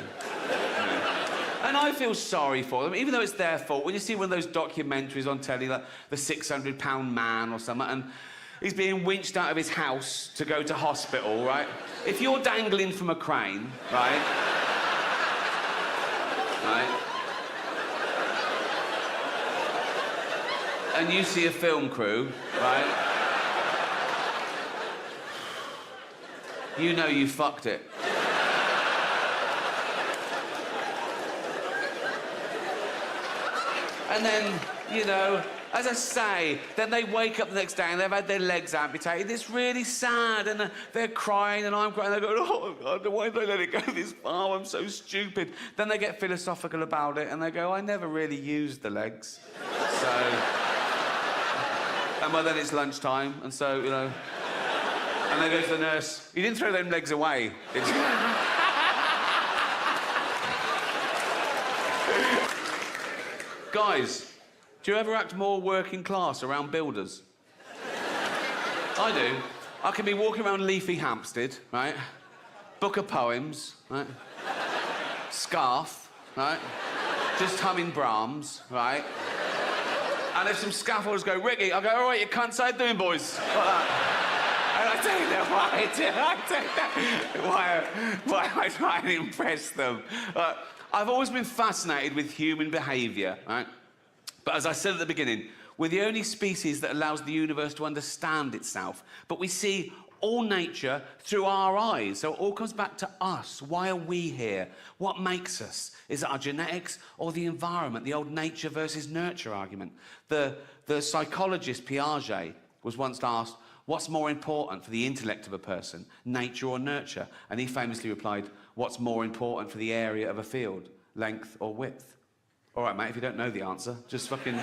And I feel sorry for them, even though it's their fault. When you see one of those documentaries on telly, like The 600-Pound Man or something, and he's being winched out of his house to go to hospital, right? If you're dangling from a crane, right? And you see a film crew, right? you know you fucked it. And then, you know, as I say, then they wake up the next day and they've had their legs amputated. It's really sad, and they're crying and I'm crying. They go, oh, God, why did I let it go this far? I'm so stupid. Then they get philosophical about it and they go, I never really used the legs. So, and by then it's lunchtime, and so, you know, and they go to the nurse, you didn't throw them legs away, did you? Guys, do you ever act more working class around builders? I do. I can be walking around Leafy Hampstead, right? Book of poems, right? Scarf, right? Just humming Brahms, right? And if some scaffolders go, Ricky, I go, all right, you cunts, how you doing, boys? Like that. And I take them, why am I trying to impress them? I've always been fascinated with human behaviour, right? But as I said at the beginning, we're the only species that allows the universe to understand itself. But we see all nature through our eyes. So it all comes back to us. Why are we here? What makes us? Is it our genetics or the environment? The old nature versus nurture argument. The psychologist Piaget was once asked, what's more important for the intellect of a person, nature or nurture? And he famously replied, what's more important for the area of a field, length or width? All right, mate, if you don't know the answer, just fucking...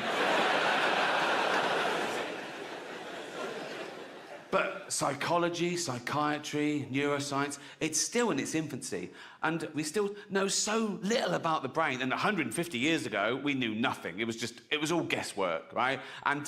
But psychology, psychiatry, neuroscience, it's still in its infancy. And we still know so little about the brain. And 150 years ago, we knew nothing. It was all guesswork, right? And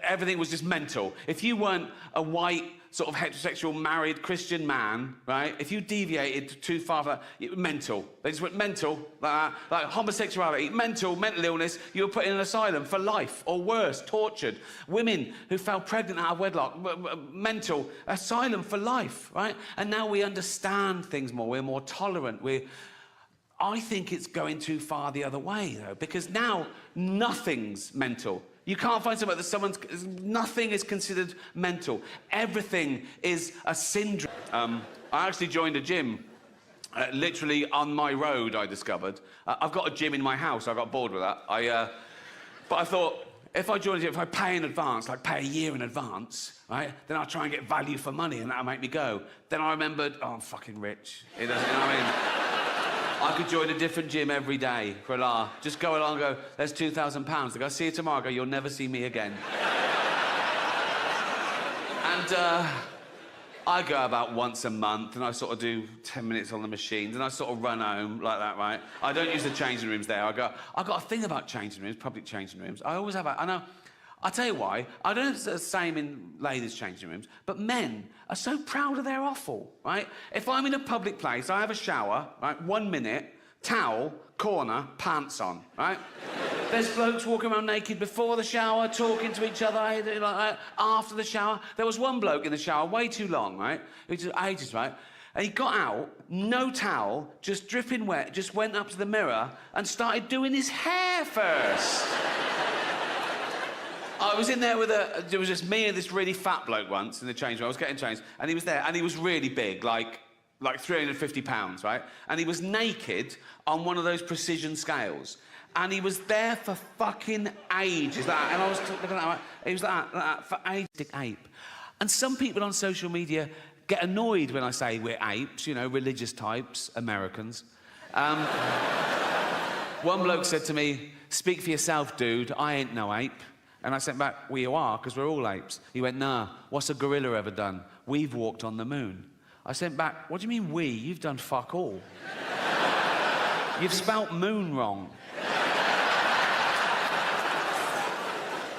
everything was just mental. If you weren't a white, sort of heterosexual, married Christian man, right? If you deviated too far from that, it was mental. They just went mental, like that. Like homosexuality, mental illness, you were put in an asylum for life, or worse, tortured. Women who fell pregnant out of wedlock, mental, asylum for life, right? And now we understand things more, we're more tolerant, I think it's going too far the other way, though, because now nothing's mental. You can't find somewhere that nothing is considered mental. Everything is a syndrome. I actually joined a gym, literally on my road, I discovered. I've got a gym in my house, I got bored with that. But I thought, if I join a gym, if I pay in advance, like pay a year in advance, right, then I'll try and get value for money and that'll make me go. Then I remembered, oh, I'm fucking rich. It doesn't, you know what I mean? I could join a different gym every day for a laugh. Just go along and go, there's £2,000. They go, see you tomorrow. I go, you'll never see me again. And I go about once a month and I sort of do 10 minutes on the machines and I sort of run home like that, right? I don't use the changing rooms there. I've got a thing about changing rooms, public changing rooms. I always have. I know. I'll tell you why. I don't know if it's the same in ladies' changing rooms, but men are so proud of their offal, right? If I'm in a public place, I have a shower, right? 1 minute, towel, corner, pants on, right? There's blokes walking around naked before the shower, talking to each other, like that, after the shower. There was one bloke in the shower, way too long, right? It took ages, right? And he got out, no towel, just dripping wet, just went up to the mirror and started doing his hair first. I was in there there was just me and this really fat bloke once in the change room. I was getting changed, and he was there, and he was really big, like 350 pounds, right? And he was naked on one of those precision scales. And he was there for fucking ages, and I was looking at that, he was like that for ages, ape. And some people on social media get annoyed when I say we're apes, you know, religious types, Americans. One bloke said to me, speak for yourself, dude, I ain't no ape. And I sent back, well, you are, because we're all apes. He went, nah, what's a gorilla ever done? We've walked on the moon. I sent back, what do you mean we? You've done fuck all. You've spelt moon wrong.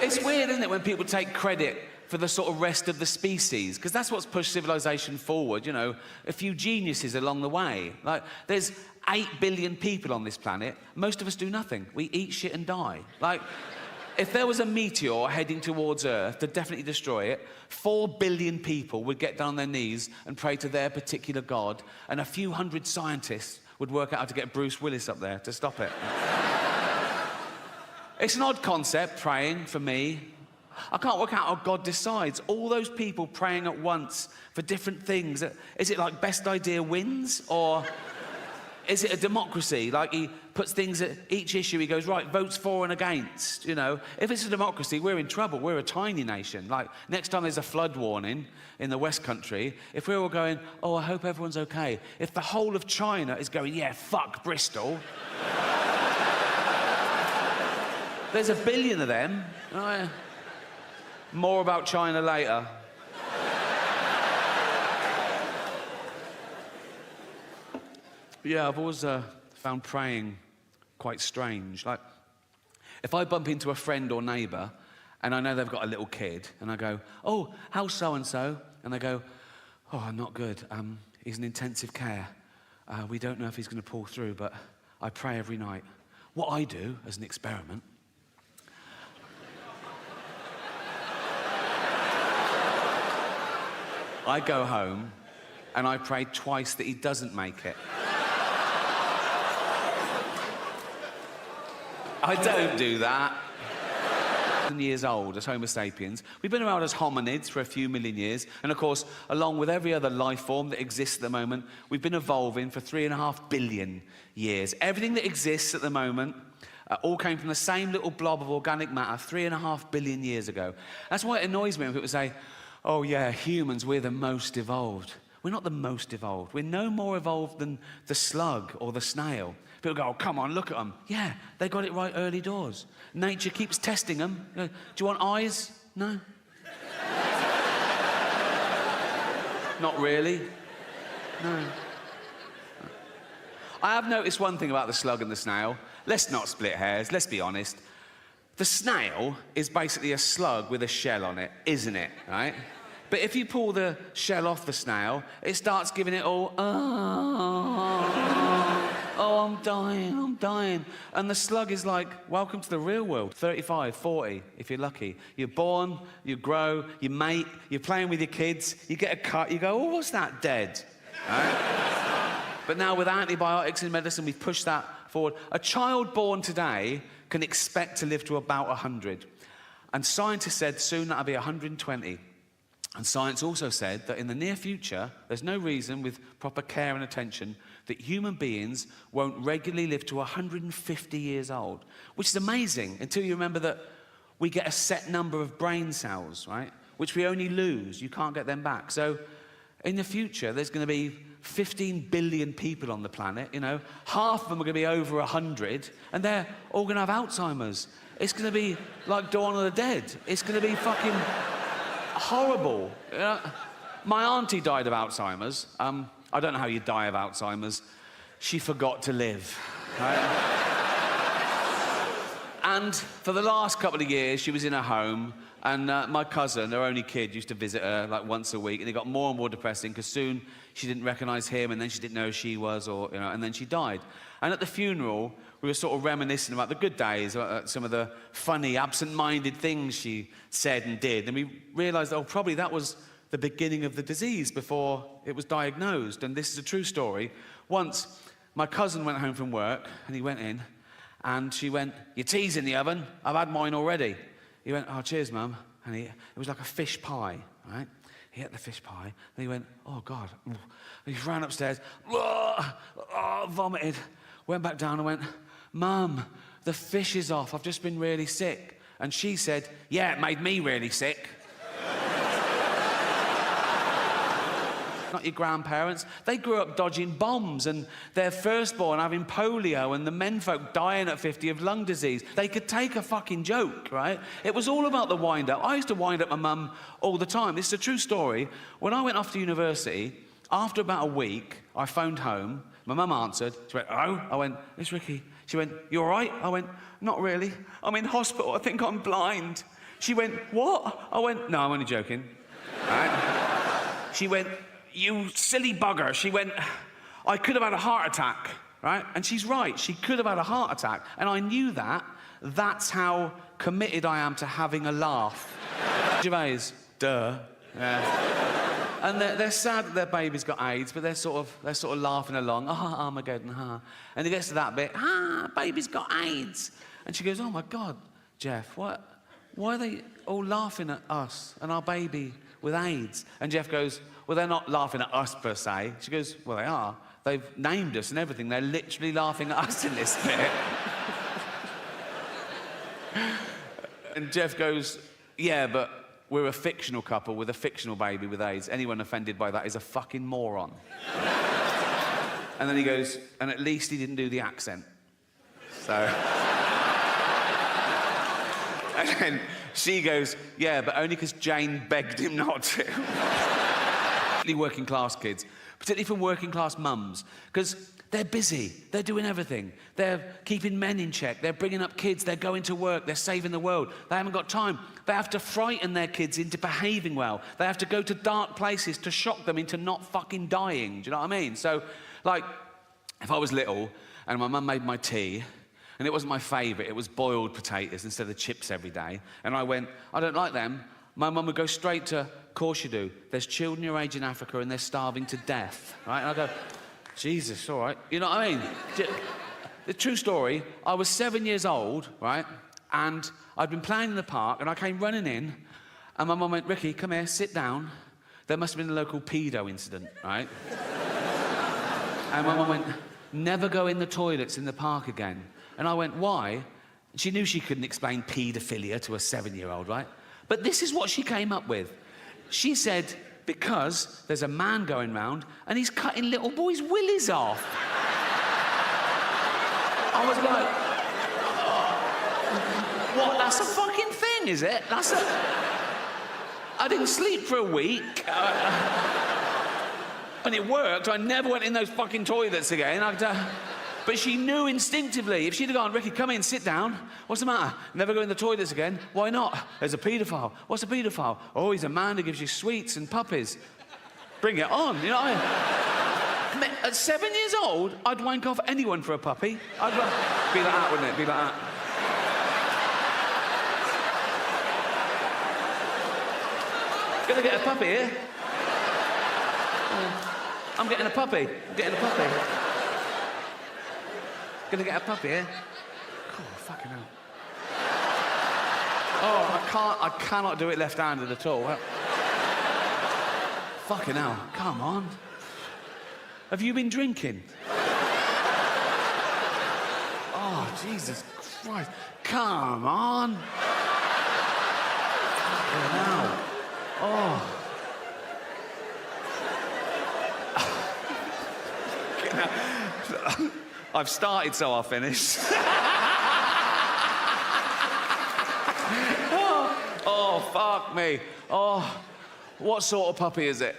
It's weird, isn't it, when people take credit for the sort of rest of the species, because that's what's pushed civilization forward, you know, a few geniuses along the way. Like, there's 8 billion people on this planet. Most of us do nothing. We eat shit and die. Like, if there was a meteor heading towards Earth to definitely destroy it, 4 billion people would get down on their knees and pray to their particular god, and a few hundred scientists would work out how to get Bruce Willis up there to stop it. It's an odd concept, praying, for me. I can't work out how God decides. All those people praying at once for different things. Is it like best idea wins? Or is it a democracy? Like he puts things at each issue, he goes, right, votes for and against, you know. If it's a democracy, we're in trouble. We're a tiny nation. Like, next time there's a flood warning in the West Country, if we're all going, oh, I hope everyone's okay. If the whole of China is going, yeah, fuck Bristol. There's 1 billion of them. More about China later. Yeah, I've always found praying quite strange. Like, if I bump into a friend or neighbour and I know they've got a little kid and I go, oh, how's so-and-so? And they go, oh, not good. He's in intensive care. We don't know if he's going to pull through, but I pray every night. What I do, as an experiment, I go home and I pray twice that he doesn't make it. I don't do that. Years old as Homo sapiens. We've been around as hominids for a few million years, and of course, along with every other life form that exists at the moment, we've been evolving for 3.5 billion years. Everything that exists at the moment all came from the same little blob of organic matter 3.5 billion years ago. That's why it annoys me when people say, oh yeah, humans, we're the most evolved. We're not the most evolved. We're no more evolved than the slug or the snail. People go, oh, come on, look at them. Yeah, they got it right early doors. Nature keeps testing them. Do you want eyes? No. Not really. No. I have noticed one thing about the slug and the snail. Let's not split hairs, let's be honest. The snail is basically a slug with a shell on it, isn't it, right? But if you pull the shell off the snail, it starts giving it all, oh, I'm dying. And the slug is like, welcome to the real world. 35, 40, if you're lucky. You're born, you grow, you mate, you're playing with your kids, you get a cut, you go, oh, what's that, dead? Right? But now with antibiotics in medicine, we've pushed that forward. A child born today can expect to live to about 100. And scientists said soon that'll be 120. And science also said that in the near future, there's no reason, with proper care and attention, that human beings won't regularly live to 150 years old, which is amazing until you remember that we get a set number of brain cells, right, which we only lose. You can't get them back. So in the future, there's going to be 15 billion people on the planet, you know, half of them are going to be over 100, and they're all going to have Alzheimer's. It's going to be like Dawn of the Dead. It's going to be fucking horrible. You know, my auntie died of Alzheimer's. I don't know how you die of Alzheimer's. She forgot to live. Right? And for the last couple of years, she was in her home, and my cousin, her only kid, used to visit her like once a week, and it got more and more depressing because soon she didn't recognise him, and then she didn't know who she was, or you know, and then she died. And at the funeral, we were sort of reminiscing about the good days, some of the funny, absent-minded things she said and did, and we realised, oh, probably that was the beginning of the disease before it was diagnosed. And this is a true story. Once, my cousin went home from work, and he went in, and she went, your tea's in the oven, I've had mine already. He went, oh, cheers, Mum. And it was like a fish pie, right? He ate the fish pie, and he went, oh, God. And he ran upstairs, vomited, went back down and went, Mum, the fish is off, I've just been really sick. And she said, yeah, it made me really sick. Not your grandparents. They grew up dodging bombs and their firstborn having polio and the menfolk dying at 50 of lung disease. They could take a fucking joke, right? It was all about the wind-up. I used to wind up my mum all the time. This is a true story. When I went off to university, after about a week, I phoned home. My mum answered. She went, hello? I went, it's Ricky. She went, you all right? I went, not really. I'm in hospital. I think I'm blind. She went, what? I went, no, I'm only joking. Right? She went, you silly bugger. She went, I could have had a heart attack, right? And she's right, she could have had a heart attack. And I knew that. That's how committed I am to having a laugh. Gervais, duh. Yeah. And they're sad that their baby's got AIDS, but they're sort of laughing along. Armageddon, And it gets to that bit, baby's got AIDS. And she goes, oh my God, Jeff, what? Why are they... all laughing at us and our baby with AIDS? And Jeff goes, well, they're not laughing at us per se. She goes, well, they are. They've named us and everything. They're literally laughing at us in this bit. And Jeff goes, yeah, but we're a fictional couple with a fictional baby with AIDS. Anyone offended by that is a fucking moron. And then he goes, and at least he didn't do the accent. So... And then she goes, yeah, but only because Jane begged him not to. Particularly working class kids, particularly from working class mums, because they're busy, they're doing everything. They're keeping men in check, they're bringing up kids, they're going to work, they're saving the world. They haven't got time. They have to frighten their kids into behaving well. They have to go to dark places to shock them into not fucking dying. Do you know what I mean? So, like, if I was little and my mum made my tea, and it wasn't my favourite, it was boiled potatoes instead of chips every day. And I went, I don't like them. My mum would go straight to, of course you do. There's children your age in Africa and they're starving to death, right? And I go, Jesus, all right. You know what I mean? The true story, I was 7 years old, right? And I'd been playing in the park and I came running in and my mum went, Ricky, come here, sit down. There must have been a local pedo incident, right? And my mum went, never go in the toilets in the park again. And I went, why? She knew she couldn't explain paedophilia to a 7-year-old, right? But this is what she came up with. She said, because there's a man going round and he's cutting little boys' willies off. I was like, oh, what? That's a fucking thing, is it? That's a... I didn't sleep for a week. And it worked. I never went in those fucking toilets again. But she knew instinctively. If she'd have gone, Ricky, come in, sit down. What's the matter? Never go in the toilets again. Why not? There's a paedophile. What's a paedophile? Oh, he's a man who gives you sweets and puppies. Bring it on, you know what I mean? At 7 years old, I'd wank off anyone for a puppy. I'd be like that, wouldn't it? Be like that. Gonna get a puppy here? I'm getting a puppy. I'm getting a puppy. Gonna get a puppy, eh? God, fucking hell. Oh, I cannot do it left-handed at all. Fucking hell, come on. Have you been drinking? Oh, Jesus Christ. Come on. Fucking hell. Oh. I've started, so I'll finish. Oh, fuck me. Oh, what sort of puppy is it?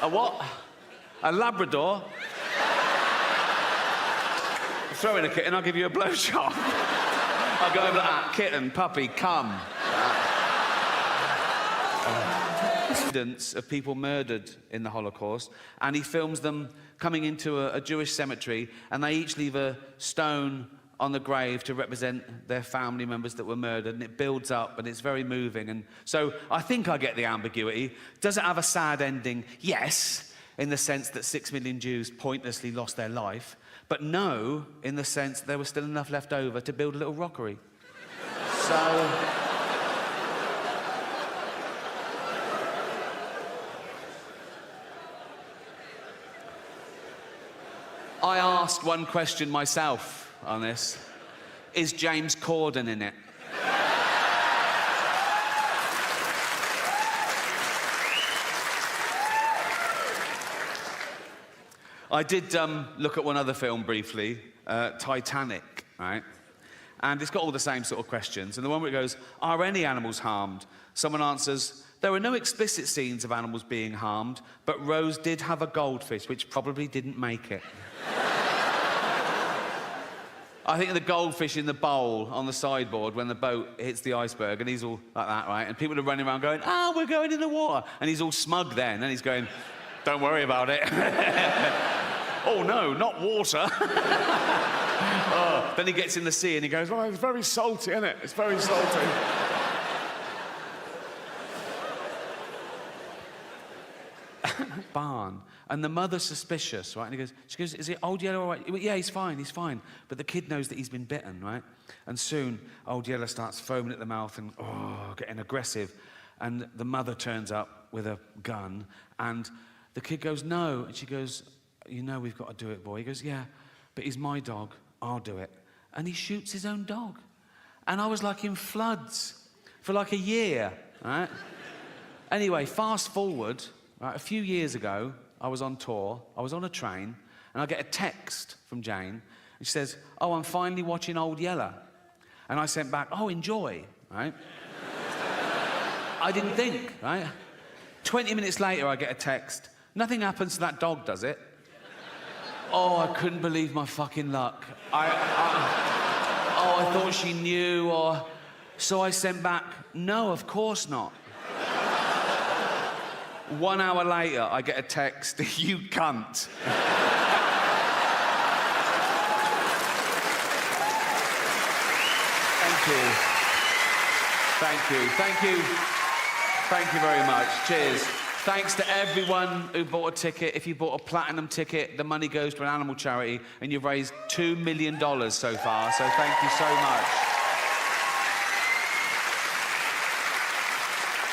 A what? A Labrador? Throw in a kitten, I'll give you a blowjob. I'll go over like that. Kitten, puppy, come. Of people murdered in the Holocaust, and he films them coming into a Jewish cemetery, and they each leave a stone on the grave to represent their family members that were murdered, and it builds up, and it's very moving. And so I think I get the ambiguity. Does it have a sad ending? Yes, in the sense that 6 million Jews pointlessly lost their life, but no, in the sense there was still enough left over to build a little rockery. So... I asked one question myself on this. Is James Corden in it? I did look at one other film briefly, Titanic, right? And it's got all the same sort of questions. And the one where it goes, are any animals harmed? Someone answers, there were no explicit scenes of animals being harmed, but Rose did have a goldfish, which probably didn't make it. I think the goldfish in the bowl on the sideboard when the boat hits the iceberg, and he's all like that, right? And people are running around going, we're going in the water. And he's all smug then, and he's going, don't worry about it. Oh, no, not water. Then he gets in the sea and he goes, it's very salty, isn't it? It's very salty. barn. And the mother's suspicious, right? And she goes, is it Old Yeller all right? Yeah, he's fine. But the kid knows that he's been bitten, right? And soon, Old Yeller starts foaming at the mouth and getting aggressive. And the mother turns up with a gun, and the kid goes, no. And she goes, you know we've got to do it, boy. He goes, yeah, but he's my dog. I'll do it. And he shoots his own dog. And I was like in floods for like a year, right? Anyway, fast forward, right, a few years ago, I was on tour, I was on a train, and I get a text from Jane, and she says, oh, I'm finally watching Old Yeller. And I sent back, oh, enjoy, right? I didn't think, right? 20 minutes later, I get a text. Nothing happens to that dog, does it? Oh, I couldn't believe my fucking luck. I thought she knew, or... So I sent back, no, of course not. 1 hour later, I get a text, you cunt. Thank you very much. Cheers. Thanks to everyone who bought a ticket. If you bought a platinum ticket, the money goes to an animal charity, and you've raised $2 million so far, so thank you so much.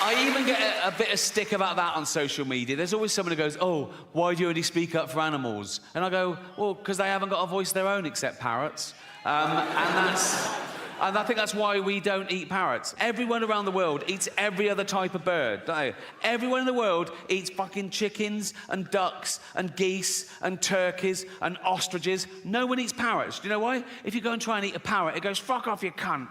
I even get a bit of stick about that on social media. There's always someone who goes, oh, why do you only speak up for animals? And I go, well, because they haven't got a voice of their own except parrots. And I think that's why we don't eat parrots. Everyone around the world eats every other type of bird, don't they? Everyone in the world eats fucking chickens and ducks and geese and turkeys and ostriches. No one eats parrots. Do you know why? If you go and try and eat a parrot, it goes, fuck off, you cunt.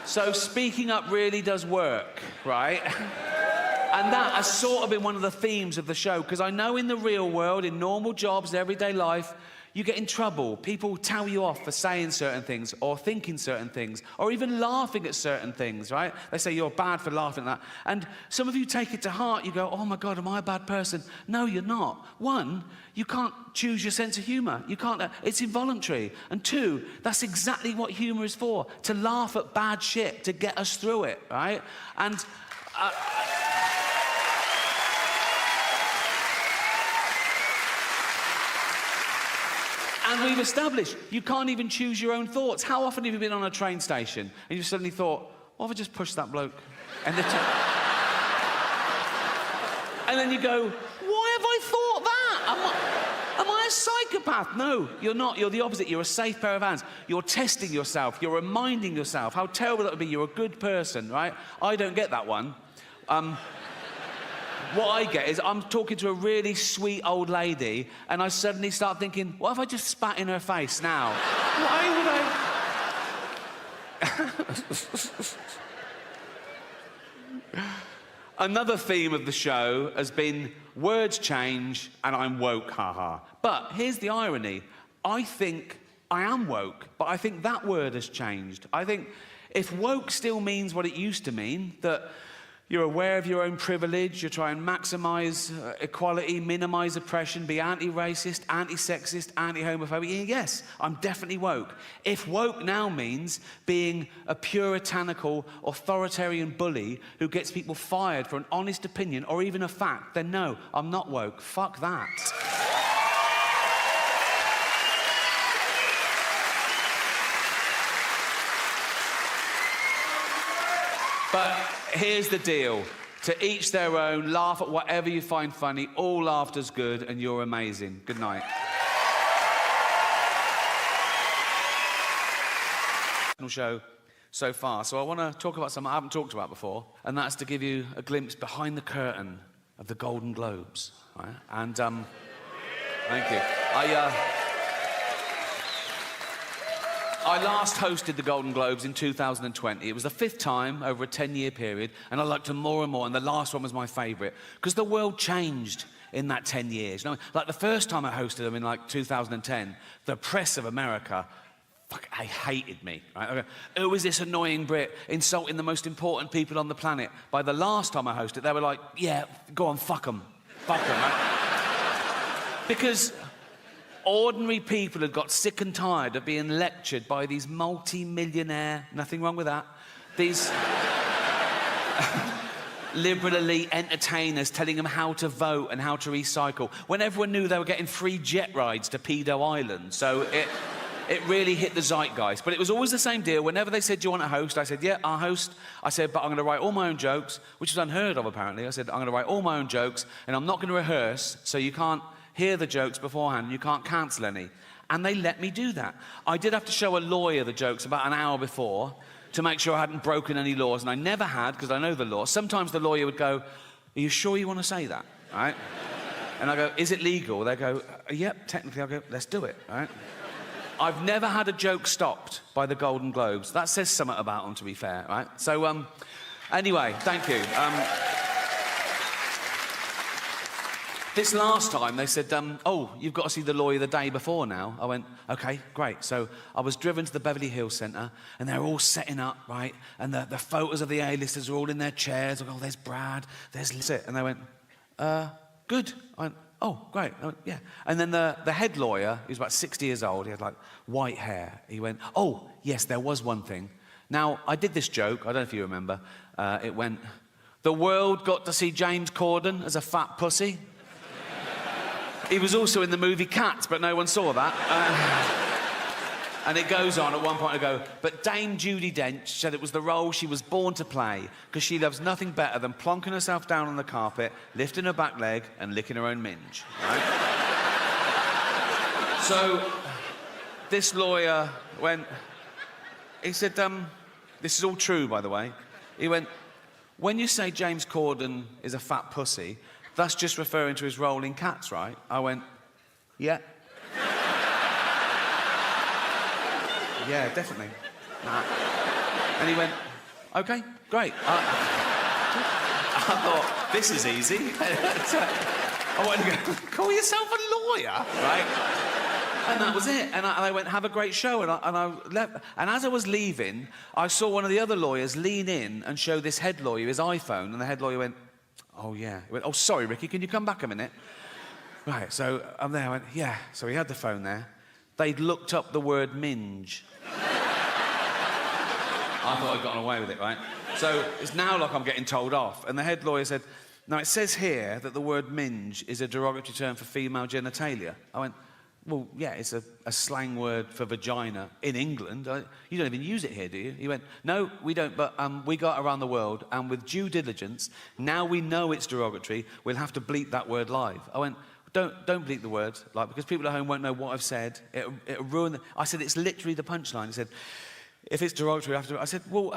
So speaking up really does work, right? And that has sort of been one of the themes of the show, because I know in the real world, in normal jobs, everyday life, you get in trouble. People tell you off for saying certain things or thinking certain things or even laughing at certain things, right? They say you're bad for laughing at that. And some of you take it to heart. You go, oh my God, am I a bad person? No, you're not. One, you can't choose your sense of humour. You can't, it's involuntary. And two, that's exactly what humour is for, to laugh at bad shit, to get us through it, right? And... And we've established you can't even choose your own thoughts. How often have you been on a train station and you've suddenly thought, what if I just pushed that bloke? And then you go, why have I thought that? Am I a psychopath? No, you're not. You're the opposite. You're a safe pair of hands. You're testing yourself. You're reminding yourself how terrible that would be. You're a good person, right? I don't get that one. What I get is I'm talking to a really sweet old lady and I suddenly start thinking, what if I just spat in her face now? Why would I? Another theme of the show has been words change and I'm woke, haha. But here's the irony. I think I am woke, but I think that word has changed. I think if woke still means what it used to mean, that you're aware of your own privilege, you try and maximise equality, minimise oppression, be anti-racist, anti-sexist, anti-homophobic. Yes, I'm definitely woke. If woke now means being a puritanical, authoritarian bully who gets people fired for an honest opinion or even a fact, then no, I'm not woke. Fuck that. But here's the deal. To each their own, laugh at whatever you find funny. All laughter's good and you're amazing. Good night. Show so far. So I want to talk about something I haven't talked about before, and that's to give you a glimpse behind the curtain of the Golden Globes. Right? And thank you. I last hosted the Golden Globes in 2020. It was the 5th time over a 10-year period, and I liked them more and more, and the last one was my favourite, because the world changed in that 10 years. You know, like the first time I hosted them in like 2010, the press of America, they hated me. Right? Who is this annoying Brit insulting the most important people on the planet? By the last time I hosted, they were like, yeah, go on, fuck them. Fuck them, right? Because ordinary people had got sick and tired of being lectured by these multi-millionaire, nothing wrong with that, these liberal elite entertainers telling them how to vote and how to recycle, when everyone knew they were getting free jet rides to Pedo Island. So it really hit the zeitgeist. But it was always the same deal. Whenever they said, do you want to host? I said, yeah, I'll host. I said, but I'm going to write all my own jokes, which is unheard of, apparently. I said, I'm going to write all my own jokes, and I'm not going to rehearse, so you can't hear the jokes beforehand, and you can't cancel any. And they let me do that. I did have to show a lawyer the jokes about an hour before to make sure I hadn't broken any laws, and I never had, because I know the law. Sometimes the lawyer would go, are you sure you want to say that? Right? And I go, is it legal? They go, yep, technically. I go, let's do it. Right? I've never had a joke stopped by the Golden Globes. That says something about them, to be fair, right? So, anyway, thank you. This last time, they said, oh, you've got to see the lawyer the day before now. I went, OK, great. So I was driven to the Beverly Hills Centre, and they're all setting up, right? And the photos of the A-listers are all in their chairs. I go, oh, there's Brad, there's Liz. And they went, good. I went, oh, great. I went, yeah. And then the head lawyer, he was about 60 years old. He had, like, white hair. He went, oh, yes, there was one thing. Now, I did this joke. I don't know if you remember. It went, the world got to see James Corden as a fat pussy. He was also in the movie Cats, but no one saw that. And it goes on at one point, I go, but Dame Judi Dench said it was the role she was born to play because she loves nothing better than plonking herself down on the carpet, lifting her back leg and licking her own minge. Right? So this lawyer went, he said, this is all true, by the way. He went, when you say James Corden is a fat pussy, that's just referring to his role in Cats, right? I went, yeah. Yeah, definitely. Nah. And he went, OK, great. I thought, this is easy. I wanted to go, call yourself a lawyer, right? And that was it. And I went, have a great show. And I left. And as I was leaving, I saw one of the other lawyers lean in and show this head lawyer his iPhone. And the head lawyer went, oh, yeah. He went, oh, sorry, Ricky, can you come back a minute? Right, so I'm there. I went, yeah. So he had the phone there. They'd looked up the word minge. I thought I'd gotten away with it, right? So it's now like I'm getting told off. And the head lawyer said, now it says here that the word minge is a derogatory term for female genitalia. I went, well, yeah, it's a slang word for vagina in England. You don't even use it here, do you? He went, no, we don't, but we go around the world, and with due diligence, now we know it's derogatory, we'll have to bleep that word live. I went, don't bleep the word, like, because people at home won't know what I've said. It'll ruin the... I said, it's literally the punchline. He said, if it's derogatory, I have to... I said, well,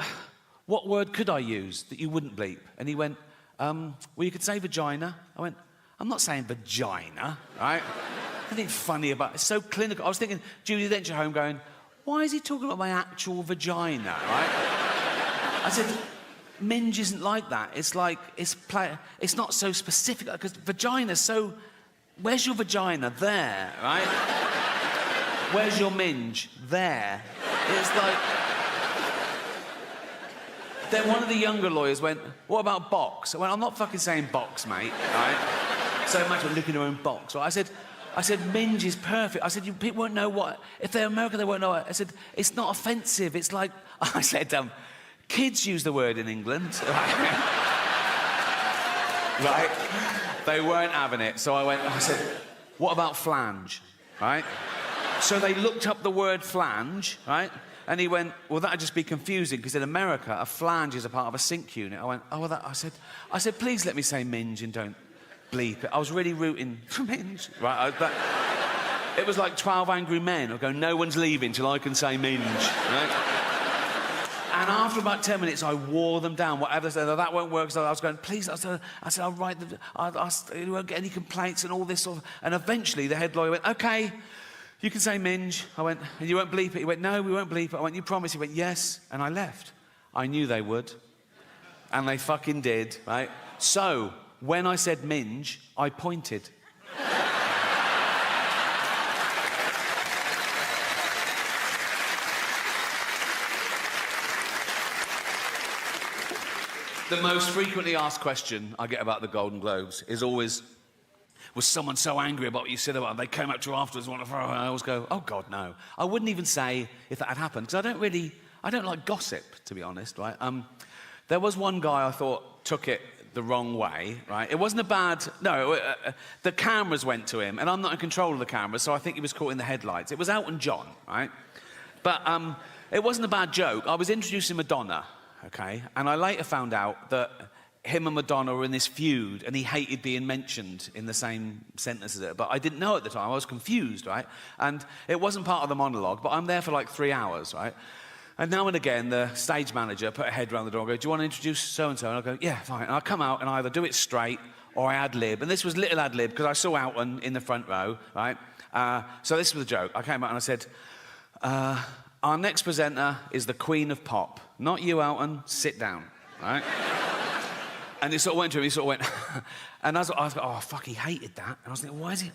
what word could I use that you wouldn't bleep? And he went, well, you could say vagina. I went, I'm not saying vagina, right? Nothing funny about it. It's so clinical. I was thinking, Judi Dench at home going, why is he talking about my actual vagina, right? I said, minge isn't like that. It's like, it's not so specific, because vagina's so... Where's your vagina? There, right? Where's your minge? There. It's like... Then one of the younger lawyers went, what about box? I went, I'm not fucking saying box, mate, right? So much of licking your own box, right? I said, minge is perfect. I said, people won't know what... If they're American, they won't know it. I said, it's not offensive. It's like... I said, kids use the word in England. Right? They weren't having it. So I said, what about flange? Right? So they looked up the word flange, right? And he went, well, that'd just be confusing, because in America, a flange is a part of a sink unit. I went, oh, well, I said, please let me say minge and don't bleep it. I was really rooting for minge. Right? It was like 12 Angry Men. I go, no one's leaving till I can say minge. Right? And after about 10 minutes, I wore them down. Whatever, said, oh, that won't work. So I was going, please. I said, I'll write them. You won't get any complaints and all this sort of... And eventually, the head lawyer went, OK, you can say minge. I went, and you won't bleep it? He went, no, we won't bleep it. I went, you promise? He went, yes. And I left. I knew they would. And they fucking did, right? So, when I said minge, I pointed. The most frequently asked question I get about the Golden Globes is always, was someone so angry about what you said about them? They came up to you afterwards and I always go, oh God, no. I wouldn't even say if that had happened, because I don't like gossip, to be honest, right? There was one guy I thought took it the wrong way, right? It wasn't a bad... No, the cameras went to him, and I'm not in control of the cameras, so I think he was caught in the headlights. It was Elton John, right? But it wasn't a bad joke. I was introducing Madonna, okay? And I later found out that him and Madonna were in this feud, and he hated being mentioned in the same sentence as her. But I didn't know at the time. I was confused, right? And it wasn't part of the monologue, but I'm there for like 3 hours, right? And now and again, the stage manager put a head around the door and go, do you want to introduce so-and-so? And I'll go, yeah, fine. And I'll come out and I either do it straight or I ad-lib. And this was little ad-lib because I saw Elton in the front row, right? So this was a joke. I came out and I said, our next presenter is the Queen of Pop. Not you, Elton. Sit down, right? And he sort of went to him, he sort of went, and I was like, oh, fuck, he hated that. And I was thinking, why is he,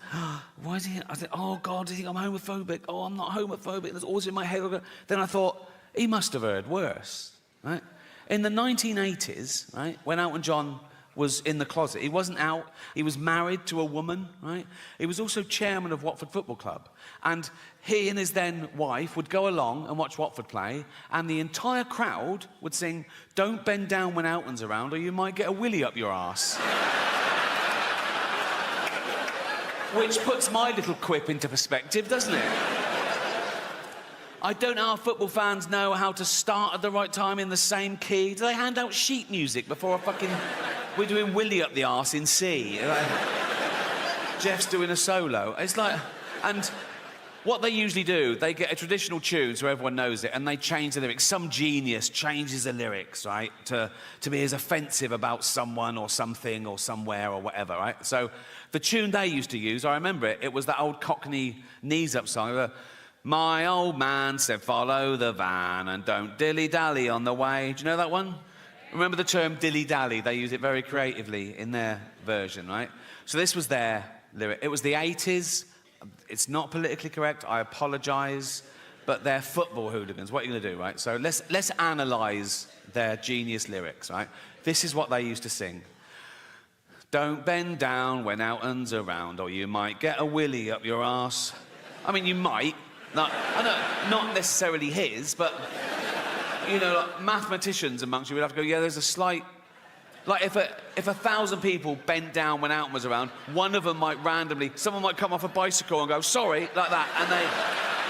I said, oh, God, do you think I'm homophobic? Oh, I'm not homophobic. There's always in my head. Then I thought, he must have heard worse, right? In the 1980s, right, when Elton John was in the closet, he wasn't out, he was married to a woman, right? He was also chairman of Watford Football Club. And he and his then wife would go along and watch Watford play, and the entire crowd would sing, "Don't bend down when Elton's around, or you might get a willy up your arse." Which puts my little quip into perspective, doesn't it? I don't know how football fans know how to start at the right time in the same key. Do they hand out sheet music before a fucking... We're doing Willy up the arse in C. Jeff's doing a solo. It's like... And what they usually do, they get a traditional tune so everyone knows it, and they change the lyrics. Some genius changes the lyrics, right, to be as offensive about someone or something or somewhere or whatever, right? So the tune they used to use, I remember it, it was that old Cockney knees-up song. My old man said, follow the van and don't dilly-dally on the way. Do you know that one? Remember the term dilly-dally? They use it very creatively in their version, right? So this was their lyric. It was the 80s. It's not politically correct. I apologise. But they're football hooligans. What are you going to do, right? So let's analyse their genius lyrics, right? This is what they used to sing. Don't bend down when Elton's around, or you might get a willy up your arse. I mean, you might. Not necessarily his, but, you know, like mathematicians amongst you would have to go, yeah, there's a slight... Like, if 1,000 people bent down when Elton was around, one of them might randomly... Someone might come off a bicycle and go, sorry, like that,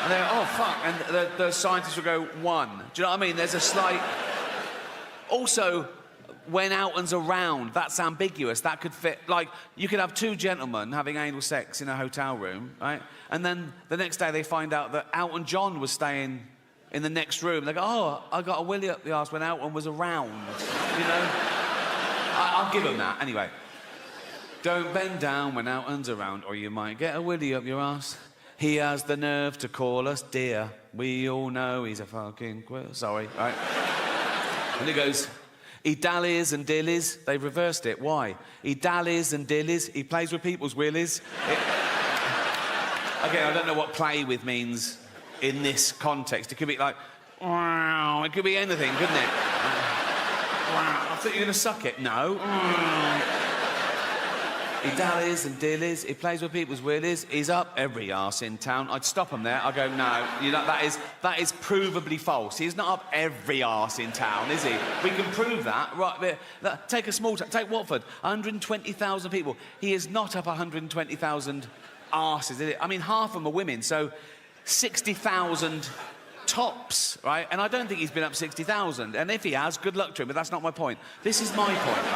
and they're, oh, fuck, and the scientists will go, 1. Do you know what I mean? There's a slight... Also, when Elton's around, that's ambiguous. That could fit... Like, you could have 2 gentlemen having anal sex in a hotel room, right? And then the next day they find out that Elton John was staying in the next room. They go, oh, I got a willy up the arse when Elton was around, you know? I'll give them that. Anyway. Don't bend down when Elton's around, or you might get a willy up your arse. He has the nerve to call us dear. We all know he's a fucking quill. Sorry, right? And he goes... He dallies and dillies. They've reversed it. Why? He dallies and dillies. He plays with people's willies. Again, I don't know what play with means in this context. It could be like, wow. It could be anything, couldn't it? Wow. I thought you were going to suck it. No. He dallies and dillies. He plays with people's willies. He's up every arse in town. I'd stop him there. I'd go, no, you know, that is provably false. He's not up every arse in town, is he? We can prove that. Right, take a small town. Take Watford. 120,000 people. He is not up 120,000 arses, is it? I mean, half of them are women, so 60,000 tops, right? And I don't think he's been up 60,000. And if he has, good luck to him, but that's not my point. This is my point,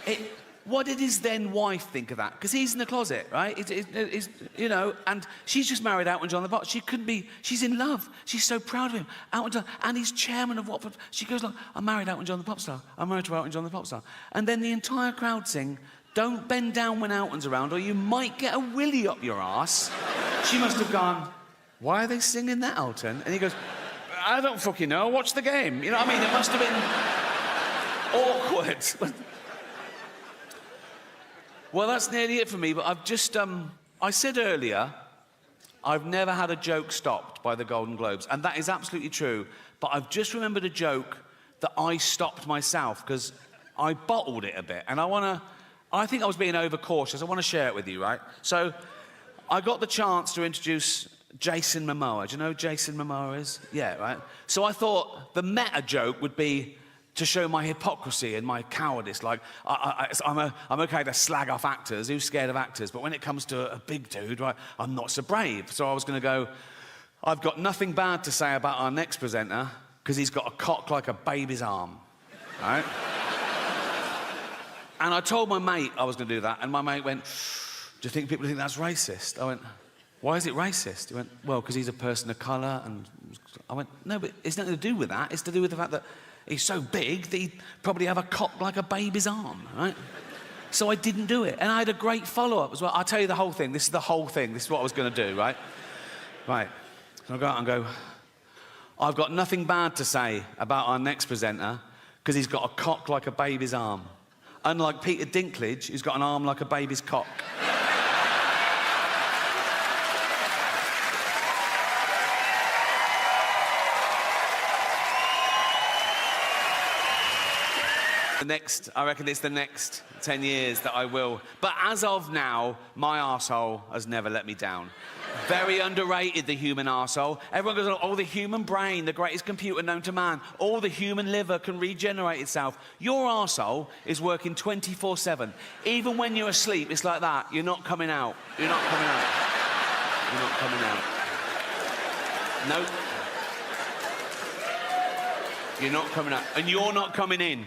right? What did his then wife think of that? Because he's in the closet, right? You know, and she's just married Elton John the Pop. She couldn't be... She's in love. She's so proud of him. Elton John, and he's chairman of Watford. She goes, look, I'm married Elton John the Pop star. I'm married to Elton John the Pop star. And then the entire crowd sing, don't bend down when Elton's around, or you might get a willy up your arse. She must have gone, why are they singing that, Elton? And he goes, I don't fucking know. Watch the game. You know what I mean? It must have been awkward. Well, that's nearly it for me, but I've just... I said earlier, I've never had a joke stopped by the Golden Globes, and that is absolutely true, but I've just remembered a joke that I stopped myself, because I bottled it a bit, and I think I was being overcautious. I want to share it with you, right? So, I got the chance to introduce Jason Momoa. Do you know who Jason Momoa is? Yeah, right? So I thought the meta joke would be, to show my hypocrisy and my cowardice. Like, I'm okay to slag off actors. Who's scared of actors? But when it comes to a big dude, right, I'm not so brave. So I was going to go, I've got nothing bad to say about our next presenter because he's got a cock like a baby's arm, right? And I told my mate I was going to do that, and my mate went, do you think people think that's racist? I went, why is it racist? He went, well, because he's a person of colour. And I went, no, but it's nothing to do with that. It's to do with the fact that he's so big that he'd probably have a cock like a baby's arm, right? So I didn't do it. And I had a great follow-up as well. I'll tell you the whole thing. This is the whole thing. This is what I was going to do, right? Right. So I go out and go, I've got nothing bad to say about our next presenter because he's got a cock like a baby's arm. Unlike Peter Dinklage, who's got an arm like a baby's cock. I reckon it's the next 10 years that I will. But as of now, my arsehole has never let me down. Very underrated, the human arsehole. Everyone goes, oh, the human brain, the greatest computer known to man. All the human liver can regenerate itself. Your arsehole is working 24/7. Even when you're asleep, it's like that. You're not coming out. You're not coming out. You're not coming out. Nope. You're not coming out. And you're not coming in.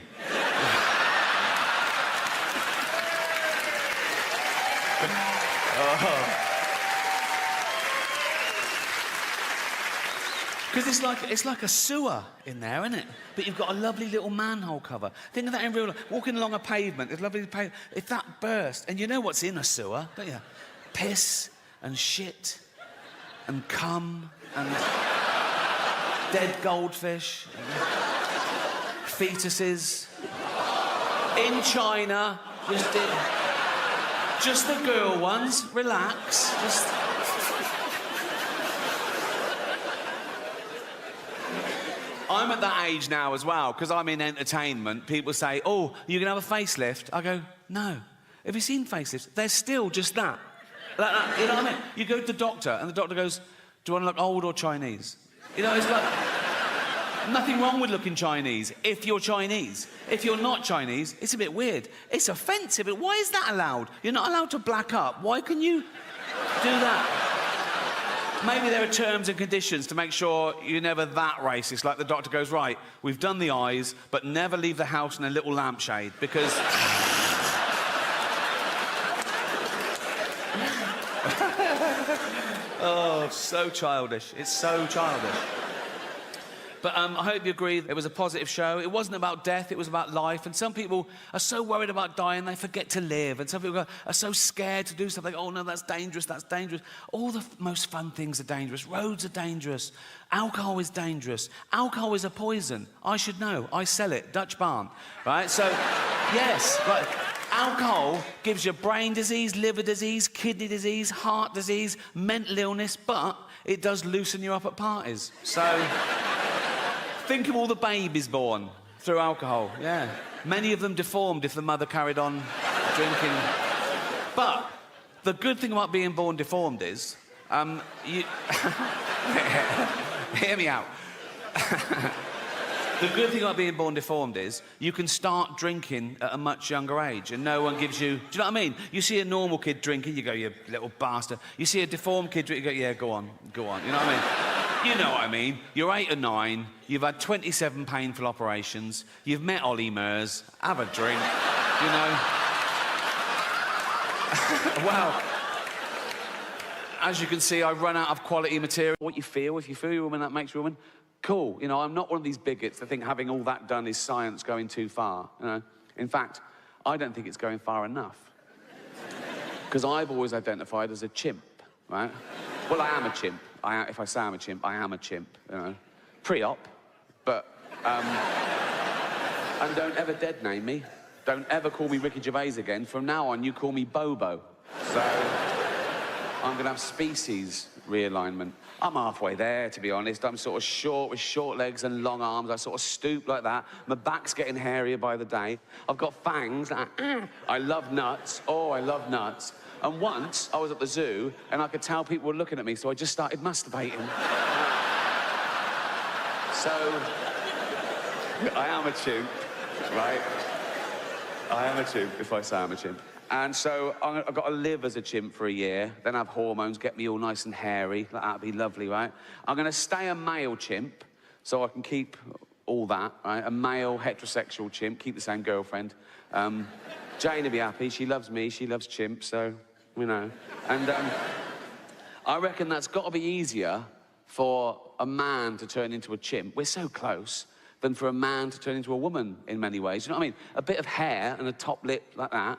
Because it's like a sewer in there, isn't it? But you've got a lovely little manhole cover. Think of that in real life. Walking along a pavement, it's lovely pavement. If that burst, and you know what's in a sewer, don't you? Piss and shit and cum and dead goldfish, and fetuses. In China, just the girl ones. Relax. I'm at that age now as well, because I'm in entertainment. People say, oh, you can have a facelift. I go, no. Have you seen facelifts? They're still just that. Like that. You know what I mean? You go to the doctor, and the doctor goes, do you want to look old or Chinese? You know, it's like, nothing wrong with looking Chinese if you're Chinese. If you're not Chinese, it's a bit weird. It's offensive. Why is that allowed? You're not allowed to black up. Why can you do that? Maybe there are terms and conditions to make sure you're never that racist. Like the doctor goes, right, we've done the eyes, but never leave the house in a little lampshade because... Oh, so childish. It's so childish. But I hope you agree it was a positive show. It wasn't about death, it was about life. And some people are so worried about dying, they forget to live. And some people are so scared to do something. Oh, no, that's dangerous, that's dangerous. All the most fun things are dangerous. Roads are dangerous. Alcohol is dangerous. Alcohol is a poison. I should know. I sell it. Dutch barn. Right? So, yes. Right. Alcohol gives you brain disease, liver disease, kidney disease, heart disease, mental illness, but it does loosen you up at parties. So... Think of all the babies born through alcohol, yeah. Many of them deformed if the mother carried on drinking. But the good thing about being born deformed is, you... Hear me out. The good thing about being born deformed is you can start drinking at a much younger age and no one gives you... Do you know what I mean? You see a normal kid drinking, you go, you little bastard. You see a deformed kid drinking, you go, yeah, go on. You know what I mean? You know what I mean. You're 8 or 9, you've had 27 painful operations, you've met Ollie Murs, have a drink, you know. Well, as you can see, I run out of quality material. What you feel, if you feel you're a woman, that makes you a woman. Cool, you know, I'm not one of these bigots that think having all that done is science going too far, you know. In fact, I don't think it's going far enough. Because I've always identified as a chimp, right? Well, I am a chimp. If I say I'm a chimp, I am a chimp, you know. Pre-op, but... and don't ever dead name me. Don't ever call me Ricky Gervais again. From now on, you call me Bobo. So... I'm going to have species realignment. I'm halfway there, to be honest. I'm sort of short with short legs and long arms. I sort of stoop like that. My back's getting hairier by the day. I've got fangs. I love nuts. Oh, I love nuts. And once, I was at the zoo, and I could tell people were looking at me, so I just started masturbating. So... I am a chimp, right? I am a chimp if I say I'm a chimp. And so I've got to live as a chimp for a year, then have hormones, get me all nice and hairy. That'd be lovely, right? I'm going to stay a male chimp so I can keep all that, right? A male heterosexual chimp, keep the same girlfriend. Jane will be happy. She loves me. She loves chimps, so, you know. And I reckon that's got to be easier for a man to turn into a chimp. We're so close. Than for a man to turn into a woman in many ways. You know what I mean? A bit of hair and a top lip like that,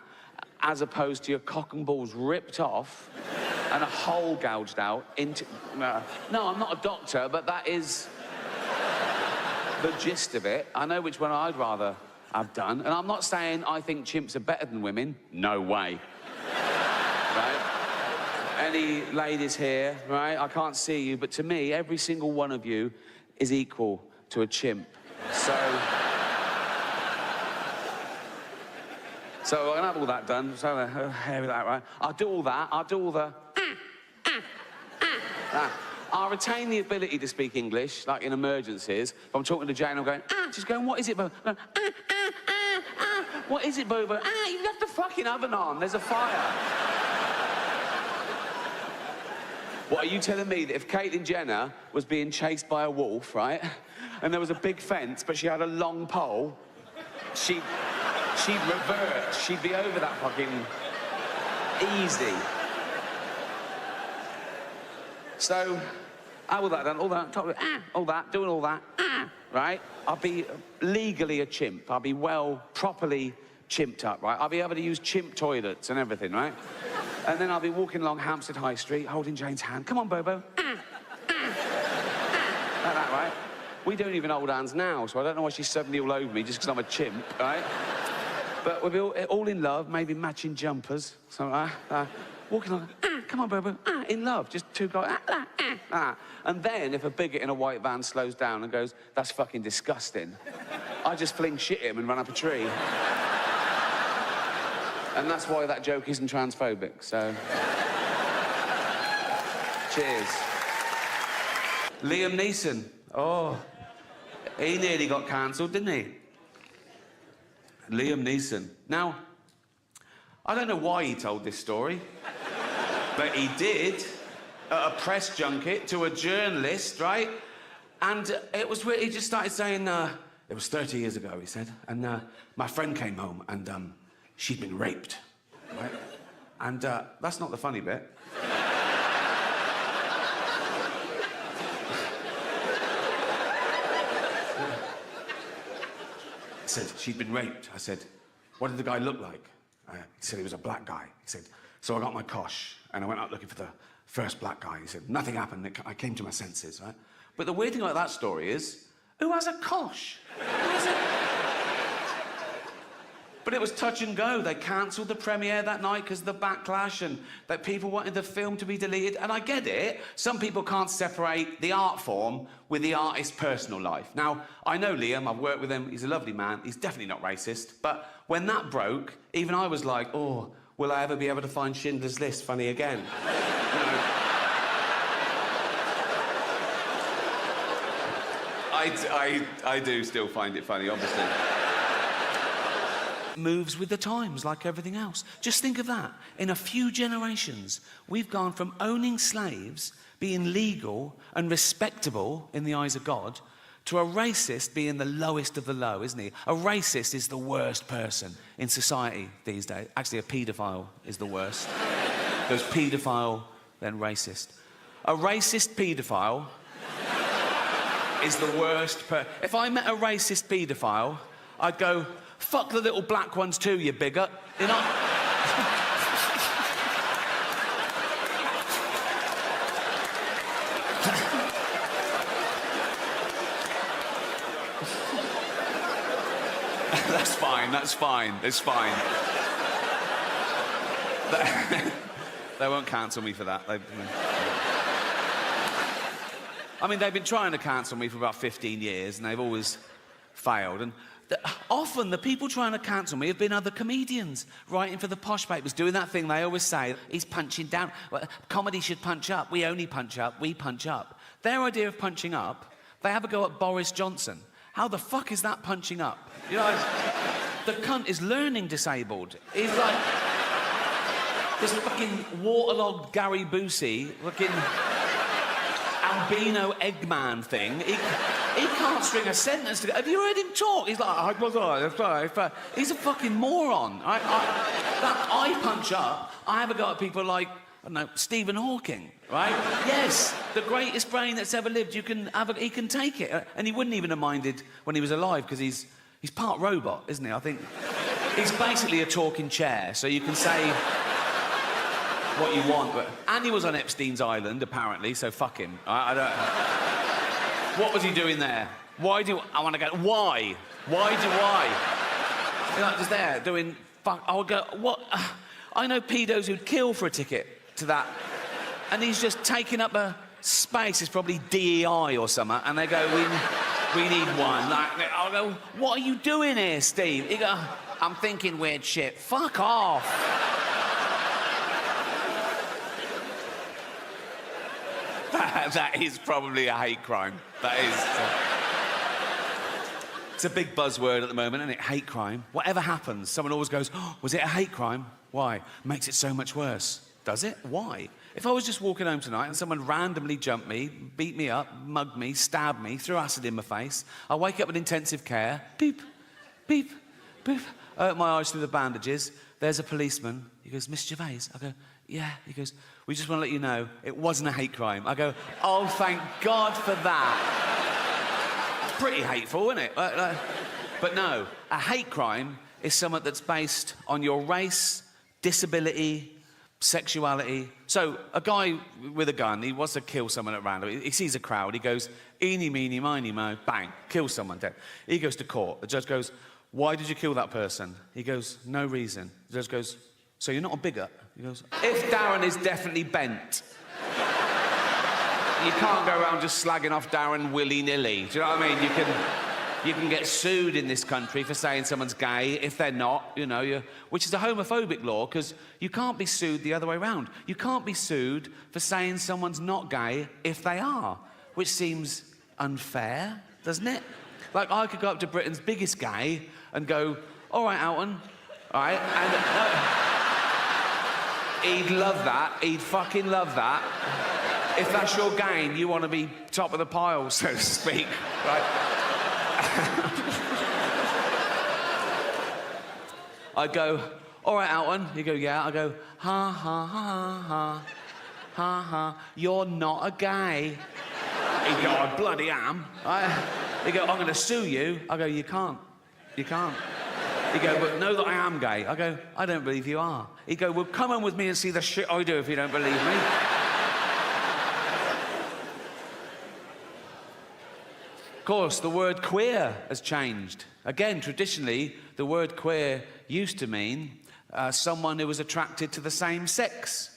as opposed to your cock and balls ripped off and a hole gouged out into... No, I'm not a doctor, but that is the gist of it. I know which one I'd rather have done. And I'm not saying I think chimps are better than women. No way. Right? Any ladies here, right? I can't see you, but to me, every single one of you is equal to a chimp. So I'm gonna have all that done. So hairy that, right? I'll do all that. I'll do all the. I'll retain the ability to speak English, like in emergencies. If I'm talking to Jane, I'm going, she's going, what is it, Bo? What is it, Bobo? You left the fucking oven on. There's a fire. What, are you telling me that if Caitlyn Jenner was being chased by a wolf, right, and there was a big fence, but she had a long pole, she'd revert, she'd be over that fucking easy. So, all that done, all that, all that, doing all that, right? I'll be legally a chimp. I'll be properly chimped up, right? I'll be able to use chimp toilets and everything, right? And then I'll be walking along Hampstead High Street, holding Jane's hand. Come on, Bobo. Like that, right? We don't even hold hands now, so I don't know why she's suddenly all over me just because I'm a chimp, right? But we'll be all in love, maybe matching jumpers. So, walking along, come on, Bobo, in love. Just two guys, And then, if a bigot in a white van slows down and goes, that's fucking disgusting, I just fling shit at him and run up a tree. And that's why that joke isn't transphobic, so... Cheers. Liam Neeson. Oh, he nearly got cancelled, didn't he? Liam Neeson. Now, I don't know why he told this story, but he did at a press junket to a journalist, right? And it was where he just started saying, it was 30 years ago, he said, and my friend came home and she'd been raped, right? And that's not the funny bit. I said, she'd been raped. I said, what did the guy look like? He said he was a black guy. He said, so I got my cosh and I went out looking for the first black guy. He said, nothing happened. I came to my senses, right? But the weird thing about that story is, who has a cosh? Who has a... But it was touch and go. They cancelled the premiere that night because of the backlash and that people wanted the film to be deleted. And I get it. Some people can't separate the art form with the artist's personal life. Now, I know Liam. I've worked with him. He's a lovely man. He's definitely not racist. But when that broke, even I was like, oh, will I ever be able to find Schindler's List funny again? You know, I do still find it funny, obviously. Moves with the times like everything else. Just think of that. In a few generations, we've gone from owning slaves, being legal and respectable in the eyes of God, to a racist being the lowest of the low, isn't he? A racist is the worst person in society these days. Actually, a paedophile is the worst. There's paedophile, then racist. A racist paedophile is the worst If I met a racist paedophile, I'd go, fuck the little black ones too, you bigot. You know? That's fine, that's fine, it's fine. They won't cancel me for that. I mean, they've been trying to cancel me for about 15 years, and they've always failed. And often the people trying to cancel me have been other comedians writing for the posh papers, doing that thing they always say, he's punching down. Well, comedy should punch up. We only punch up. We punch up. Their idea of punching up, they have a go at Boris Johnson. how the fuck is that punching up? You know, the cunt is learning disabled. He's like this fucking waterlogged Gary Busey, fucking albino Eggman thing. He can't string a sentence together. Have you heard him talk? He's like, he's a fucking moron. That I punch up, I have a go at people like, I don't know, Stephen Hawking, right? Yes, the greatest brain that's ever lived. He can take it. And he wouldn't even have minded when he was alive, because he's part robot, isn't he? I think he's basically a talking chair, so you can say what you want. And he was on Epstein's Island, apparently, so fuck him. I don't... What was he doing there? Why do I want to go? Why? Why do I? You're like just there doing fuck. I would go, what? I know pedos who'd kill for a ticket to that. And he's just taking up a space. It's probably DEI or something. And they go, we need one. Like, I'll go, what are you doing here, Steve? He go, I'm thinking weird shit. Fuck off. That is probably a hate crime. That is. It's a big buzzword at the moment, isn't it? Hate crime. Whatever happens, someone always goes, oh, was it a hate crime? Why? Makes it so much worse. Does it? Why? If I was just walking home tonight and someone randomly jumped me, beat me up, mugged me, stabbed me, threw acid in my face, I wake up in intensive care, beep, beep, beep. I open my eyes through the bandages. There's a policeman. He goes, Miss Gervais? I go, yeah. He goes, we just want to let you know it wasn't a hate crime. I go, oh, thank God for that. Pretty hateful, isn't it? But no, a hate crime is something that's based on your race, disability, sexuality. So a guy with a gun, he wants to kill someone at random. He sees a crowd. He goes, eeny, meeny, miny, mo, bang, kills someone dead. He goes to court. The judge goes, why did you kill that person? He goes, no reason. The judge goes, so you're not a bigot? He goes, if Darren is definitely bent, you can't go around just slagging off Darren willy-nilly. Do you know what I mean? You can get sued in this country for saying someone's gay if they're not, you know, which is a homophobic law, because you can't be sued the other way around. You can't be sued for saying someone's not gay if they are, which seems unfair, doesn't it? Like, I could go up to Britain's biggest gay and go, all right, Alton, all right, and he'd love that, he'd fucking love that. If that's your game, you want to be top of the pile, so to speak, right? I'd go, all right, Alton. He'd go, yeah. I go, ha, ha, ha, ha, ha, ha, you're not a gay. He'd go, I bloody am. He'd go, I'm going to sue you. I go, you can't. You can't. He'd go, but know that I am gay. I go, I don't believe you are. He'd go, well, come on with me and see the shit I do if you don't believe me. Of course, the word queer has changed. Again, traditionally, the word queer used to mean someone who was attracted to the same sex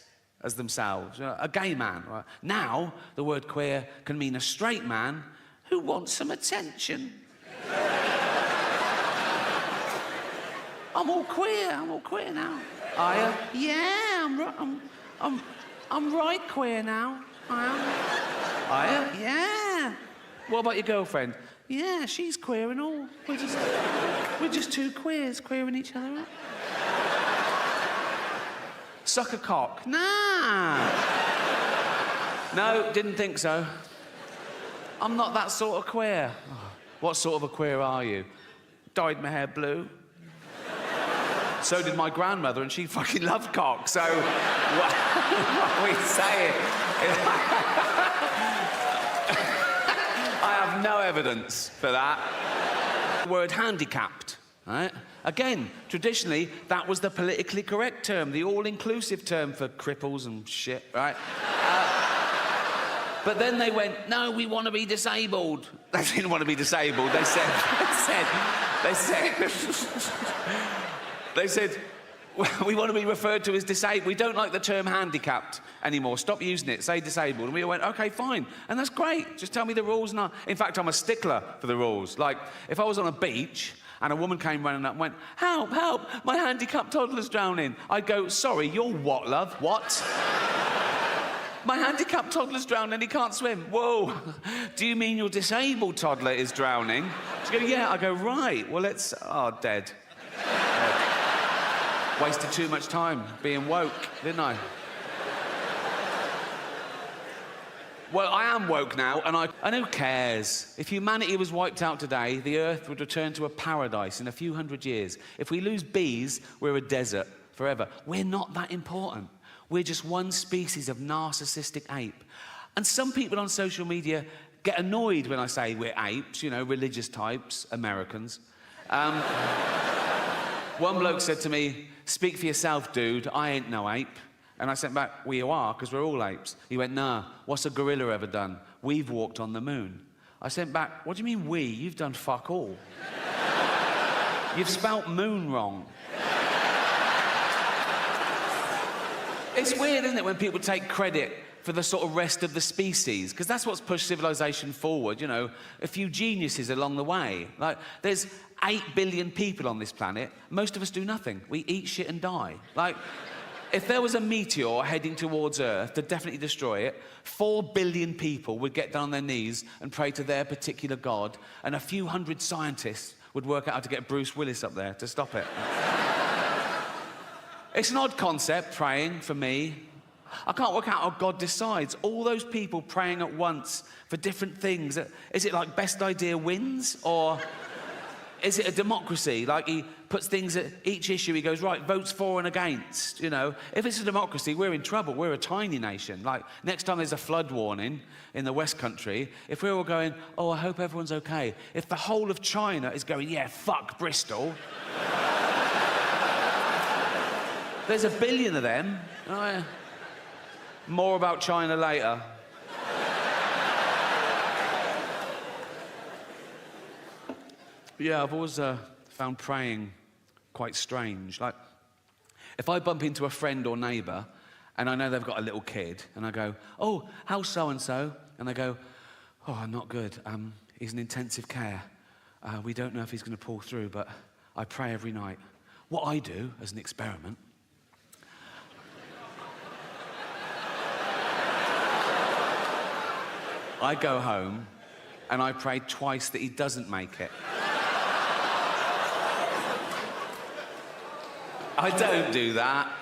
as themselves, a gay man. Right? Now, the word queer can mean a straight man who wants some attention. I'm all queer now. Are you? Yeah, I'm right queer now. I am. Are you? Yeah. What about your girlfriend? Yeah, she's queer and all. We're just two queers queering each other up. Suck a cock? Nah. No, didn't think so. I'm not that sort of queer. Oh, what sort of a queer are you? Dyed my hair blue. So did my grandmother, and she fucking loved cock, so what are we saying? I have no evidence for that. The word handicapped, right? Again, traditionally, that was the politically correct term, the all-inclusive term for cripples and shit, right? But then they went, no, we want to be disabled. They didn't want to be disabled. They said, we want to be referred to as disabled. We don't like the term handicapped anymore. Stop using it. Say disabled. And we went, okay, fine. And that's great. Just tell me the rules. In fact, I'm a stickler for the rules. Like, if I was on a beach and a woman came running up and went, help, help, my handicapped toddler's drowning, I'd go, sorry, you're what, love? What? My handicapped toddler's drowning and he can't swim. Whoa. Do you mean your disabled toddler is drowning? She goes, yeah. I go, right, well, dead. Dead. Wasted too much time being woke, didn't I? Well, I am woke now, and who cares? If humanity was wiped out today, the Earth would return to a paradise in a few hundred years. If we lose bees, we're a desert forever. We're not that important. We're just one species of narcissistic ape. And some people on social media get annoyed when I say we're apes, religious types, Americans. One bloke said to me, speak for yourself, dude, I ain't no ape. And I sent back, well, you are, because we're all apes. He went, nah, what's a gorilla ever done? We've walked on the moon. I sent back, what do you mean we? You've done fuck all. You've spelt moon wrong. It's weird, isn't it, when people take credit for the sort of rest of the species, because that's what's pushed civilization forward, a few geniuses along the way. Like, there's 8 billion people on this planet. Most of us do nothing. We eat shit and die. Like, if there was a meteor heading towards Earth to definitely destroy it, 4 billion people would get down on their knees and pray to their particular god, and a few hundred scientists would work out how to get Bruce Willis up there to stop it. It's an odd concept, praying, for me. I can't work out how God decides. All those people praying at once for different things. Is it like best idea wins? Or is it a democracy? Like he puts things at each issue, he goes, right, votes for and against, If it's a democracy, we're in trouble. We're a tiny nation. Like, next time there's a flood warning in the West Country, if we're all going, oh, I hope everyone's okay. If the whole of China is going, yeah, fuck Bristol. There's a billion of them. Oh, yeah. More about China later. Yeah, I've always found praying quite strange. Like, if I bump into a friend or neighbour and I know they've got a little kid, and I go, oh, how's so-and-so? And they go, oh, not good. He's in intensive care. We don't know if he's going to pull through, but I pray every night. What I do, as an experiment, I go home and I pray twice that he doesn't make it. I don't do that.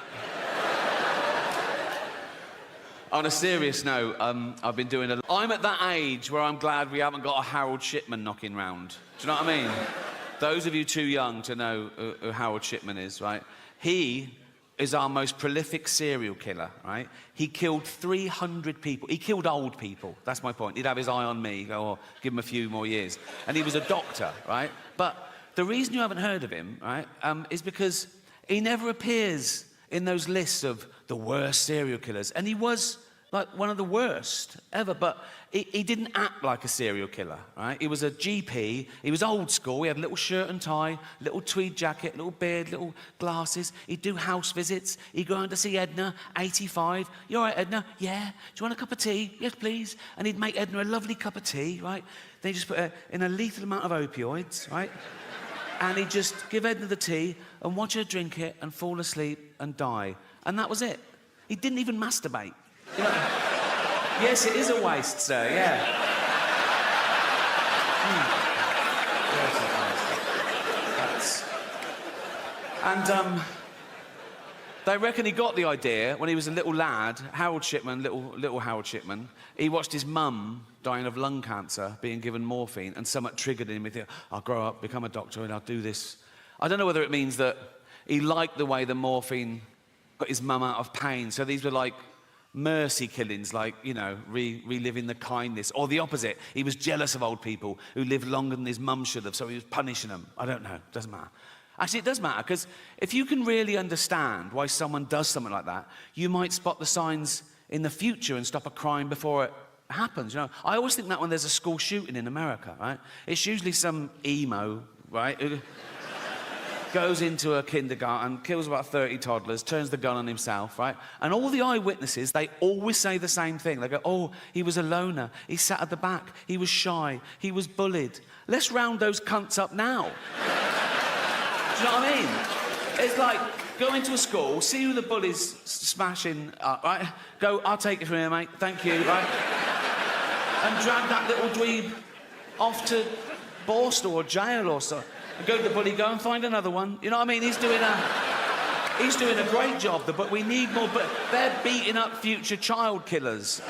On a serious note, I've been doing I'm at that age where I'm glad we haven't got a Harold Shipman knocking round. Do you know what I mean? Those of you too young to know who Harold Shipman is, right? He is our most prolific serial killer, right? He killed 300 people. He killed old people. That's my point. He'd have his eye on me, go, oh, give him a few more years. And he was a doctor, right? But the reason you haven't heard of him, right, is because he never appears in those lists of the worst serial killers. And he was like one of the worst ever, but he didn't act like a serial killer, right? He was a GP, he was old school, he had a little shirt and tie, little tweed jacket, little beard, little glasses. He'd do house visits, he'd go out to see Edna, 85. You all right, Edna? Yeah. Do you want a cup of tea? Yes, please. And he'd make Edna a lovely cup of tea, right? Then he'd just put her in a lethal amount of opioids, right? And he'd just give Edna the tea and watch her drink it and fall asleep and die. And that was it. He didn't even masturbate. You know? Yes, it is a waste, sir, yeah. And they reckon he got the idea when he was a little lad, Harold Shipman, little Harold Shipman. He watched his mum dying of lung cancer, being given morphine, and somewhat triggered him. He thought, I'll grow up, become a doctor, and I'll do this. I don't know whether it means that he liked the way the morphine got his mum out of pain. So these were like mercy killings, like, you know, reliving the kindness. Or the opposite, he was jealous of old people who lived longer than his mum should have, so he was punishing them. I don't know, doesn't matter. Actually, it does matter, because if you can really understand why someone does something like that, you might spot the signs in the future and stop a crime before it happens. You know, I always think that when there's a school shooting in America, right, it's usually some emo, right, who goes into a kindergarten, kills about 30 toddlers, turns the gun on himself, right? And all the eyewitnesses, they always say the same thing. They go, oh, he was a loner, he sat at the back, he was shy, he was bullied. Let's round those cunts up now. Do you know what I mean? It's like, go into a school, see who the bully's smashing up, right? Go, I'll take it from here, mate, thank you, right? And drag that little dweeb off to Borstal or jail or so. Go to the bully, go and find another one. You know what I mean? He's doing a great job, but we need more. But they're beating up future child killers.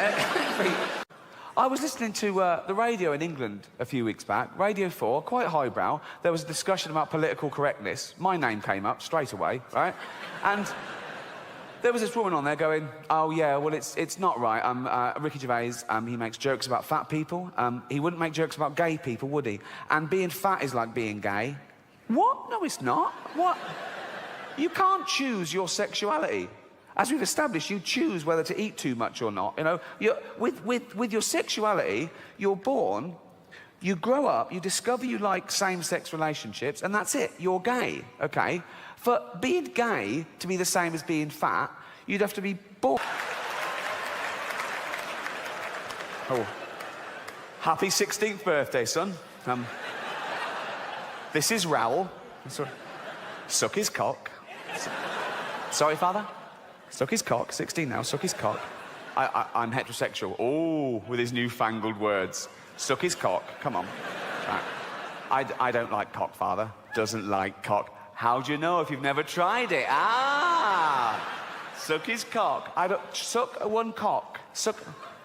I was listening to the radio in England a few weeks back, Radio 4, quite highbrow. There was a discussion about political correctness. My name came up straight away, right? And there was this woman on there going, oh, yeah, well, it's not right. Ricky Gervais, he makes jokes about fat people. He wouldn't make jokes about gay people, would he? And being fat is like being gay. What? No, it's not. What? You can't choose your sexuality. As we've established, you choose whether to eat too much or not. You know, with your sexuality, you're born, you grow up, you discover you like same-sex relationships, and that's it. You're gay, okay? For being gay to be the same as being fat, you'd have to be born. Oh, happy 16th birthday, son. This is Raoul. Suck his cock. Sorry, father? Suck his cock. 16 now, suck his cock. I'm heterosexual. Oh, with his newfangled words. Suck his cock. Come on. I don't like cock, father. Doesn't like cock. How do you know if you've never tried it? Ah! Suck his cock. I don't... Suck one cock. Suck...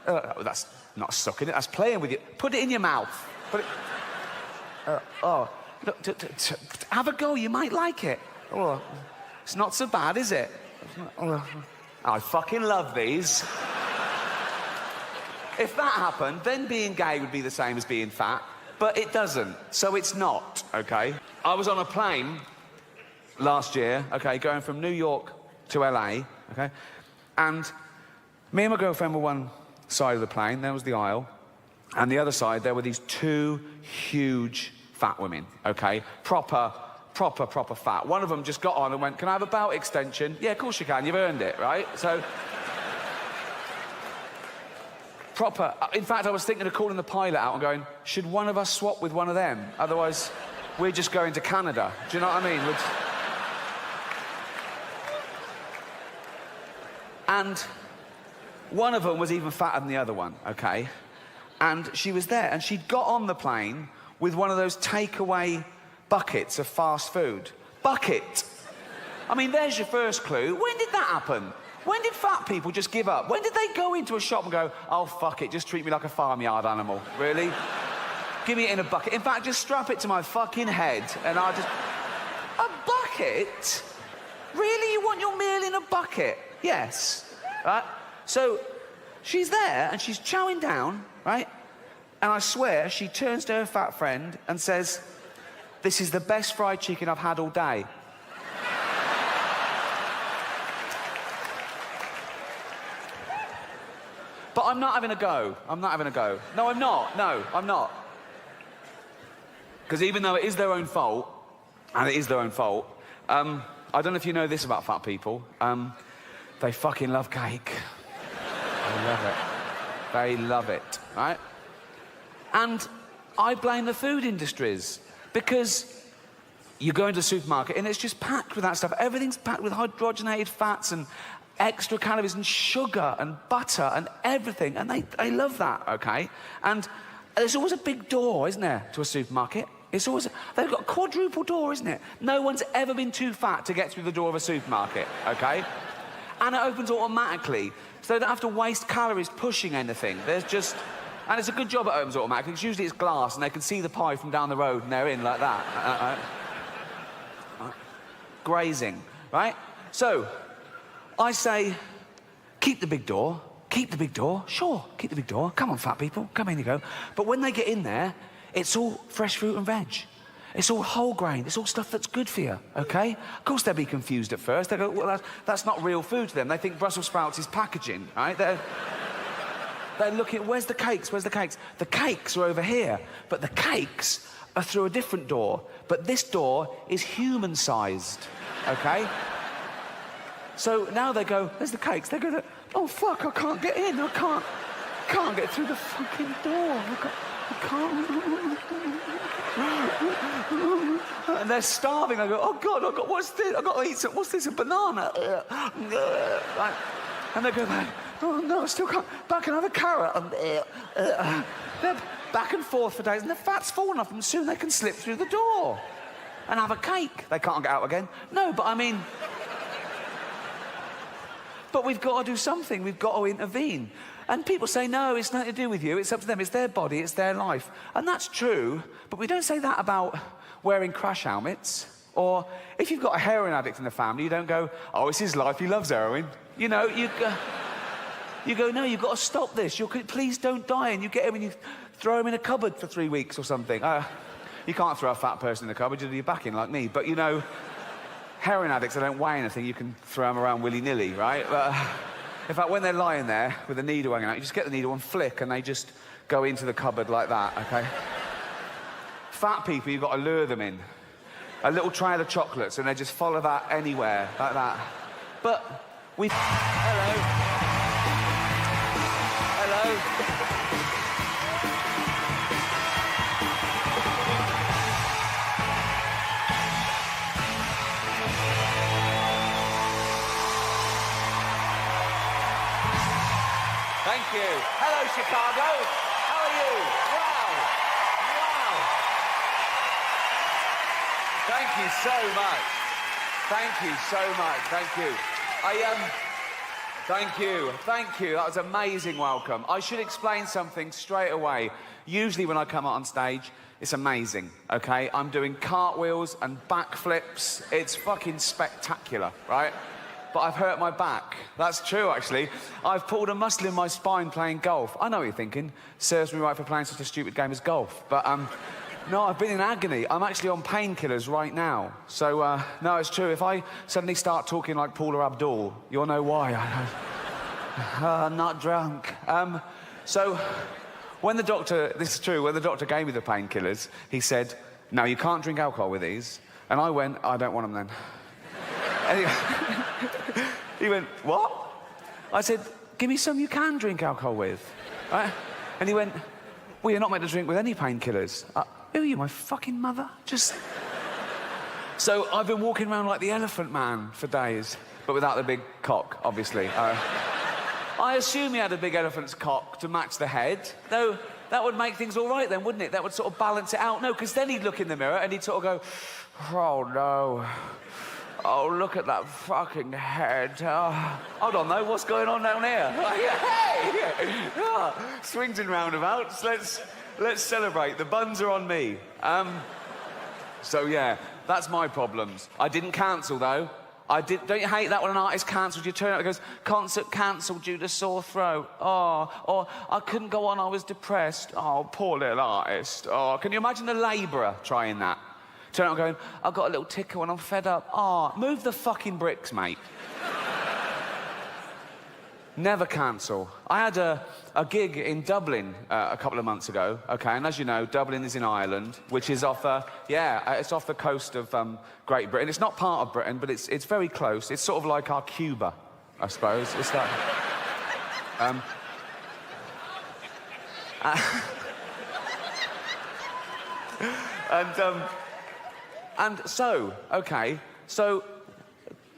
that's not sucking it. That's playing with you. Put it in your mouth. Put it... Look, have a go. You might like it. Oh, it's not so bad, is it? I fucking love these. If that happened, then being gay would be the same as being fat, but it doesn't, so it's not, okay? I was on a plane last year, okay, going from New York to LA, okay? And me and my girlfriend were one side of the plane, there was the aisle, and the other side, there were these two huge fat women, okay? Proper fat. One of them just got on and went, can I have a belt extension? Yeah, of course you can, you've earned it, right? So, proper. In fact, I was thinking of calling the pilot out and going, should one of us swap with one of them? Otherwise, we're just going to Canada. Do you know what I mean? And one of them was even fatter than the other one, okay? And she was there, and she'd got on the plane with one of those takeaway buckets of fast food. Bucket! I mean, there's your first clue. When did that happen? When did fat people just give up? When did they go into a shop and go, oh, fuck it, just treat me like a farmyard animal? Really? Give me it in a bucket. In fact, just strap it to my fucking head and I'll just... A bucket? Really? You want your meal in a bucket? Yes. Right? So, she's there and she's chowing down, right? And I swear, she turns to her fat friend and says, this is the best fried chicken I've had all day. But I'm not having a go. I'm not having a go. No, I'm not. No, I'm not. Because even though it is their own fault, and it is their own fault, I don't know if you know this about fat people, they fucking love cake. They love it. They love it, right? And I blame the food industries. Because you go into a supermarket and it's just packed with that stuff. Everything's packed with hydrogenated fats and extra calories and sugar and butter and everything. And they love that, okay? And there's always a big door, isn't there, to a supermarket? It's always... They've got a quadruple door, isn't it? No one's ever been too fat to get through the door of a supermarket, okay? And it opens automatically, so they don't have to waste calories pushing anything. There's just... And it's a good job it opens automatically, because usually it's glass and they can see the pie from down the road and they're in like that. Grazing, right? So, I say, keep the big door. Keep the big door. Sure, keep the big door. Come on, fat people. Come in you go. But when they get in there, it's all fresh fruit and veg. It's all whole grain. It's all stuff that's good for you, okay? Of course they'll be confused at first. They go, well, that's not real food to them. They think Brussels sprouts is packaging, right? They're looking, where's the cakes? Where's the cakes? The cakes are over here, but the cakes are through a different door. But this door is human-sized, okay? So now they go, there's the cakes. They go, oh, fuck, I can't get in. I can't get through the fucking door. I can't. And they're starving. I go, oh, God, what's this? I've got to eat some, what's this, a banana? Like, and they go, oh, no, I still can't. But I can have a carrot. back and forth for days, and the fat's fallen off them. Soon they can slip through the door and have a cake. They can't get out again. No, but I mean... But we've got to do something. We've got to intervene. And people say, no, it's nothing to do with you. It's up to them. It's their body. It's their life. And that's true. But we don't say that about wearing crash helmets. Or if you've got a heroin addict in the family, you don't go, oh, it's his life. He loves heroin. You know, you go, no, you've got to stop this. Please don't die. And you get him and you throw him in a cupboard for 3 weeks or something. You can't throw a fat person in the cupboard. You'll do your back in like me. But, you know... Heroin addicts, they don't weigh anything. You can throw them around willy-nilly, right? But, in fact, when they're lying there with a needle hanging out, you just get the needle and flick, and they just go into the cupboard like that, OK? Fat people, you've got to lure them in. A little trail of chocolates, and they just follow that anywhere, like that. But we... Hello. Hello. Thank you. Hello, Chicago. How are you? Wow. Wow. Thank you so much. Thank you so much. Thank you. Thank you. Thank you. That was an amazing welcome. I should explain something straight away. Usually when I come out on stage, it's amazing, okay? I'm doing cartwheels and backflips. It's fucking spectacular, right? But I've hurt my back. That's true, actually. I've pulled a muscle in my spine playing golf. I know what you're thinking. Serves me right for playing such a stupid game as golf. But, no, I've been in agony. I'm actually on painkillers right now. So, no, it's true. If I suddenly start talking like Paula Abdul, you'll know why. I'm not drunk. So, when the doctor... This is true. When the doctor gave me the painkillers, he said, no, you can't drink alcohol with these. And I went, I don't want them then. Anyway... He went, what? I said, give me some you can drink alcohol with. Right? And he went, well, you're not meant to drink with any painkillers. Who are you, my fucking mother? Just... So I've been walking around like the Elephant Man for days, but without the big cock, obviously. I assume he had a big elephant's cock to match the head, though that would make things all right then, wouldn't it? That would sort of balance it out. No, because then he'd look in the mirror and he'd sort of go, oh, no. Oh, look at that fucking head. Oh. Hold on, though. What's going on down here? Hey! Oh, swings and roundabouts. Let's celebrate. The buns are on me. So, yeah, that's my problems. I didn't cancel, though. Don't you hate that when an artist cancels? You turn out and goes, concert cancelled due to sore throat. Oh, or I couldn't go on, I was depressed. Oh, poor little artist. Oh, can you imagine the labourer trying that? Turn out going, I've got a little tickle and I'm fed up. Oh, move the fucking bricks, mate. Never cancel. I had a gig in Dublin a couple of months ago, okay, and as you know, Dublin is in Ireland, which is off, it's off the coast of Great Britain. It's not part of Britain, but it's very close. It's sort of like our Cuba, I suppose. It's like... And so, okay, so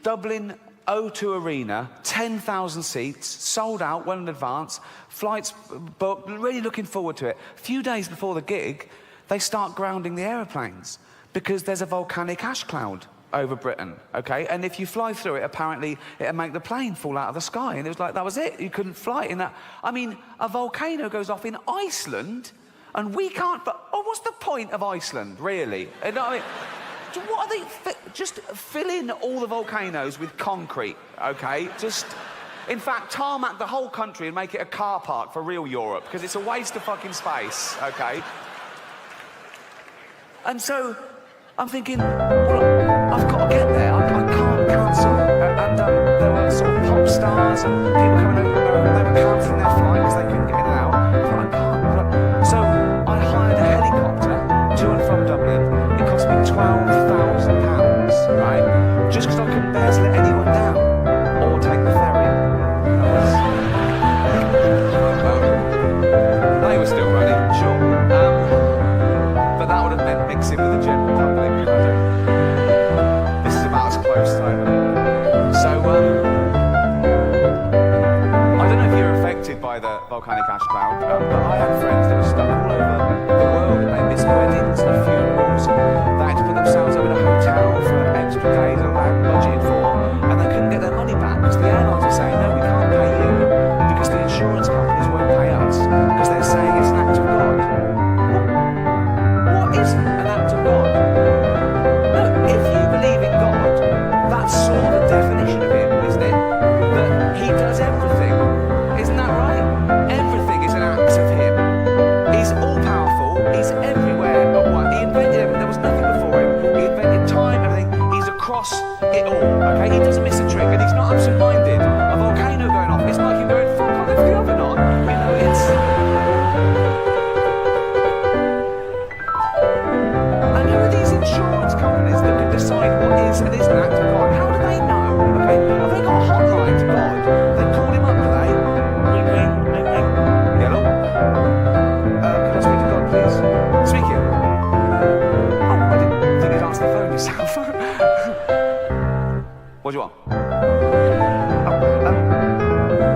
Dublin O2 Arena, 10,000 seats, sold out well in advance, flights booked, really looking forward to it. A few days before the gig, they start grounding the aeroplanes because there's a volcanic ash cloud over Britain, okay? And if you fly through it, apparently it'll make the plane fall out of the sky. And it was like, that was it. You couldn't fly in that. I mean, a volcano goes off in Iceland and we can't... Oh, what's the point of Iceland, really? You know what I mean? What are they... Just fill in all the volcanoes with concrete, okay? Just... In fact, tarmac the whole country and make it a car park for real Europe, because it's a waste of fucking space, okay? And so, I'm thinking, well, I've got to get there. I can't cancel. And there were sort of pop stars and people coming over and they were cancelling their flight because they couldn't get in and out. I can't. So, I hired a helicopter to and from Dublin. It cost me £12,000, right? Just because I couldn't bear to let anyone down or take the ferry. They were still running, sure. But that would have meant mixing with the general public. it all, okay? He doesn't miss a trick, and he's not absent-minded. A volcano going off, it's like him going, fuck, I left the oven on. You know, it's... And who are these insurance companies that can decide what is and isn't an act of God? How do they know, okay? Have they got a hotline to God? They call him up, do they? Ring, ring, ring, ring. Hello? Can I speak to God, please? Speaking. Oh, I didn't think you'd answer the phone yourself. What do you want?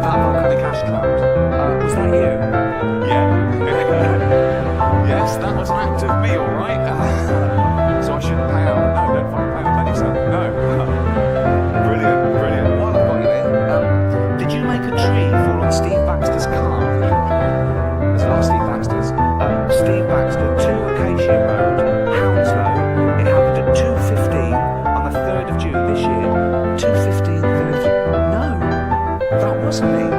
That volcanic ash cloud. Was that you? Yeah. Yes, that was an act of me, all right. So I shouldn't pay out. No, don't fucking pay out penny, son. No. Brilliant, brilliant. While I've got you here, did you make a tree fall on Steve Baxter's car? There's a lot of Steve Baxters. Steve Baxter, 2 Acacia Road, Hounslow. It happened at 2:15 on the 3rd of June this year. 2:15, 3rd of June. No, that wasn't me.